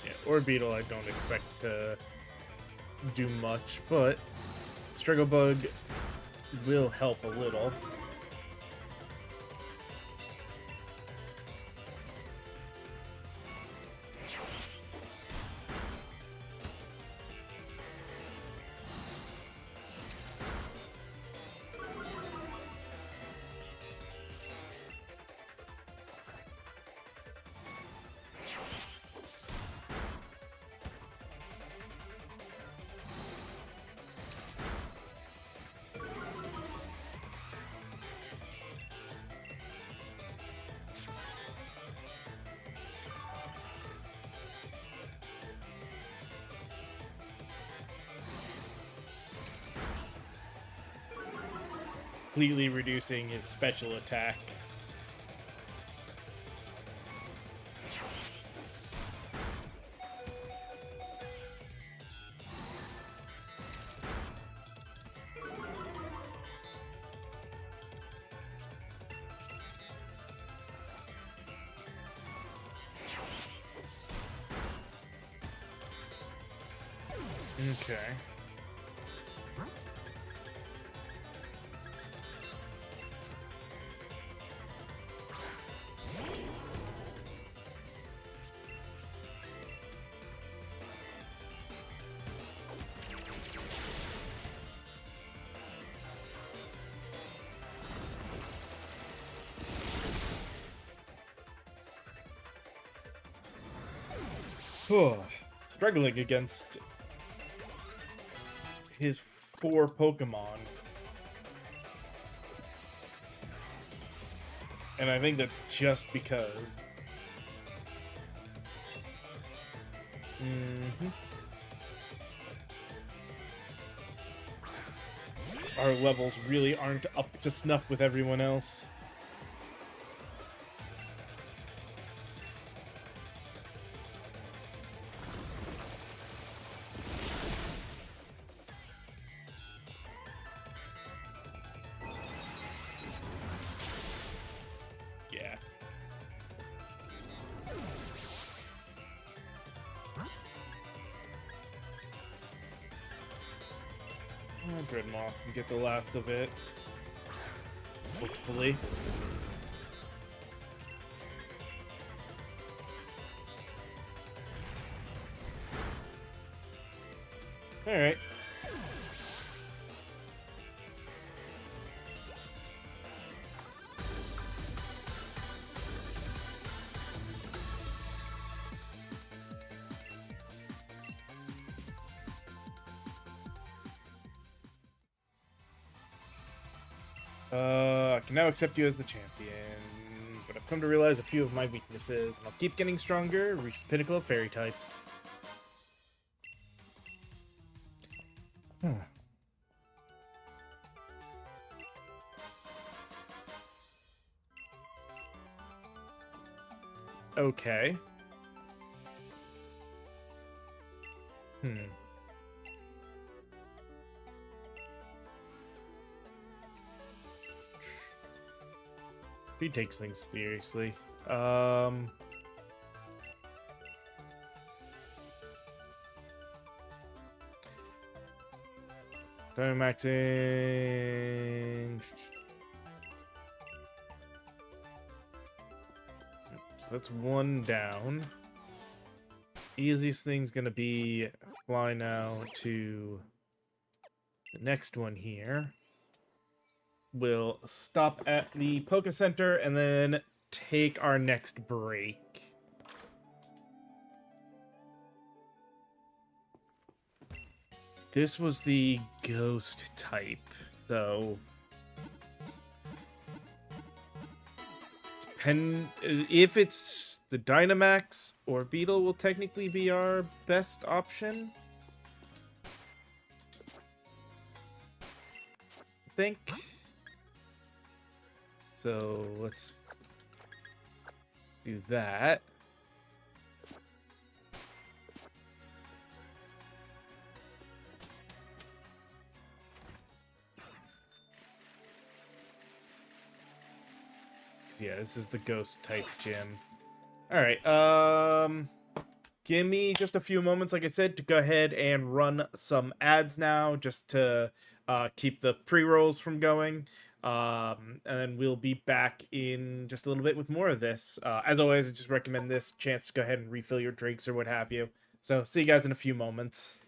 S1: Yeah, Orbeetle I don't expect to do much, but Strigglebug will help a little. completely reducing his special attack. Okay. Struggling against his 4 Pokemon. And I think that's just because. Our levels really aren't up to snuff with everyone else. Yeah. Dreadmaw can get the last of it. Hopefully. Alright. I can now accept you as the champion, but I've come to realize a few of my weaknesses, and I'll keep getting stronger, reach the pinnacle of fairy types. Okay. He takes things seriously. Dynamaxing. So that's 1 down. Easiest thing's gonna be fly now to the next one here. We'll stop at the Poke Center and then take our next break. This was the ghost type, so if it's the Dynamax or Beetle will technically be our best option. I think. So let's do that. Yeah, this is the ghost type gym. Alright, give me just a few moments, like I said, to go ahead and run some ads now, just to keep the pre-rolls from going. And then we'll be back in just a little bit with more of this. As always, I just recommend this chance to go ahead and refill your drinks or what have you. So, see you guys in a few moments.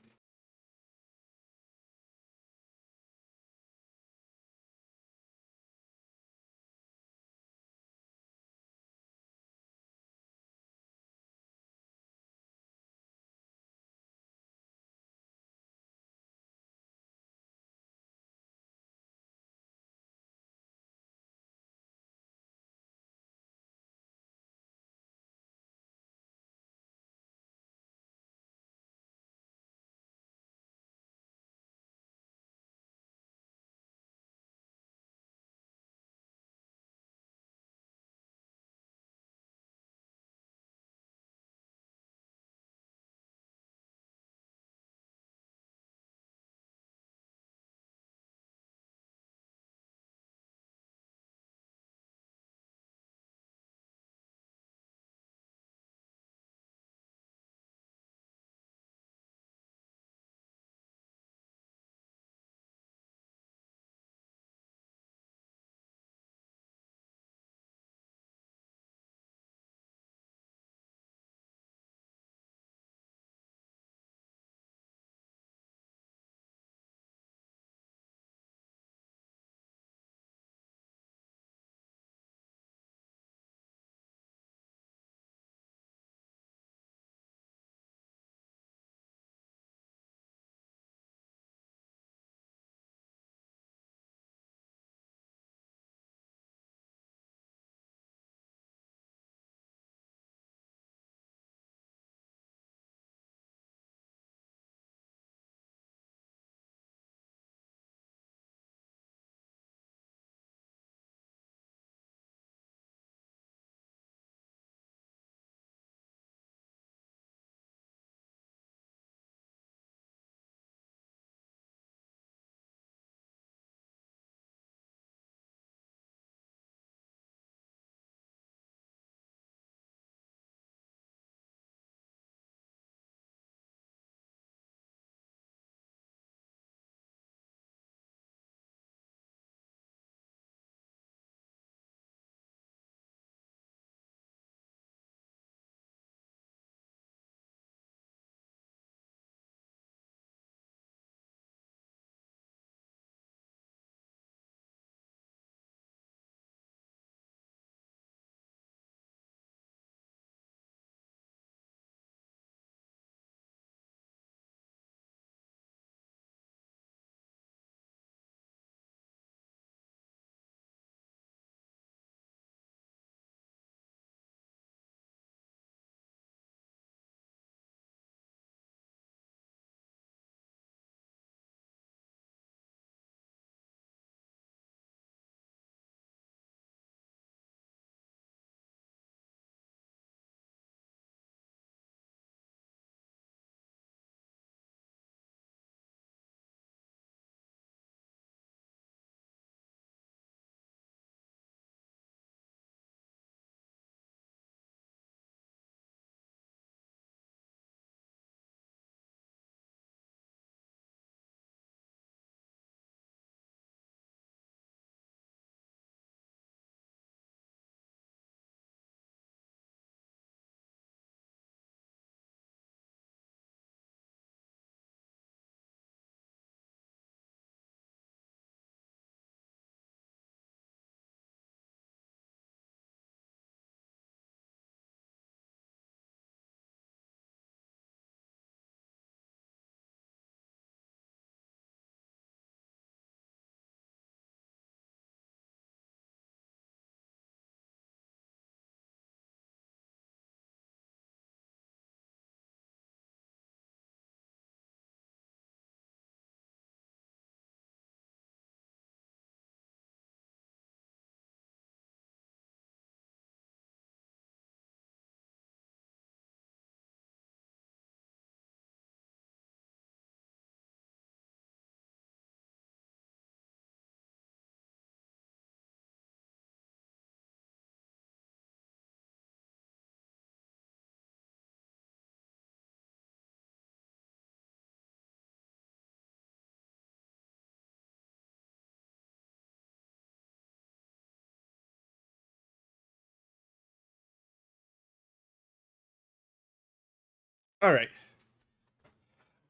S1: All right.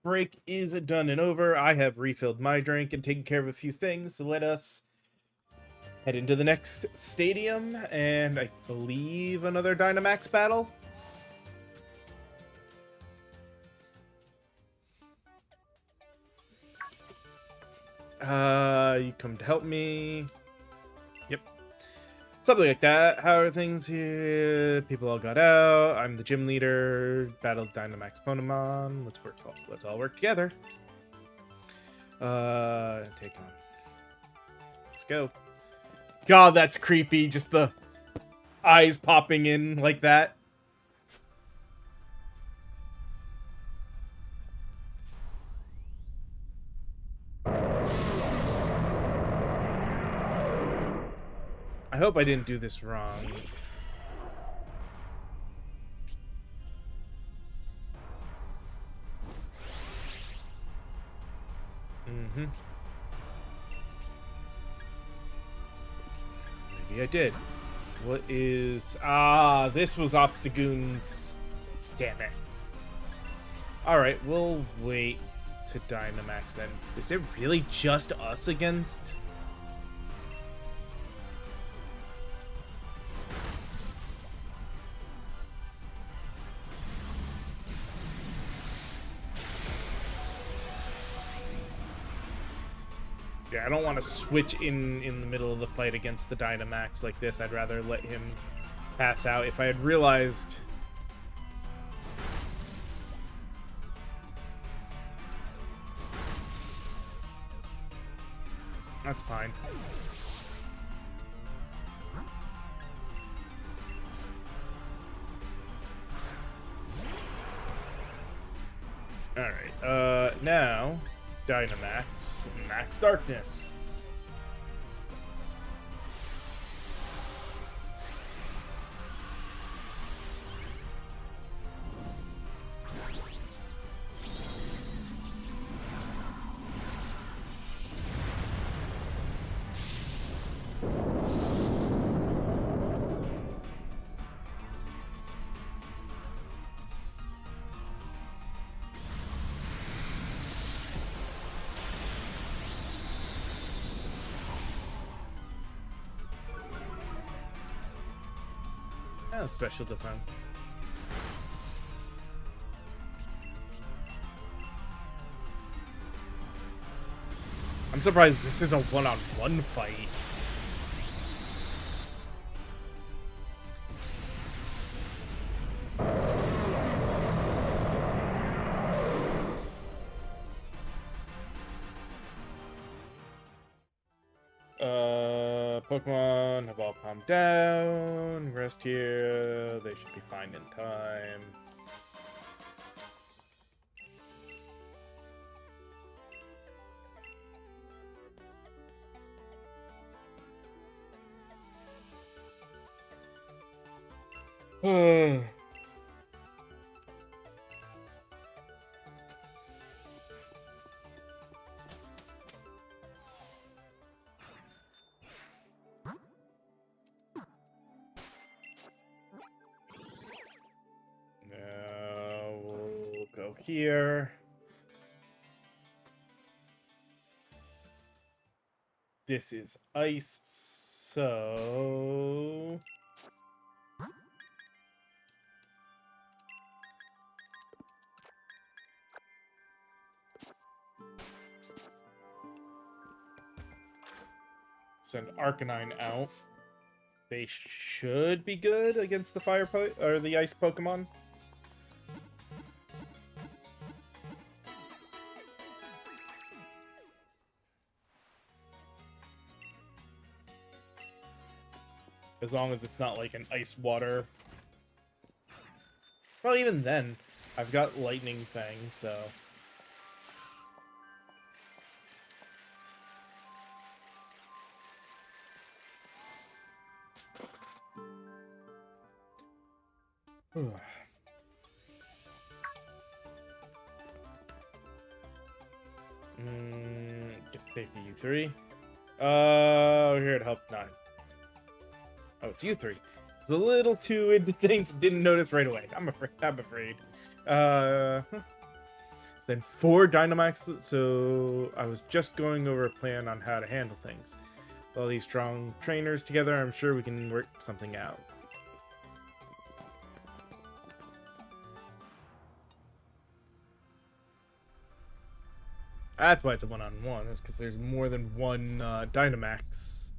S1: Break is done and over. I have refilled my drink and taken care of a few things. So let us head into the next stadium and I believe another Dynamax battle. You come to help me. Yep. Something like that. How are things here? People all got out. I'm the gym leader. Battled Dynamax Pokemon. Let's all work together. Take on. Let's go. God, that's creepy. Just the eyes popping in like that. I hope I didn't do this wrong. Mm-hmm. Maybe I did. What is... Ah, this was Obstagoon's... Damn it. Alright, we'll wait to Dynamax then. Is it really just us against... Yeah, I don't want to switch in the middle of the fight against the Dynamax like this. I'd rather let him pass out. If I had realized... That's fine. Alright, now... Dynamax, Max Darkness. Oh, special defense. I'm surprised this is a one-on-one fight. Pokemon have all calmed down. Rest here. They should be fine in time. We'll go here. This is ice, so... Send Arcanine out. They should be good against the or the ice Pokemon. As long as it's not like an ice water. Well, even then, I've got Lightning Fang, so... Take you three. We're here to help 9. Oh, it's you 3. was a little too into things and didn't notice right away. I'm afraid. So then 4 Dynamax. So I was just going over a plan on how to handle things. With all these strong trainers together, I'm sure we can work something out. That's why it's a one-on-one. That's because there's more than one Dynamax.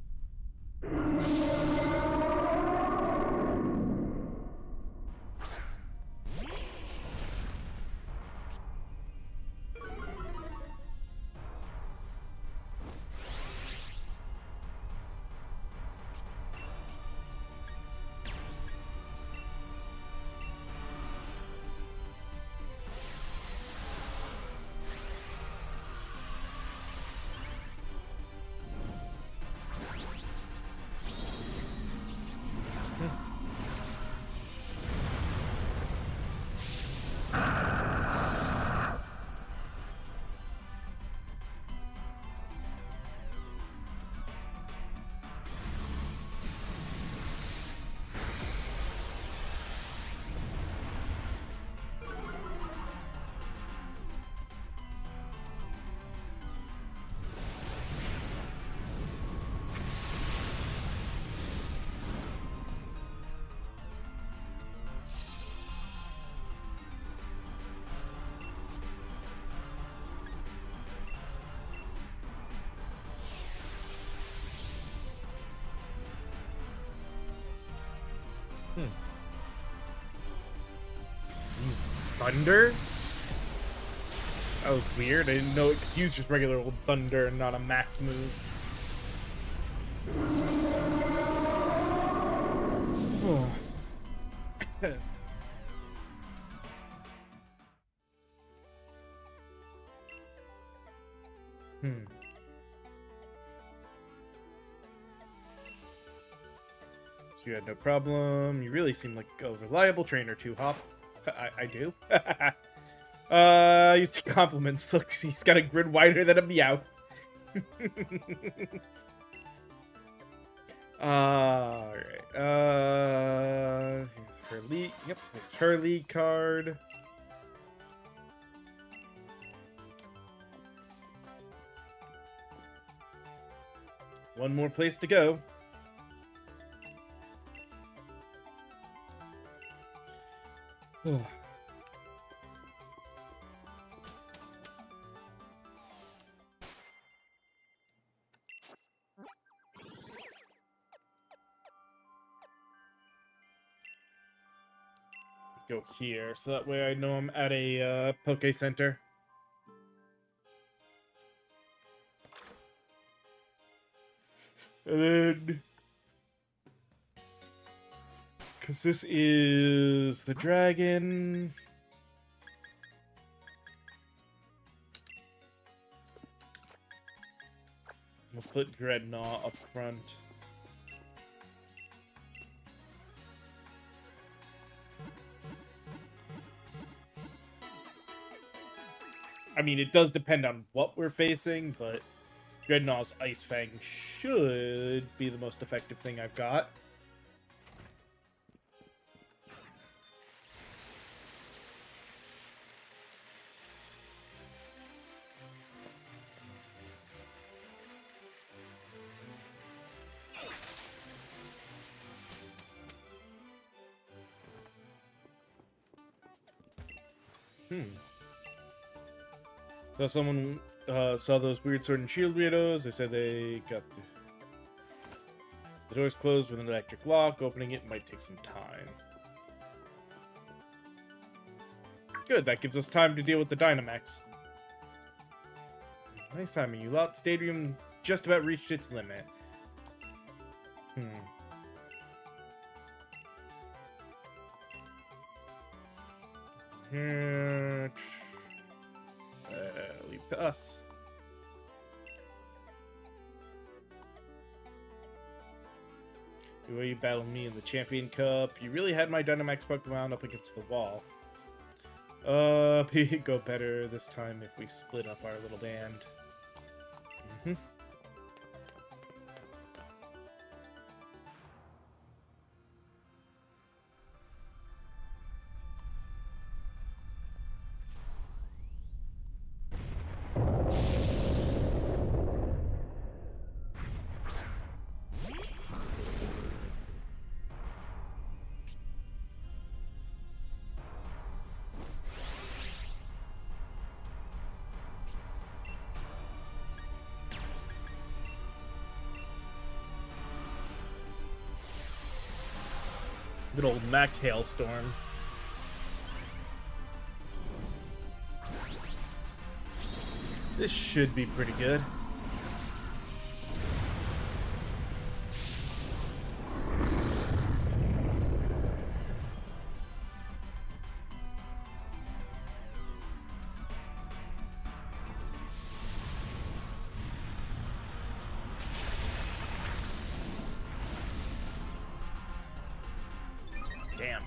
S1: Thunder? That was weird. I didn't know it could use just regular old thunder and not a max move. Oh. So you had no problem. You really seem like a reliable trainer too, Hop. I do. Used to compliments. Look, he's got a grid wider than a Meow. Alright. Her league. Yep, it's her league card. One more place to go. Go here, so that way I know I'm at a Poke Center. And then, because this is the dragon. We'll put Dreadnought up front. I mean, it does depend on what we're facing, but Dreadnought's Ice Fang should be the most effective thing I've got. So someone saw those weird Sword and Shield weirdos. They said they got the door's closed with an electric lock. Opening it might take some time. Good, that gives us time to deal with the Dynamax. Nice timing, you lot. Stadium just about reached its limit. Leave to us. The way you battled me in the Champion Cup, you really had my Dynamax Pokemon up against the wall. It'd go better this time if we split up our little band. Good old Max Hailstorm. This should be pretty good. Damn.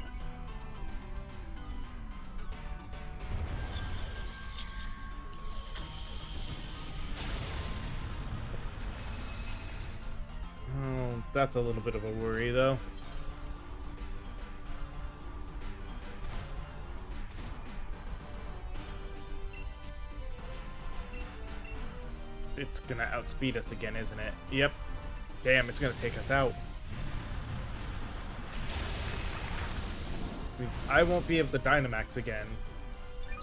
S1: Oh, that's a little bit of a worry, though. It's gonna outspeed us again, isn't it? Yep. Damn, it's gonna take us out. Means I won't be able to Dynamax again.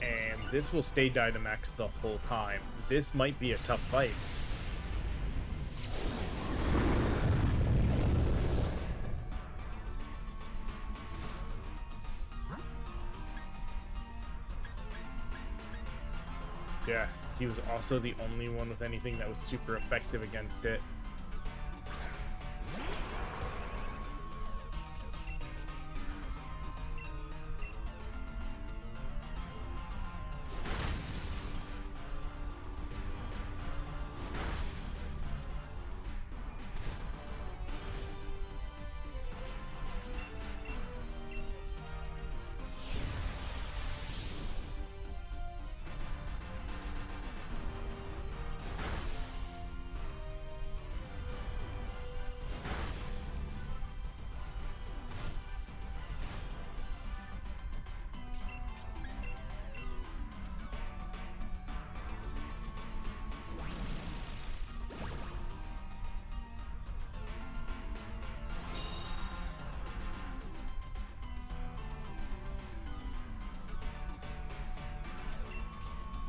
S1: And this will stay Dynamax the whole time. This might be a tough fight. Yeah, he was also the only one with anything that was super effective against it.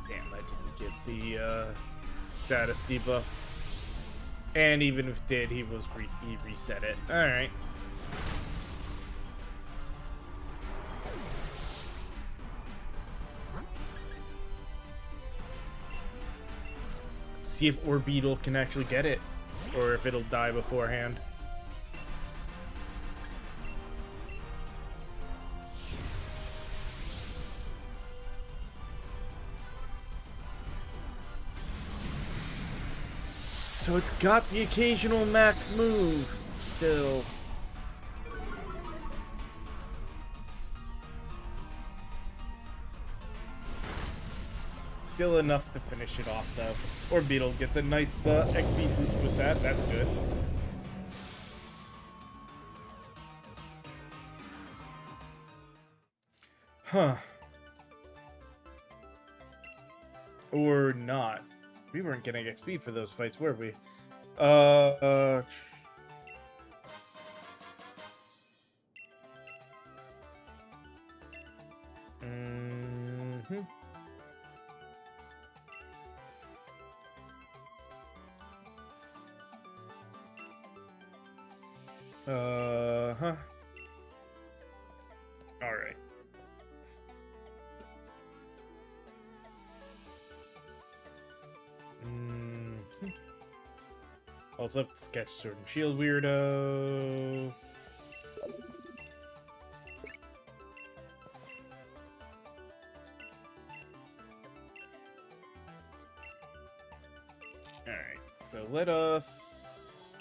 S1: Damn, that didn't give the status debuff. And even if it did, he reset it. Alright. Let's see if Orbeetle can actually get it. Or if it'll die beforehand. So it's got the occasional max move still. Still enough to finish it off though. Orbeetle gets a nice XP boost with that. That's good. Huh. Or not. We weren't getting XP for those fights, were we? Mm-hmm. Uh-huh. All right. Also up to sketch Sword and Shield weirdo. Alright, so let us...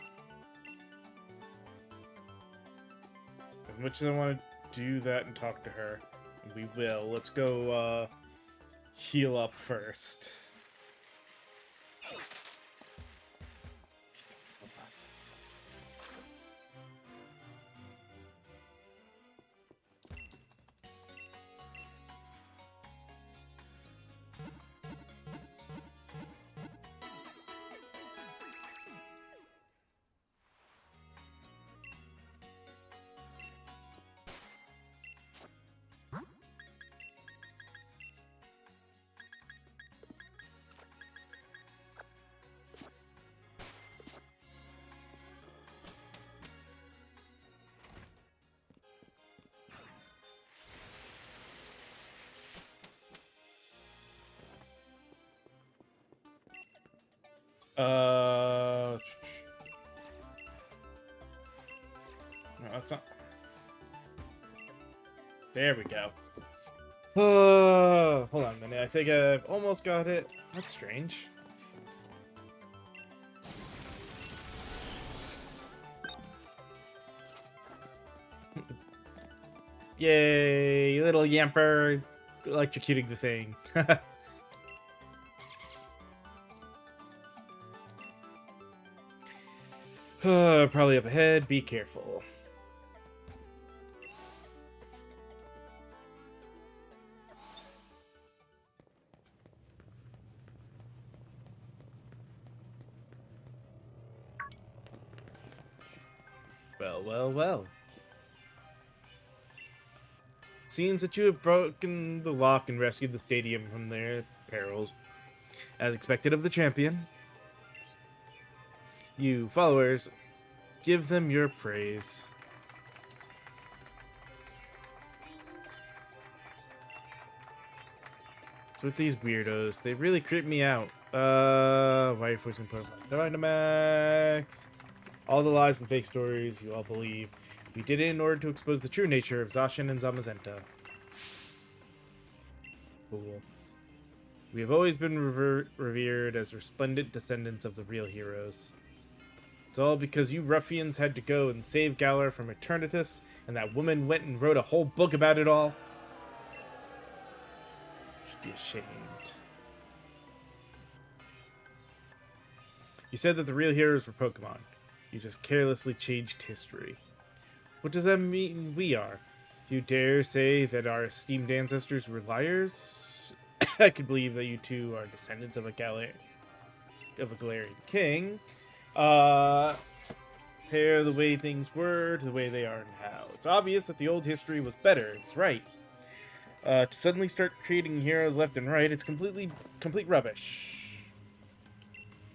S1: As much as I want to do that and talk to her, we will. Let's go heal up first. No, that's not. There we go. Hold on a minute. I think I've almost got it. That's strange. Yay, little Yamper electrocuting the thing. Probably up ahead. Be careful. Well, well, well. Seems that you have broken the lock and rescued the stadium from their perils. As expected of the champion. You followers, give them your praise. It's with these weirdos. They really creep me out. Why are you forcing Pokemon? Dynamax. All the lies and fake stories you all believe. We did it in order to expose the true nature of Zacian and Zamazenta. Cool. We have always been revered as resplendent descendants of the real heroes. It's all because you ruffians had to go and save Galar from Eternatus, and that woman went and wrote a whole book about it all. You should be ashamed. You said that the real heroes were Pokemon. You just carelessly changed history. What does that mean we are? Do you dare say that our esteemed ancestors were liars? I could believe that you two are descendants of a Galarian king. Compare the way things were to the way they are now. It's obvious that the old history was better. It's right. To suddenly start creating heroes left and right, it's complete rubbish.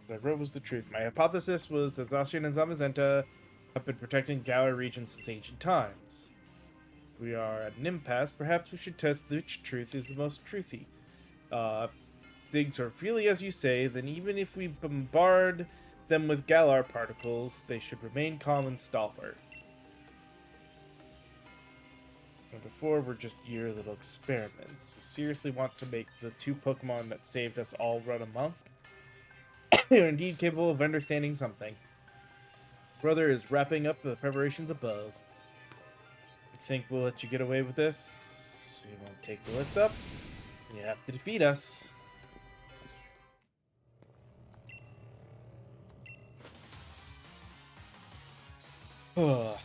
S1: What I wrote was the truth. My hypothesis was that Zacian and Zamazenta have been protecting Galar region since ancient times. If we are at an impasse, perhaps we should test which truth is the most truthy. If things are really as you say, then even if we bombard them with Galar particles, they should remain calm and stalwart. And before, we're just your little experiments. You seriously want to make the two Pokemon that saved us all run amok? You're indeed capable of understanding something. Brother is wrapping up the preparations above. You think we'll let you get away with this? You won't take the lift up. You have to defeat us. Ugh.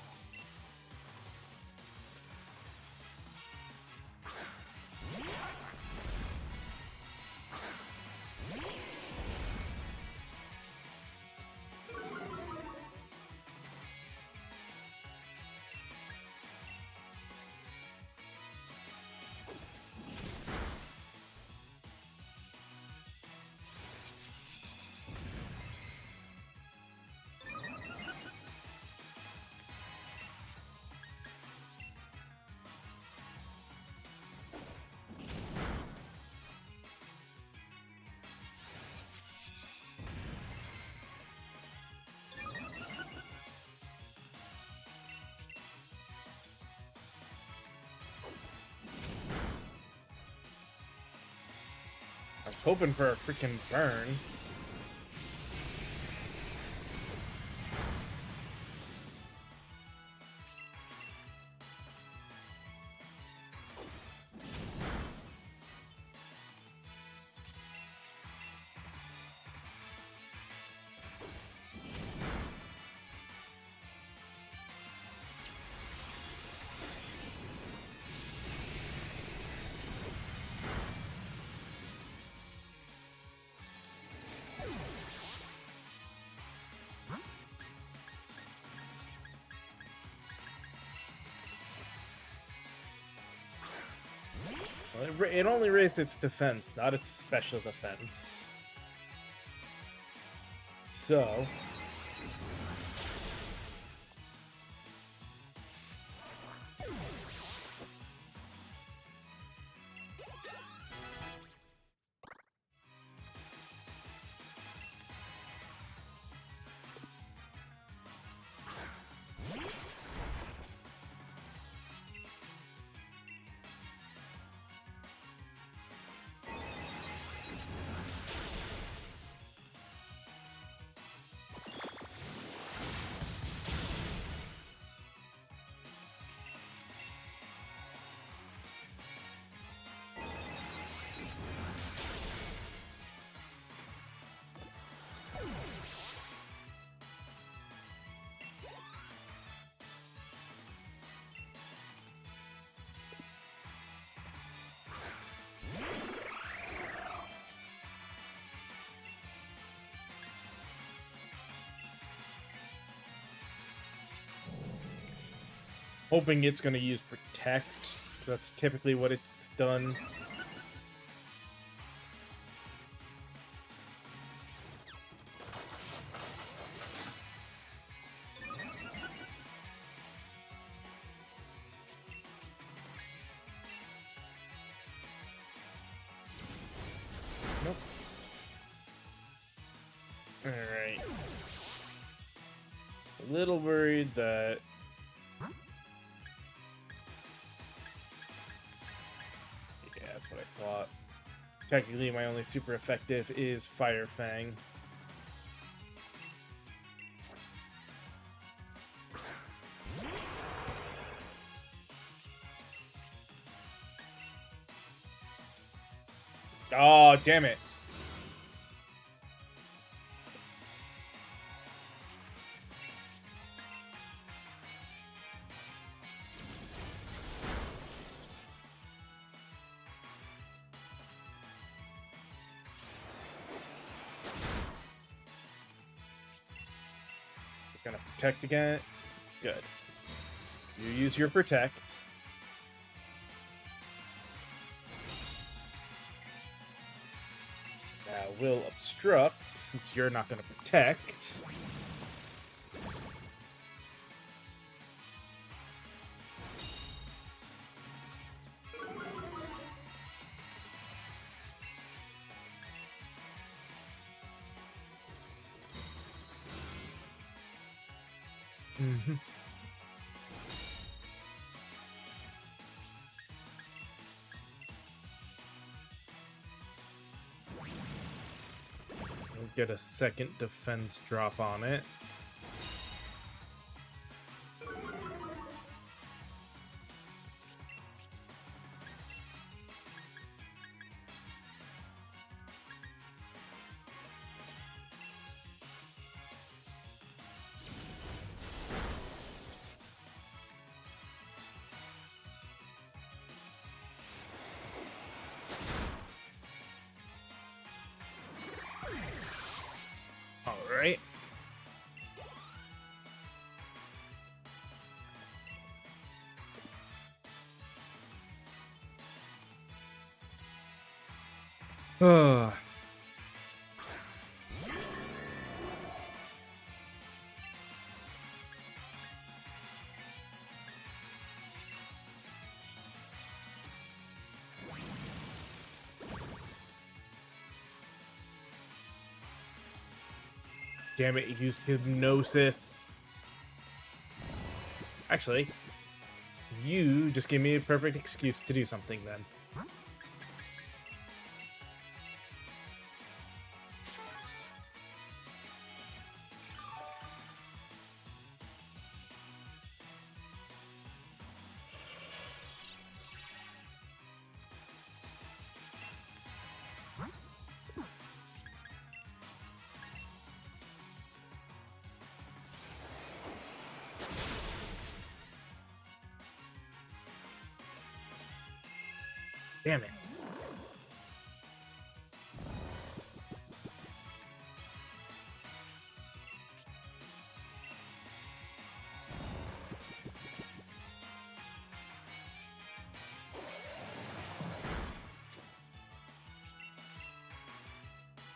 S1: I was hoping for a freaking burn. Well, it only raised its defense, not its special defense. So... Hoping it's going to use Protect. That's typically what it's done. Nope. Alright. A little worried that... Yeah, that's what I thought. Technically, my only super effective is Fire Fang. Oh, damn it. Gonna protect again. Good. You use your protect. Now we'll obstruct since you're not gonna protect. Mm-hmm. We'll get a second defense drop on it. Alright. Ugh. Damn it, he used Hypnosis. Actually, you just gave me a perfect excuse to do something then. Damn it.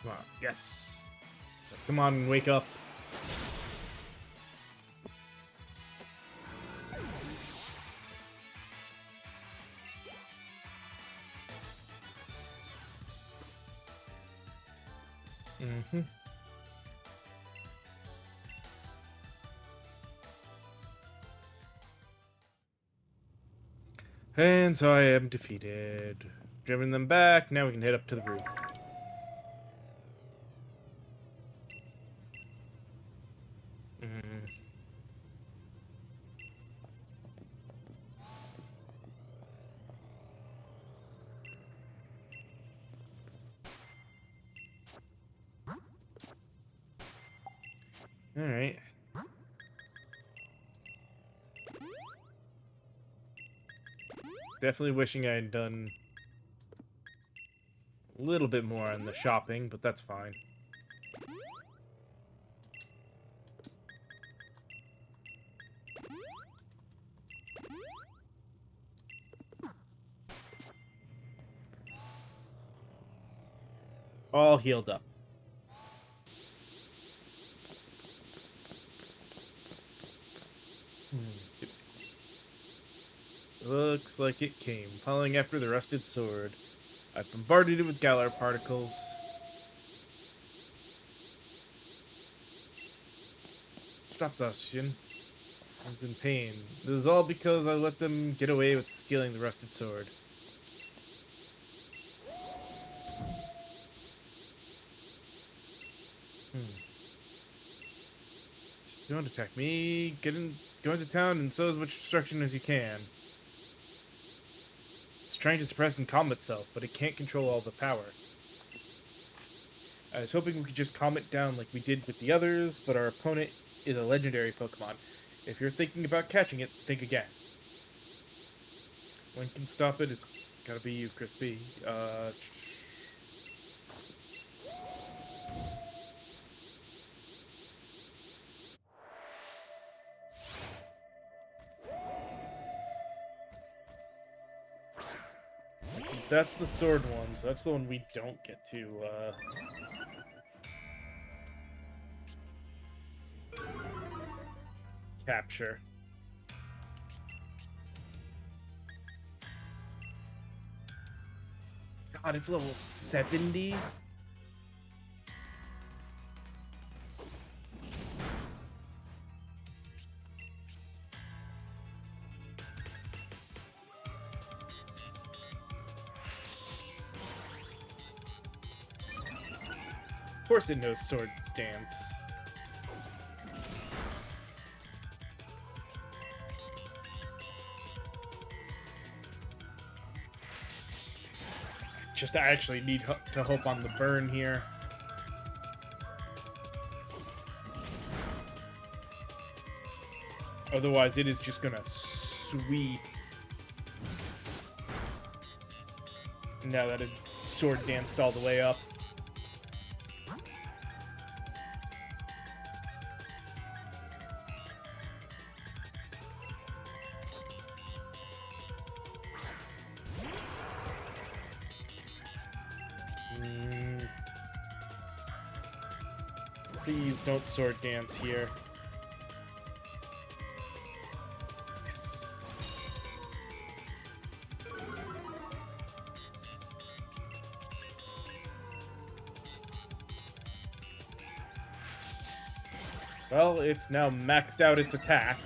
S1: Come on. Yes. So, come on, wake up. Mm-hmm. And so I am defeated. Driven them back. Now we can head up to the roof. Alright. Definitely wishing I had done a little bit more on the shopping, but that's fine. all healed up. Looks like it came, following after the rusted sword. I bombarded it with Galar particles. Stop, Zacian. I was in pain. This is all because I let them get away with stealing the rusted sword. Don't attack me. Go into town and sow as much destruction as you can. It's trying to suppress and calm itself, but it can't control all the power. I was hoping we could just calm it down like we did with the others, but our opponent is a legendary Pokemon. If you're thinking about catching it, think again. One can stop it, it's gotta be you, Crispy. That's the sword one, so that's the one we don't get to, capture. God, it's level 70? Of course it knows sword stance. Just I actually need to hope on the burn here. Otherwise, it is just gonna sweep. Now that it's sword danced all the way up. Please don't sword dance here. Yes. Well, it's now maxed out its attack.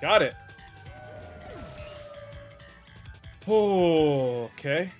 S1: Got it. Oh, okay.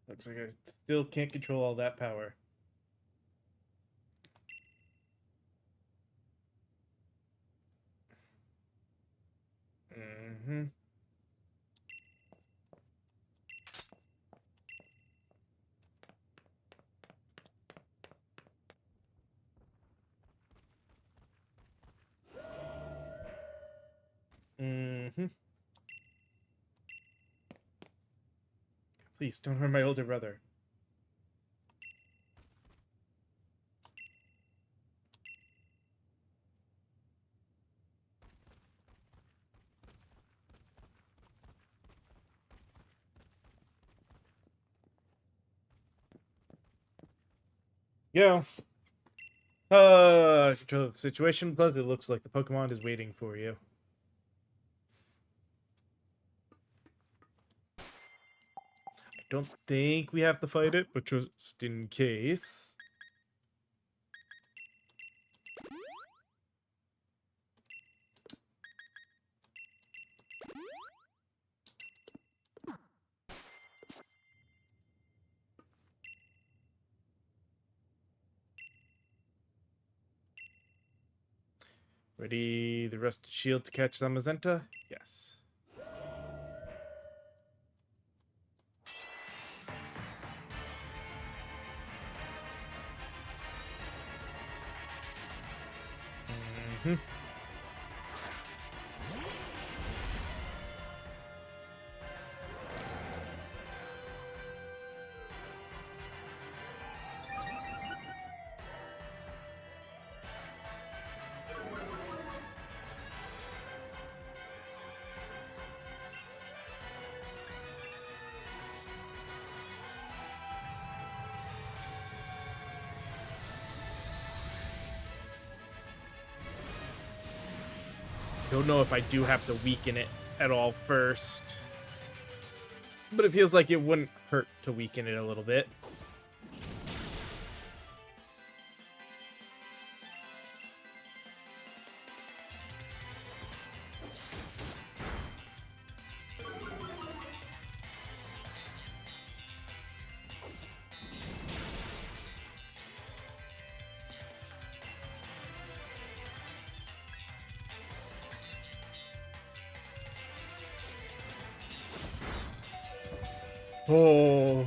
S1: Looks like I still can't control all that power. Mm-hmm. Mm-hmm. Please, don't hurt my older brother. Yeah. Control of the situation. Plus, it looks like the Pokemon is waiting for you. I don't think we have to fight it, but just in case. Ready the Rusted Shield to catch Zamazenta? Yes. Mm-hmm. Don't know if I do have to weaken it at all first. But it feels like it wouldn't hurt to weaken it a little bit. Oh.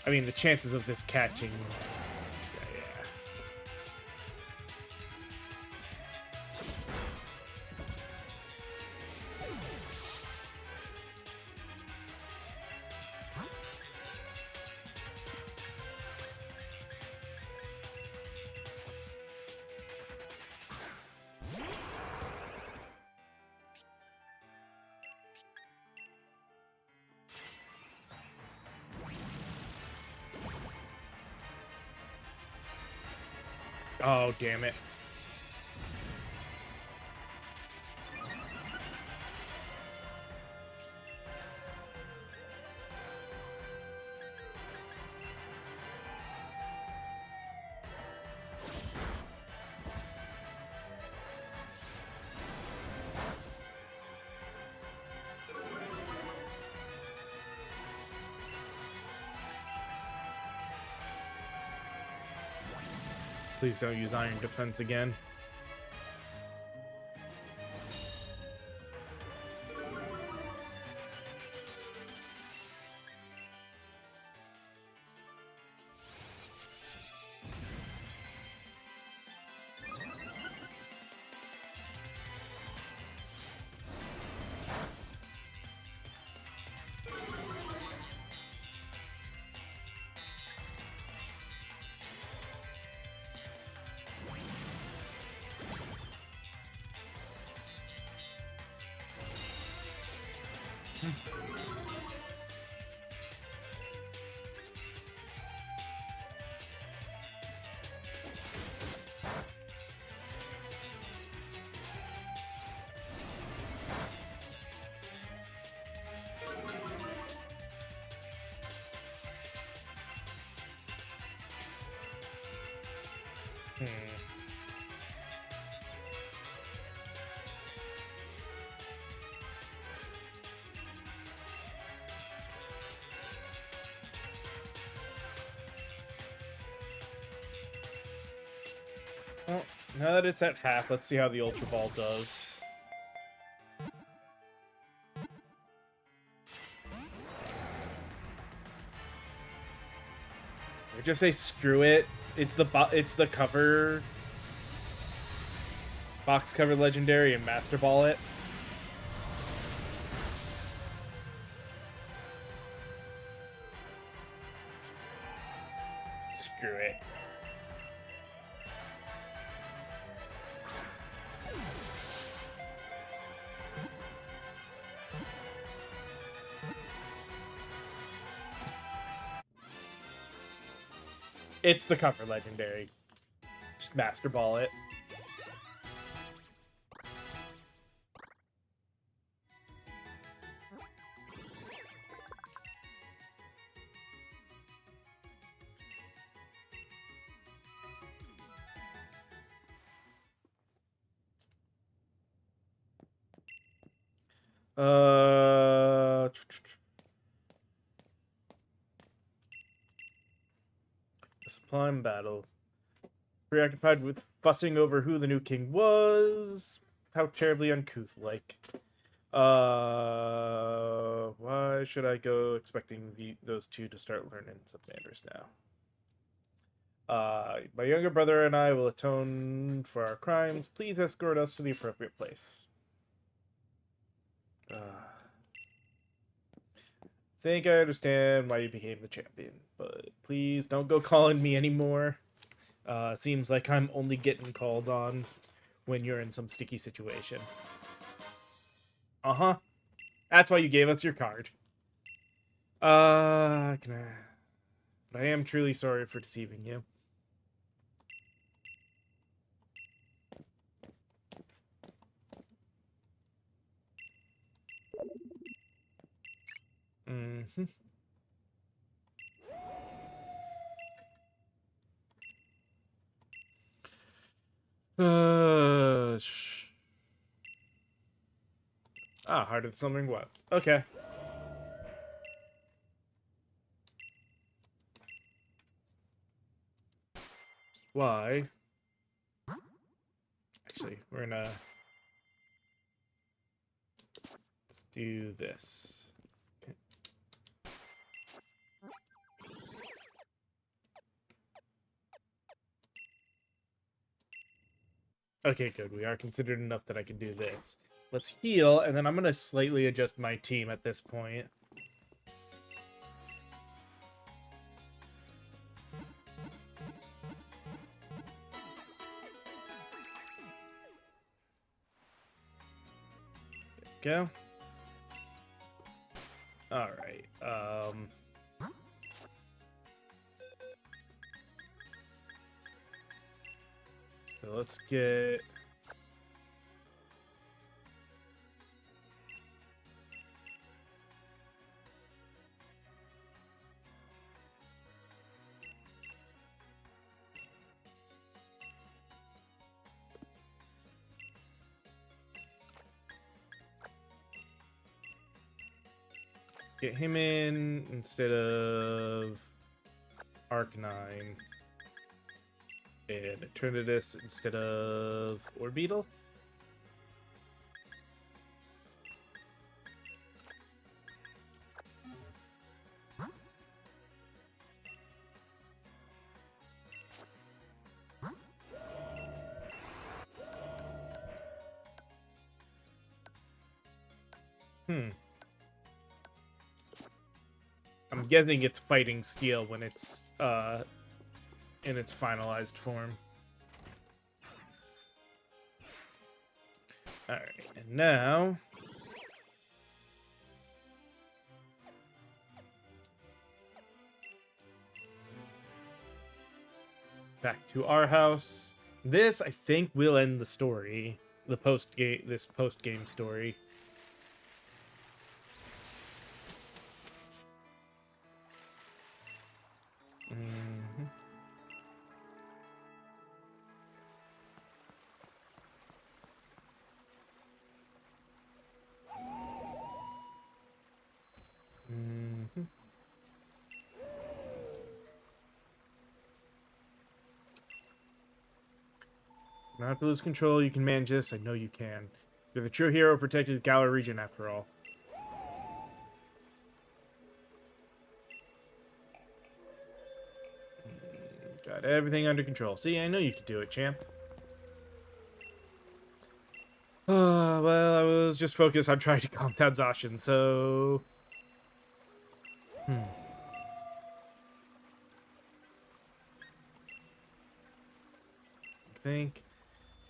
S1: I mean, the chances of this catching... Yeah. Oh, damn it. Please don't use Iron Defense again. Well, now that it's at half, let's see how the Ultra Ball does. Or just say screw it. It's the cover box cover legendary and Master Ball it. Screw it. It's the cover legendary. Just Master Ball it. Sublime battle. Preoccupied with fussing over who the new king was. How terribly uncouth-like. Why should I go expecting those two to start learning some manners now? My younger brother and I will atone for our crimes. Please escort us to the appropriate place. Think I understand why you became the champion, but please don't go calling me anymore. Seems like I'm only getting called on when you're in some sticky situation. Uh-huh. That's why you gave us your card. But I am truly sorry for deceiving you. Mm-hmm. Heart of the Slumbering What? Okay. Why? Actually, we're gonna... Let's do this. Okay, good. We are considered enough that I can do this. Let's heal, and then I'm gonna slightly adjust my team at this point. Go. All right. So let's get... Get him in instead of Arcanine. And Eternatus instead of Orbeetle. I'm guessing it's Fighting Steel when it's in its finalized form. Alright, and now... back to our house. This, I think, will end the story. The post-game story. Not have to lose control. You can manage this. I know you can. You're the true hero who protected the Galar region, after all. Got everything under control. See, I know you could do it, champ. Well, I was just focused on trying to calm down Zacian, so... I think...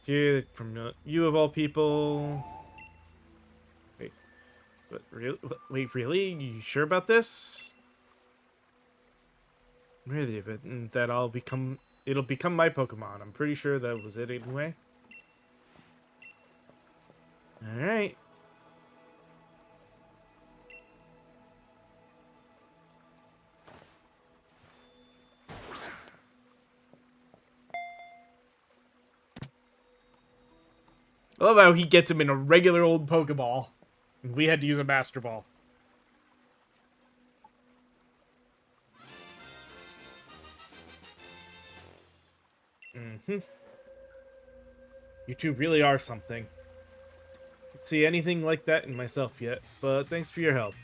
S1: Here, from you of all people... Wait. But really? Wait, really? You sure about this? Really, but that it'll become my Pokemon. I'm pretty sure that was it anyway. Alright. I love how he gets him in a regular old Pokeball. And we had to use a Master Ball. You two really are something. Can't see anything like that in myself yet, but thanks for your help.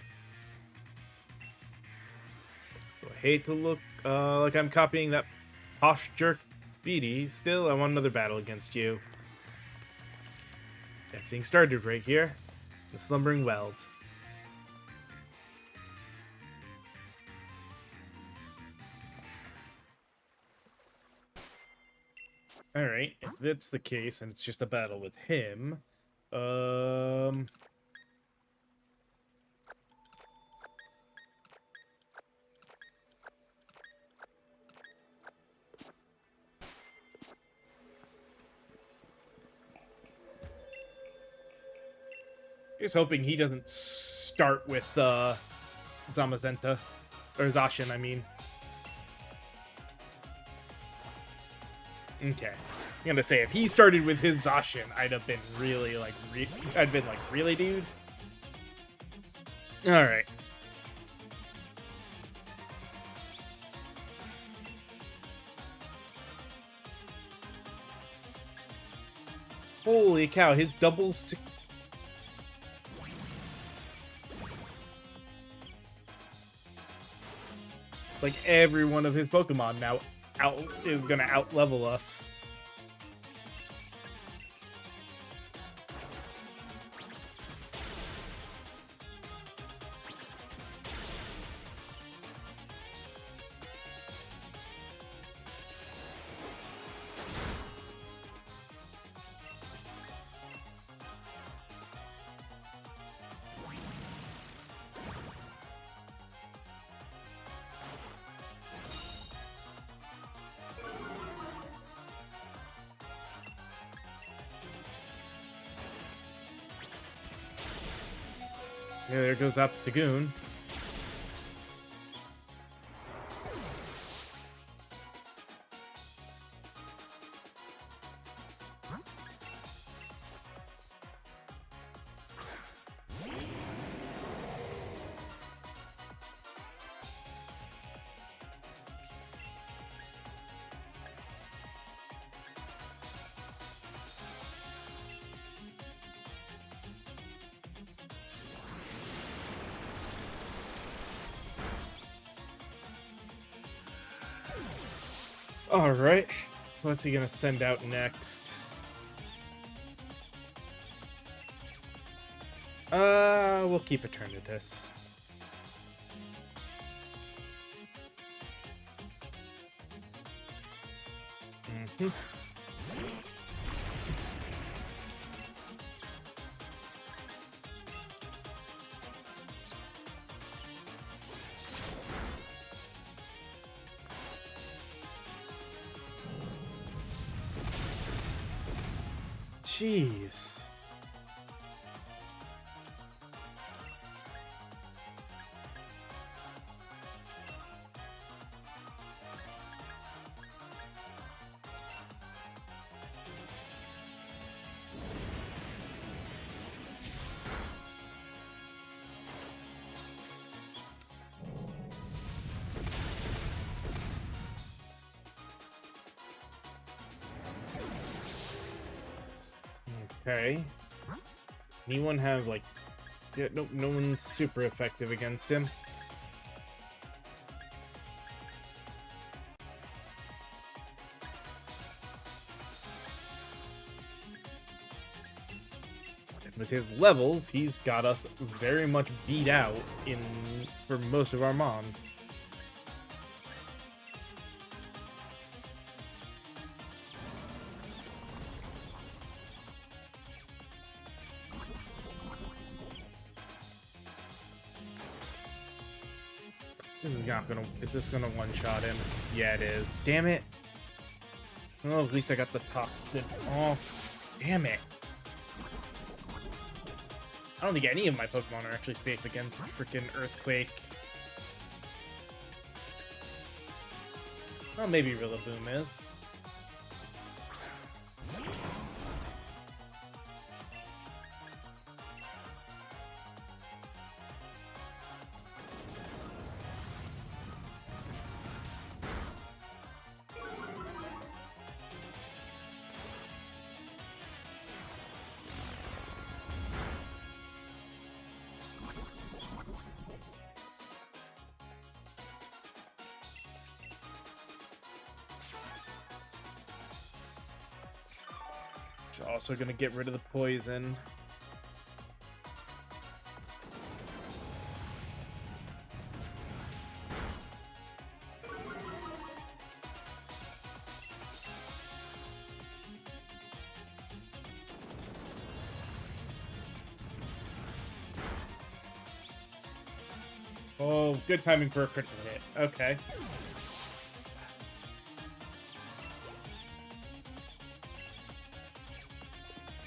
S1: So I hate to look like I'm copying that posh jerk Beatty. Still, I want another battle against you. Everything started right here. The Slumbering Weld. Alright, if that's the case, and it's just a battle with him, here's hoping he doesn't start with, Zamazenta. Or Zacian, I mean. Okay. I'm gonna say, if he started with his Zacian, I'd have been really, like, really, dude? Alright. Holy cow, his double six... Like, every one of his Pokemon now is gonna out-level us. Yeah, there goes Obstagoon. Alright. What's he gonna send out next? We'll keep Eternatus. Jeez. Okay. Anyone have, like... Yeah, no one's super effective against him. And with his levels, he's got us very much beat out for most of our Mon. This is not gonna... Is this gonna one-shot him? Yeah, it is. Damn it. Oh, at least I got the toxin off. Damn it. I don't think any of my Pokemon are actually safe against freaking Earthquake. Well, maybe Rillaboom is. Also gonna get rid of the poison. Oh, good timing for a critical hit. Okay.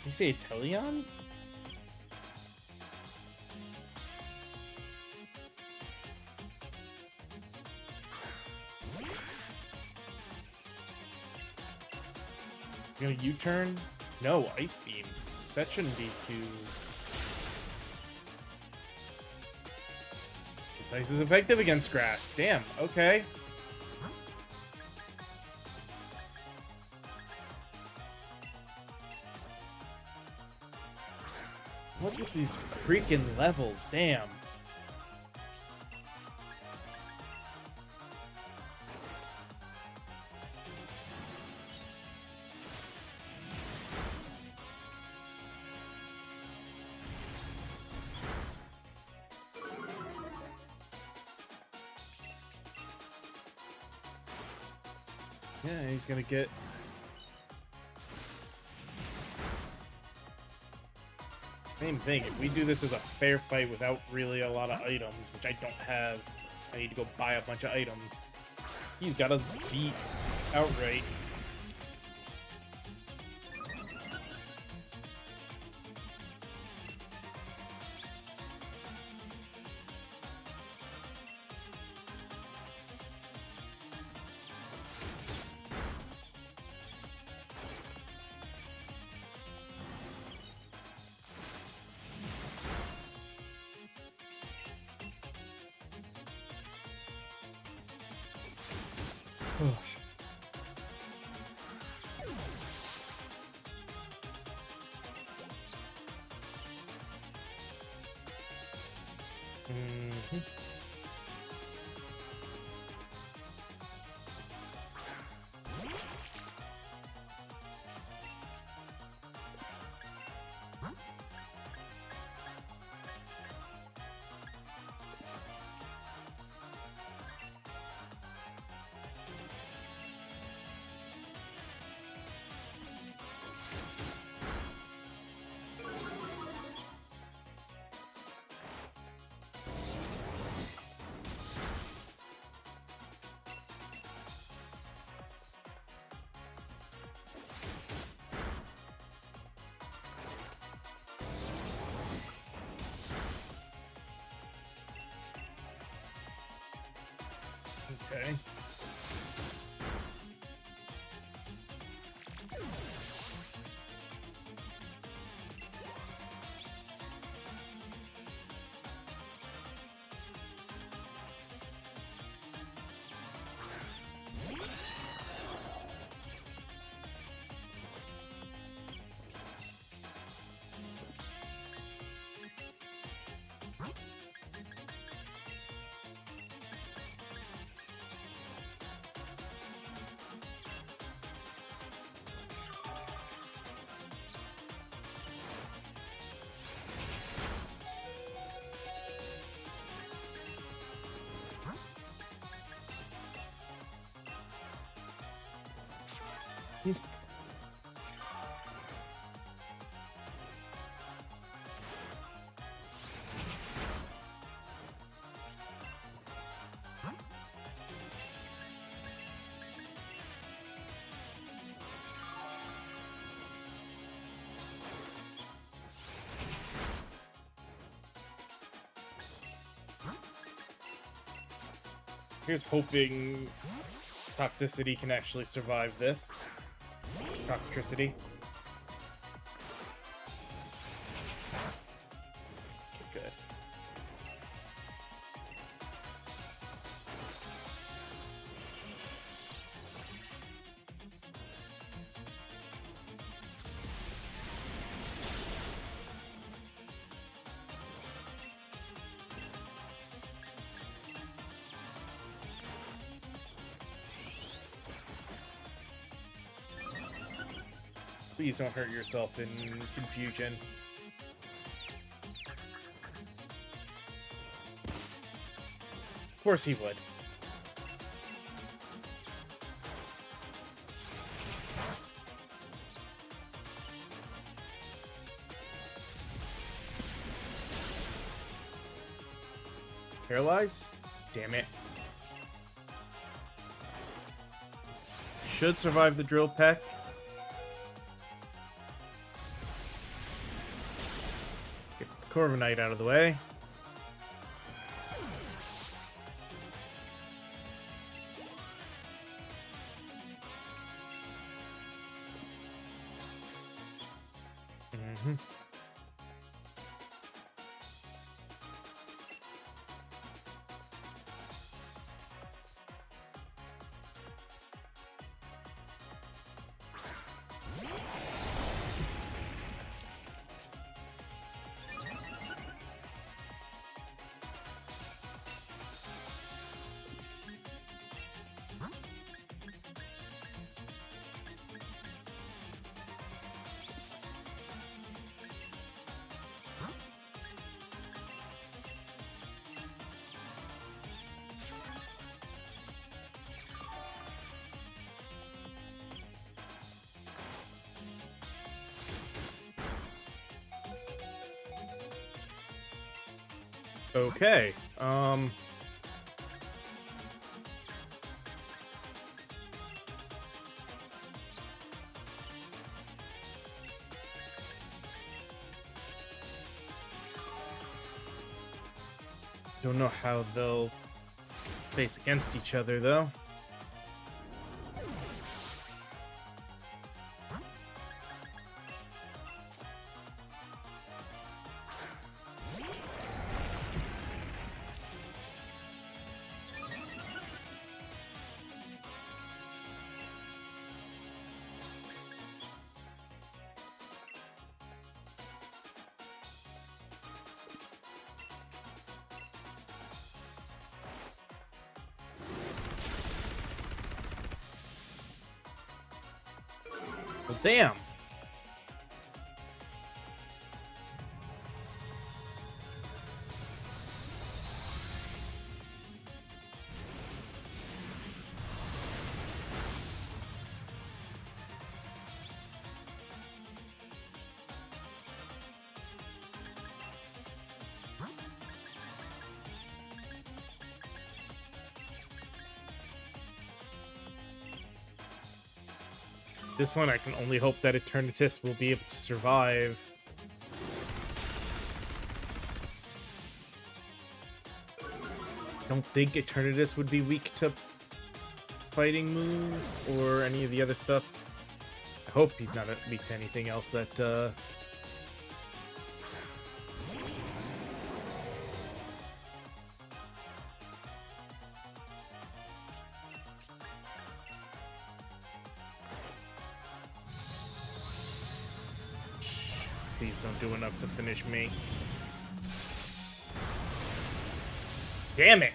S1: You say Teleon? It's gonna U-turn? No, Ice Beam. That shouldn't be too... This ice is effective against grass. Damn, okay. What's with these freaking levels? Damn. Yeah, he's gonna get... Same thing. If we do this as a fair fight without really a lot of items, which I don't have, I need to go buy a bunch of items. He's got us beat outright. Mm-hmm. Okay. Here's hoping Toxicity can actually survive this. Toxtricity. Okay, good. Please don't hurt yourself in confusion. Of course he would. Paralyze? Damn it. Should survive the drill peck. Gets the Corviknight out of the way. Okay, don't know how they'll face against each other, though. Well, damn. At this point, I can only hope that Eternatus will be able to survive. I don't think Eternatus would be weak to fighting moves or any of the other stuff. I hope he's not weak to anything else that, Please don't do enough to finish me. Damn it!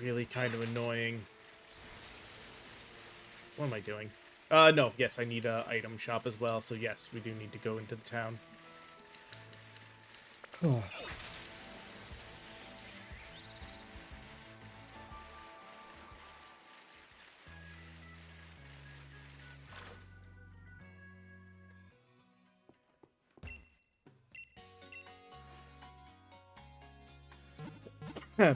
S1: Really kind of annoying. What am I doing? No, yes, I need a item shop as well, so yes, we do need to go into the town. Hmm.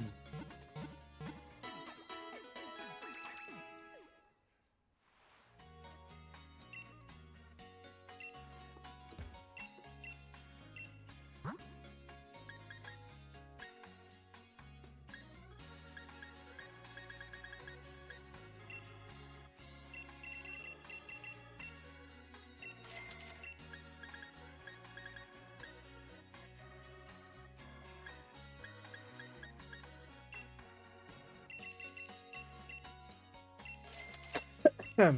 S1: Hmm.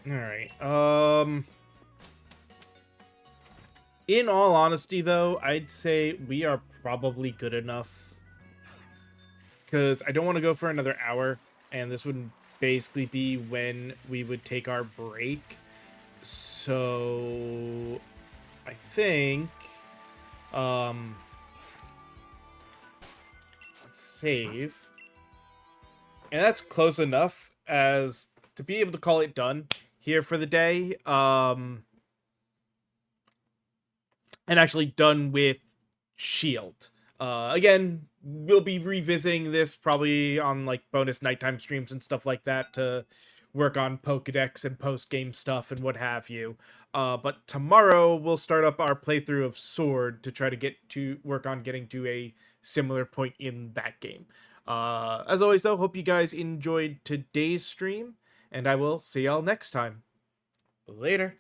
S1: All right. In all honesty, though, I'd say we are probably good enough because I don't want to go for another hour, and this would basically be when we would take our break. So I think let's save. And that's close enough as to be able to call it done here for the day. And actually done with Shield. Again, we'll be revisiting this probably on like bonus nighttime streams and stuff like that to work on Pokedex and post game stuff and what have you. But tomorrow we'll start up our playthrough of Sword to try to get to work on getting to a similar point in that game. As always, though, hope you guys enjoyed today's stream, and I will see y'all next time. Later.